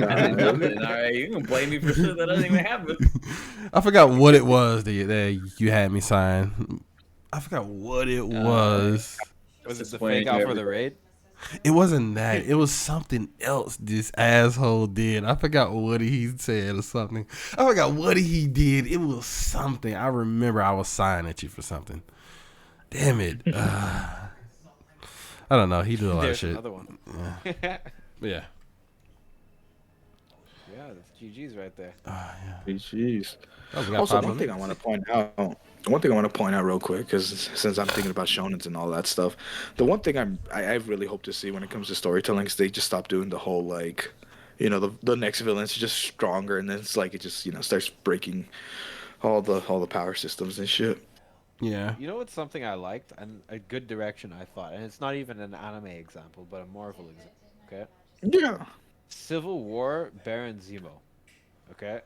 right, you can blame me for shit that doesn't even happen. I forgot what it was that you had me sign. I forgot what it was. Was it the fake out for the raid? It wasn't that. It was something else this asshole did. I forgot what he said or something. I forgot what he did. It was something. I remember I was sighing at you for something. Damn it. I don't know. He did a lot of shit. Another one. Yeah. Yeah, that's GG's right there. Yeah. GG's. Oh, also, one thing I want to point out real quick, because since I'm thinking about shonens and all that stuff, the one thing I really hope to see when it comes to storytelling is they just stop doing the whole, like, you know, the next villain's just stronger, and then it's like it just, you know, starts breaking all the power systems and shit. Yeah. You know what's something I liked and a good direction I thought, and it's not even an anime example, but a Marvel example. Okay. Yeah. Civil War, Baron Zemo. Okay.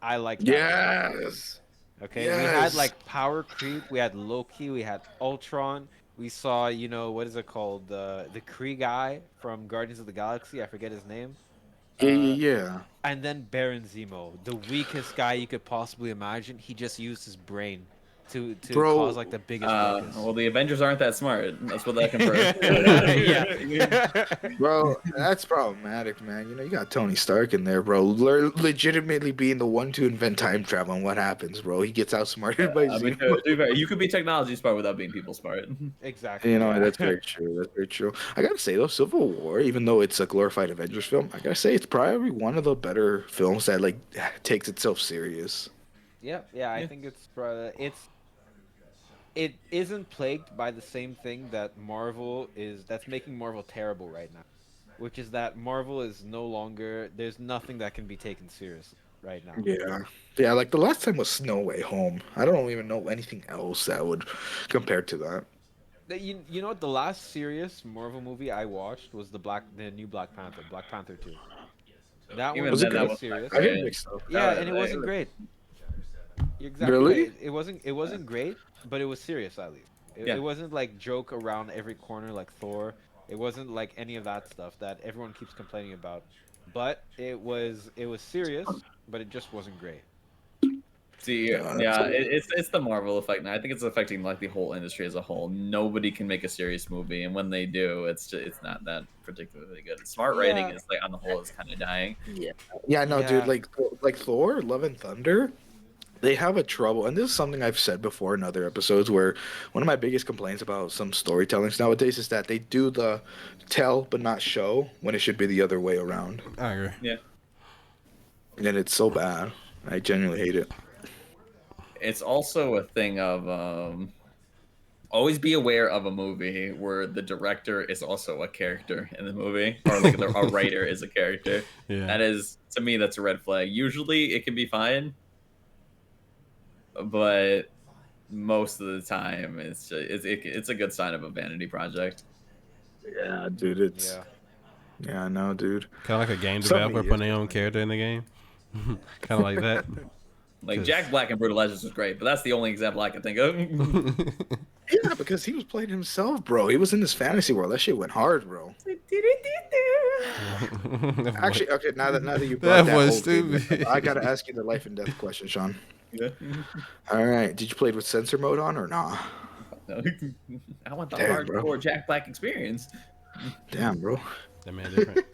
I like that. Yes. Okay. Yes. We had like power creep. We had Loki. We had Ultron. We saw, you know, what is it called? The Kree guy from Guardians of the Galaxy. I forget his name. Yeah. And then Baron Zemo, the weakest guy you could possibly imagine. He just used his brain to cause like the biggest ruckus. Well, the Avengers aren't that smart. That's what that confirms. Bro, that's problematic, man. You know, you got Tony Stark in there, bro. Legitimately being the one to invent time travel, and what happens, bro? He gets outsmarted by Zemo. To be fair, you could be technology smart without being people smart. Exactly. You know, that's very true. That's very true. I gotta say though, Civil War, even though it's a glorified Avengers film, I gotta say it's probably one of the better films that like takes itself serious. Yeah, I think it isn't plagued by the same thing that Marvel is, that's making Marvel terrible right now, which is that Marvel is no longer, there's nothing that can be taken seriously right now. Yeah, like the last time was No Way Home. I don't even know anything else that would compare to that. You know what, the last serious Marvel movie I watched was the new Black Panther 2. That one was serious. I didn't think so. Yeah, and it wasn't great. You're exactly Really? right. It wasn't great, but it was serious at least. It wasn't like joke around every corner like Thor. It wasn't like any of that stuff that everyone keeps complaining about. But it was serious, but it just wasn't great. See, it's the Marvel effect, and I think it's affecting like the whole industry as a whole. Nobody can make a serious movie, and when they do, it's not that particularly good. Smart writing is like on the whole is kind of dying. Dude, like Thor, Love and Thunder. They have a trouble, and this is something I've said before in other episodes, where one of my biggest complaints about some storytellings nowadays is that they do the tell but not show when it should be the other way around. I agree. Yeah. And it's so bad. I genuinely hate it. It's also a thing of always be aware of a movie where the director is also a character in the movie, or like a writer is a character. Yeah. That is, to me, that's a red flag. Usually it can be fine, but most of the time it's a good sign of a vanity project. Yeah, dude, it's yeah, no, dude. Kind of like a game developer putting their own character in the game. Kind of like that. Like Jack Black in Brutal Legends was great, but that's the only example I can think of. Yeah, because he was playing himself, bro. He was in this fantasy world. That shit went hard, bro. Actually, okay, now that you brought that was whole stupid. thing, I gotta ask you the life and death question, Sean. Yeah. All right, did you play with censor mode on or not? No. I want the Damn, hardcore bro. Jack Black experience. Damn, bro. That man different.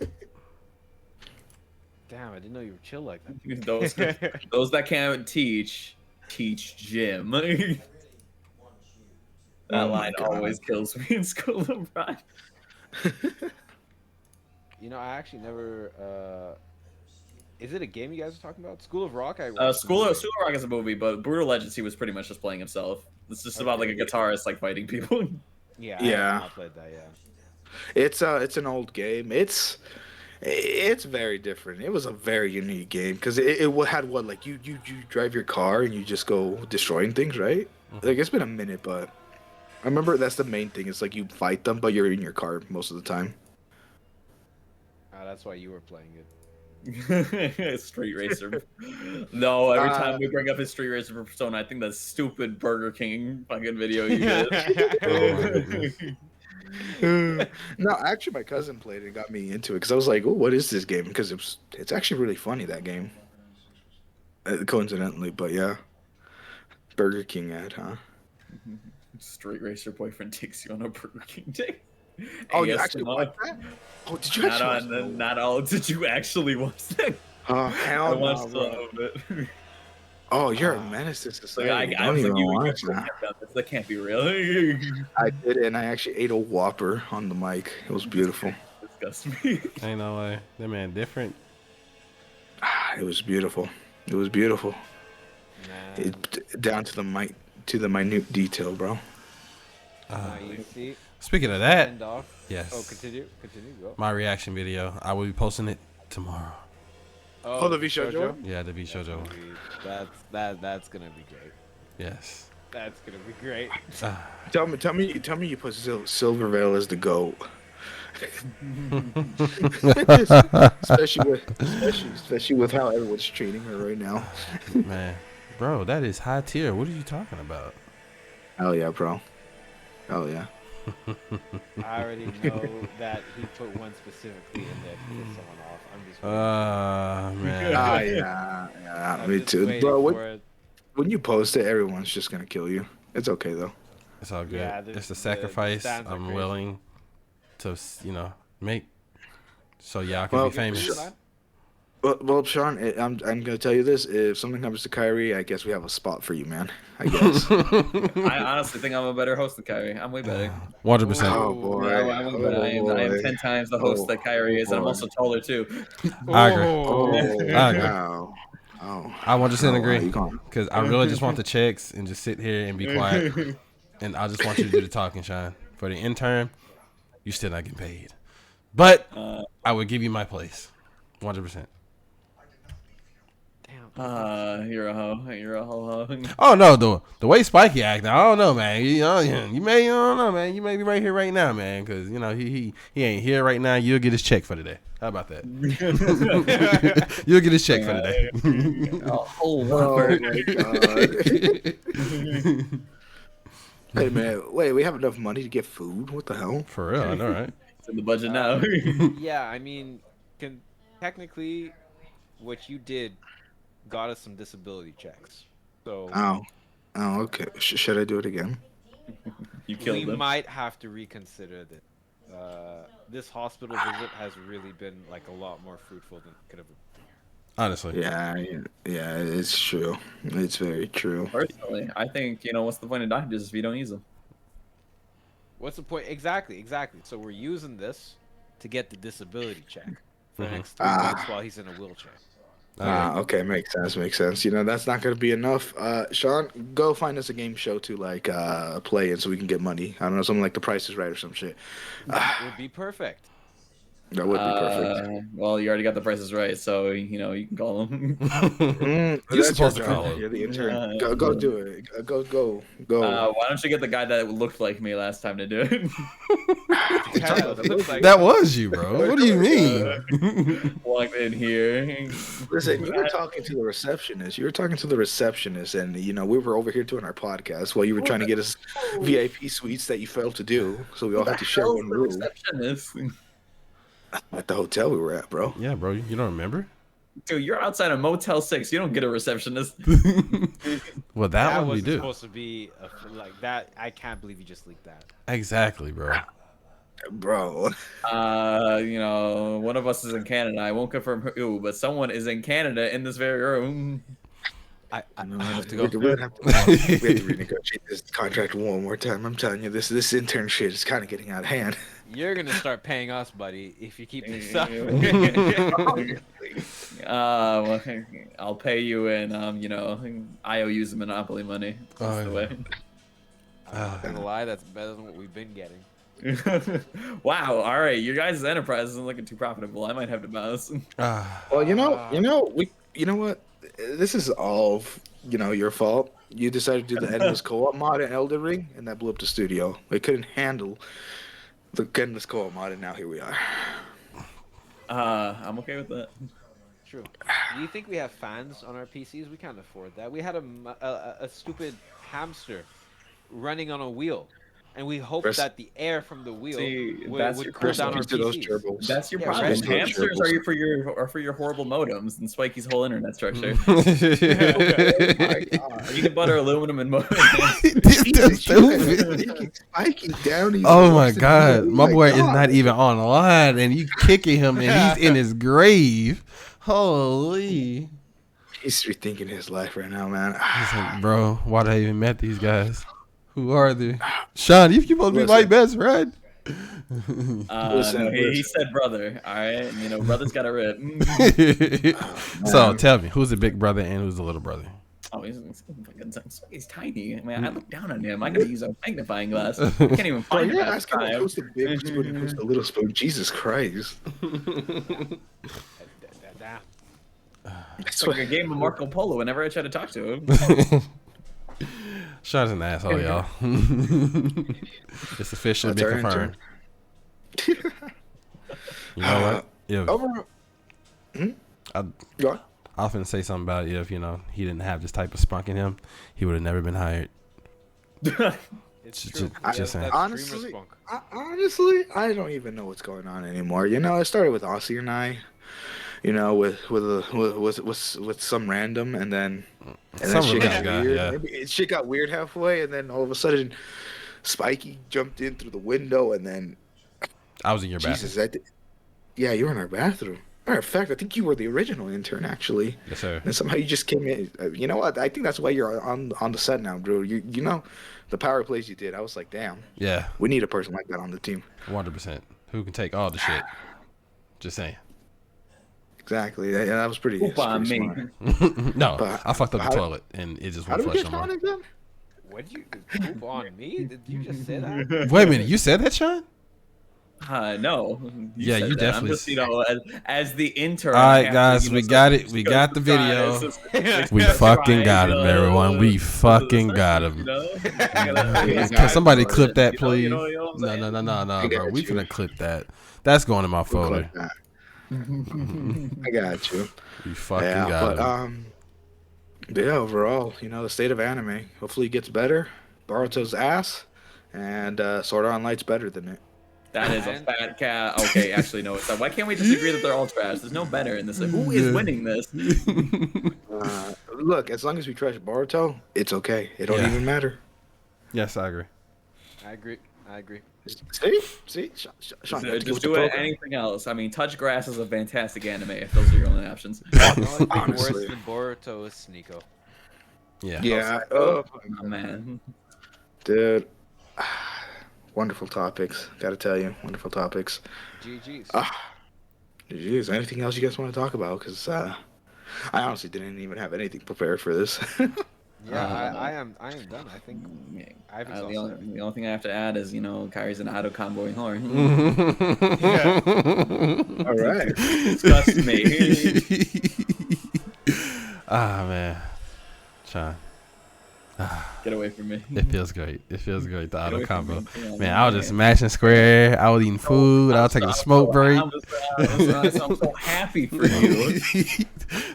Damn, I didn't know you were chill like that. Those that can't teach Jim. That line always kills me in School of Rock. You know, I actually never Is it a game you guys are talking about? School of Rock? School of Rock is a movie, but Brutal Legends he was pretty much just playing himself. It's just about like a guitarist like fighting people. Yeah. Yeah. I played that. Yeah. It's an old game. It's very different. It was a very unique game because it had what, like you drive your car and you just go destroying things, right? Like it's been a minute, but I remember that's the main thing. It's like you fight them, but you're in your car most of the time. That's why you were playing it. Street Racer. No, every time we bring up his Street Racer persona, I think that stupid Burger King fucking video you did. No, actually, my cousin played it and got me into it because I was like, "Oh, what is this game?" Because it's actually really funny, that game. Coincidentally, but yeah, Burger King ad, huh? Street Racer boyfriend takes you on a Burger King date. Oh, you actually watched that? Oh, did you actually watch that? Not all. Did you actually watch that? Hell I watched no, some of it. Oh, you're a menace to society. I was like, watch that. That can't be real. I did it, and I actually ate a Whopper on the mic. It was beautiful. Disgust me. Ain't no way. That man different. It was beautiful. It was beautiful. Down to the minute detail, bro. You see? Speaking of that, yes. Oh, continue. Go. My reaction video. I will be posting it tomorrow. Oh, the V Shoujo? Yeah, the V Shoujo. That's gonna be great. Yes. That's gonna be great. Tell me you put Silvervale as the GOAT. especially with how everyone's treating her right now. Man, bro, that is high tier. What are you talking about? Hell yeah, bro. Hell yeah. I already know that he put one specifically in there to piss someone off. I'm just man. Yeah, me too. Bro, when you post it, everyone's just gonna kill you. It's okay though. It's all good. Yeah, it's the sacrifice I'm willing to, make so y'all can be famous. Well, Sean, I'm gonna tell you this: if something happens to Kyrie, I guess we have a spot for you, man. I guess. I honestly think I'm a better host than Kyrie. I'm way better. 100%. Oh boy! I am 10 times the host that Kyrie is, and I'm also taller too. I agree. I agree. Wow. I 100% agree because I really just want the checks and just sit here and be quiet, and I just want you to do the talking, Sean. For the intern, you still not getting paid, but I would give you my place, 100%. You're a hoe. You're a hoe. Oh no, the way Spiky acting, I don't know, man. You may, I don't know, man. You may be right here right now, man, because he ain't here right now. You'll get his check for the day. How about that? You'll get his check for the day. Oh my god! Hey man, wait, we have enough money to get food? What the hell? For real, I know, right? It's in the budget now. Yeah, I mean, technically, what you did got us some disability checks. So. Oh, okay. Should I do it again? You killed them. We might have to reconsider this. This hospital visit has really been like a lot more fruitful than it could have been. Honestly. Yeah, it's true. It's very true. Personally, I think, what's the point of doctors if you don't use them? What's the point? Exactly. So we're using this to get the disability check for the next 3 months while he's in a wheelchair. Okay, makes sense. That's not gonna be enough. Sean, go find us a game show to play in so we can get money. I don't know, something like The Price is Right or some shit. That would be perfect. That would be perfect. Well, you already got The Price is Right, so you can call them. You're supposed to call him. You're the intern. Go do it. Go. Why don't you get the guy that looked like me last time to do it? That was you, bro. What do you mean? Walked in here. Listen, you were talking to the receptionist. And we were over here doing our podcast while you were trying to get us VIP suites that you failed to do. So we all had to share one room. Receptionist? At the hotel we were at, bro. Yeah, bro. You don't remember? Dude, you're outside of Motel 6. You don't get a receptionist. Well, that one we wasn't do. Supposed to be like that. I can't believe you just leaked that. Exactly, bro. Bro. One of us is in Canada. I won't confirm who, but someone is in Canada in this very room. I have to go. We have to renegotiate this contract one more time. I'm telling you, this intern shit is kind of getting out of hand. You're gonna start paying us, buddy, if you keep this up. Well, I'll pay you in, IOUs of Monopoly money. That's the way. I'm not gonna lie, that's better than what we've been getting. Wow. All right, your guys' enterprise isn't looking too profitable. I might have to bounce. Well, you know what? This is all, your fault. You decided to do the endless co-op mod in Elden Ring, and that blew up the studio. They couldn't handle the endless co-op mod, and now here we are. I'm okay with that. True. Do you think we have fans on our PCs? We can't afford that. We had a stupid hamster running on a wheel, and we hoped that the air from the wheel would cool down our PCs. That's your problem. Hamsters are for your horrible modems and Spikey's whole internet structure. You can butter aluminum and modems. That's stupid. Oh my god, my boy is not even on the line, and you kicking him, and he's in his grave. Holy! He's rethinking his life right now, man. He's like, bro, why did I even met these guys? Who are they? Sean, you supposed to be my best friend. Listen. He said brother, all right? And, brother's got a rip. So tell me, who's the big brother and who's the little brother? Oh, he's tiny. I mean, I look down on him. I gotta use a magnifying glass. I can't even find you're asking who's the big spoon and who's the little spoon. Jesus Christ. It's like a game of Marco Polo whenever I try to talk to him. Sean's an asshole, y'all. It's officially been confirmed. You know what? I was going to say something about it. If, he didn't have this type of spunk in him, he would have never been hired. It's true. Just saying. Honestly, I don't even know what's going on anymore. It started with Aussie and I. With some random, and then shit got weird. Yeah. Maybe shit got weird halfway, and then all of a sudden, Spikey jumped in through the window, and then I was in your bathroom. Yeah, you were in our bathroom. Matter of fact, I think you were the original intern, actually. Yes, sir. And somehow you just came in. You know what? I think that's why you're on the set now, Drew. You know, the power plays you did. I was like, damn. Yeah. We need a person like that on the team. 100%. Who can take all the shit? Just saying. Exactly. Yeah, that was pretty. Smart. No, I fucked up the toilet and it just won't flush no more. What did you poop on me? Did you just say that? Wait a minute, you said that, Sean? No. You definitely. I'm just, as the intern. All right, guys, we got it. We got the video. We fucking got him, everyone. We fucking got him. Can somebody clip that, please? No, bro. We finna clip that. That's going in my folder. I got you. You fucking got him. Yeah, overall, the state of anime. Hopefully it gets better. Baruto's ass, and Sword Art Online's better than it. That is a fat cat. Okay, actually, no. So why can't we just agree that they're all trash? There's no better in this. Like, who is winning this? Look, as long as we trash Baruto, it's okay. It don't even matter. Yes, I agree. I agree. See? Sean, just do it. Anything else? I mean, Touch Grass is a fantastic anime. If those are your only options. The only thing worse than Baruto is Sneako. Yeah. Oh man, dude. Wonderful topics. Gotta tell you, wonderful topics. GG's. GG's. Anything else you guys want to talk about? Because I honestly didn't even have anything prepared for this. I am done. I think the only thing I have to add is Kyrie's an auto comboing whore. All right. Disgust me. Man, Sean. Get away from me. It feels great. The auto combo. Man, I was just smashing square. I was eating food. I was taking a smoke break. I'm so happy for you.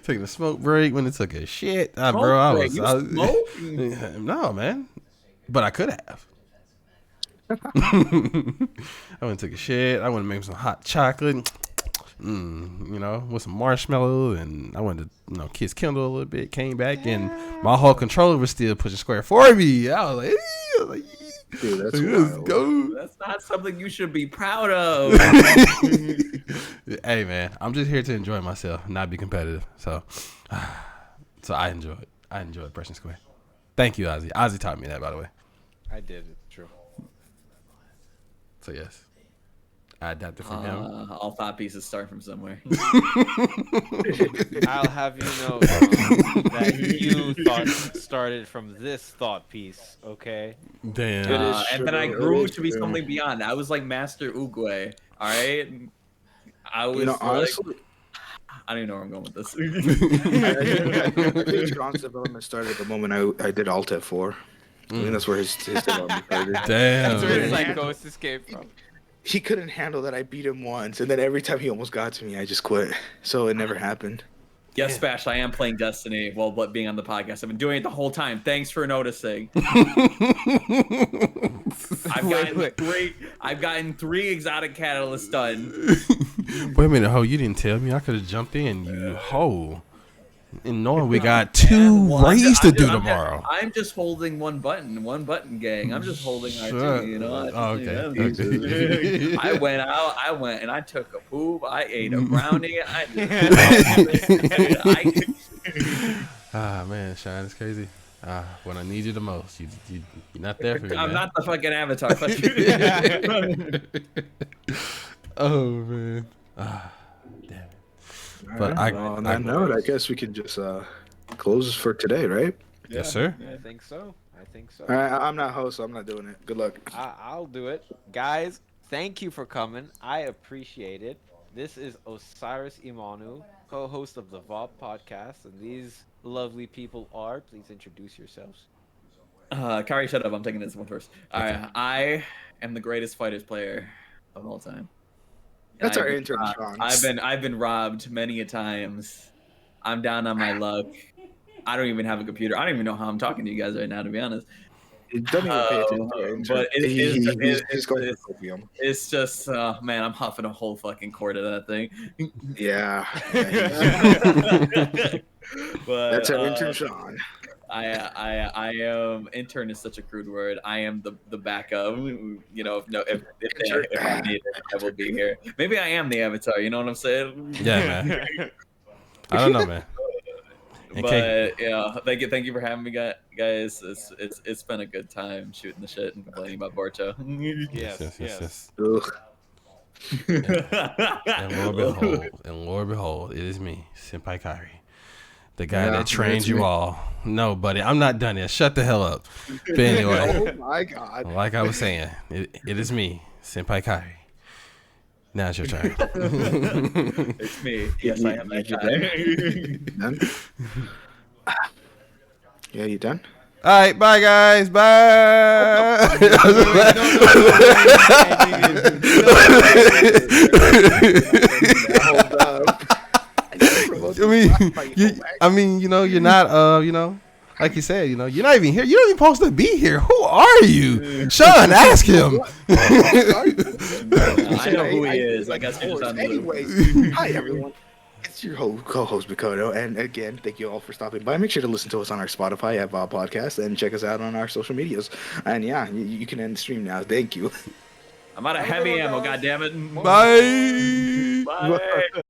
Taking a smoke break when it took a shit. Bro, I was no, man. But I could have. I went and took a shit. I went and made some hot chocolate. With some marshmallow, and I went to kiss Kendall a little bit. Came back, and my whole controller was still pushing square for me. I was like, dude, that's let's go. That's not something you should be proud of. Hey, man, I'm just here to enjoy myself, not be competitive. So I enjoy it. I enjoy pressing square. Thank you, Ozzy. Ozzy taught me that, by the way. I did. It's true. So yes, I adapted from him. All thought pieces start from somewhere. I'll have you know that you thought started from this thought piece, okay? Damn. And then I grew to be something beyond. I was like Master Oogway. All right. I was honestly, I don't even know where I'm going with this. I think Sean's development started at the moment I did Alt F4. I think that's where his development started. Damn. That's where his like ghost escaped from. He couldn't handle that I beat him once, and then every time he almost got to me, I just quit. So it never happened. Yes, Bash, I am playing Destiny while being on the podcast. I've been doing it the whole time. Thanks for noticing. I've gotten three exotic catalysts done. Wait a minute, ho, you didn't tell me. I could have jumped in, you ho. And knowing we got 2 raids to do tomorrow. I'm just holding one button, gang. I'm just holding R2, you know. Okay. I went and I took a poop. I ate a brownie. Man, Shine, it's crazy. When I need you the most, you're not there for me. I'm man. not the fucking avatar. Oh man. Damn it. But on that note, I guess we can just close for today, right? Yes, sir. I think so. All right, I'm not host, so I'm not doing it. Good luck. I'll do it. Guys, thank you for coming. I appreciate it. This is Osiris Imanu, co-host of the VOB Podcast, and these lovely people are, please introduce yourselves. Kari, shut up. I'm taking this one first. I am the greatest fighters player of all time. That's our intern, Sean. I've been robbed many a times. I'm down on my luck. I don't even have a computer. I don't even know how I'm talking to you guys right now, to be honest. Don't even pay attention to our intern. But it's just, man, I'm huffing a whole fucking quart of that thing. Yeah. But that's our intern, Sean. I am intern is such a crude word. I am the backup. You know, if I need it, I will be here. Maybe I am the avatar. You know what I'm saying? Yeah, man. I don't know, man. But yeah, thank you for having me, guys. It's been a good time shooting the shit and complaining about Baruto. Yes. And Lord behold, it is me, Senpai Kairi. The guy that trained you all. No, buddy, I'm not done yet. Shut the hell up. But anyway. Oh my God. Like I was saying, it is me, Senpai Kairi. Now it's your turn. It's me. Yes, I am that guy. Done? Yeah, you done? All right, bye, guys. Bye. I mean, you know, you're not, you know, like you said, you know, you're not even here. You're not even supposed to be here. Who are you? Sean, ask him. I know who he is. I guess anyways, hi, everyone. It's your co-host, Makoto. And again, thank you all for stopping by. Make sure to listen to us on our Spotify at VOB Podcast and check us out on our social medias. And yeah, you can end the stream now. Thank you. I'm out of heavy ammo, goddammit. Bye. Bye.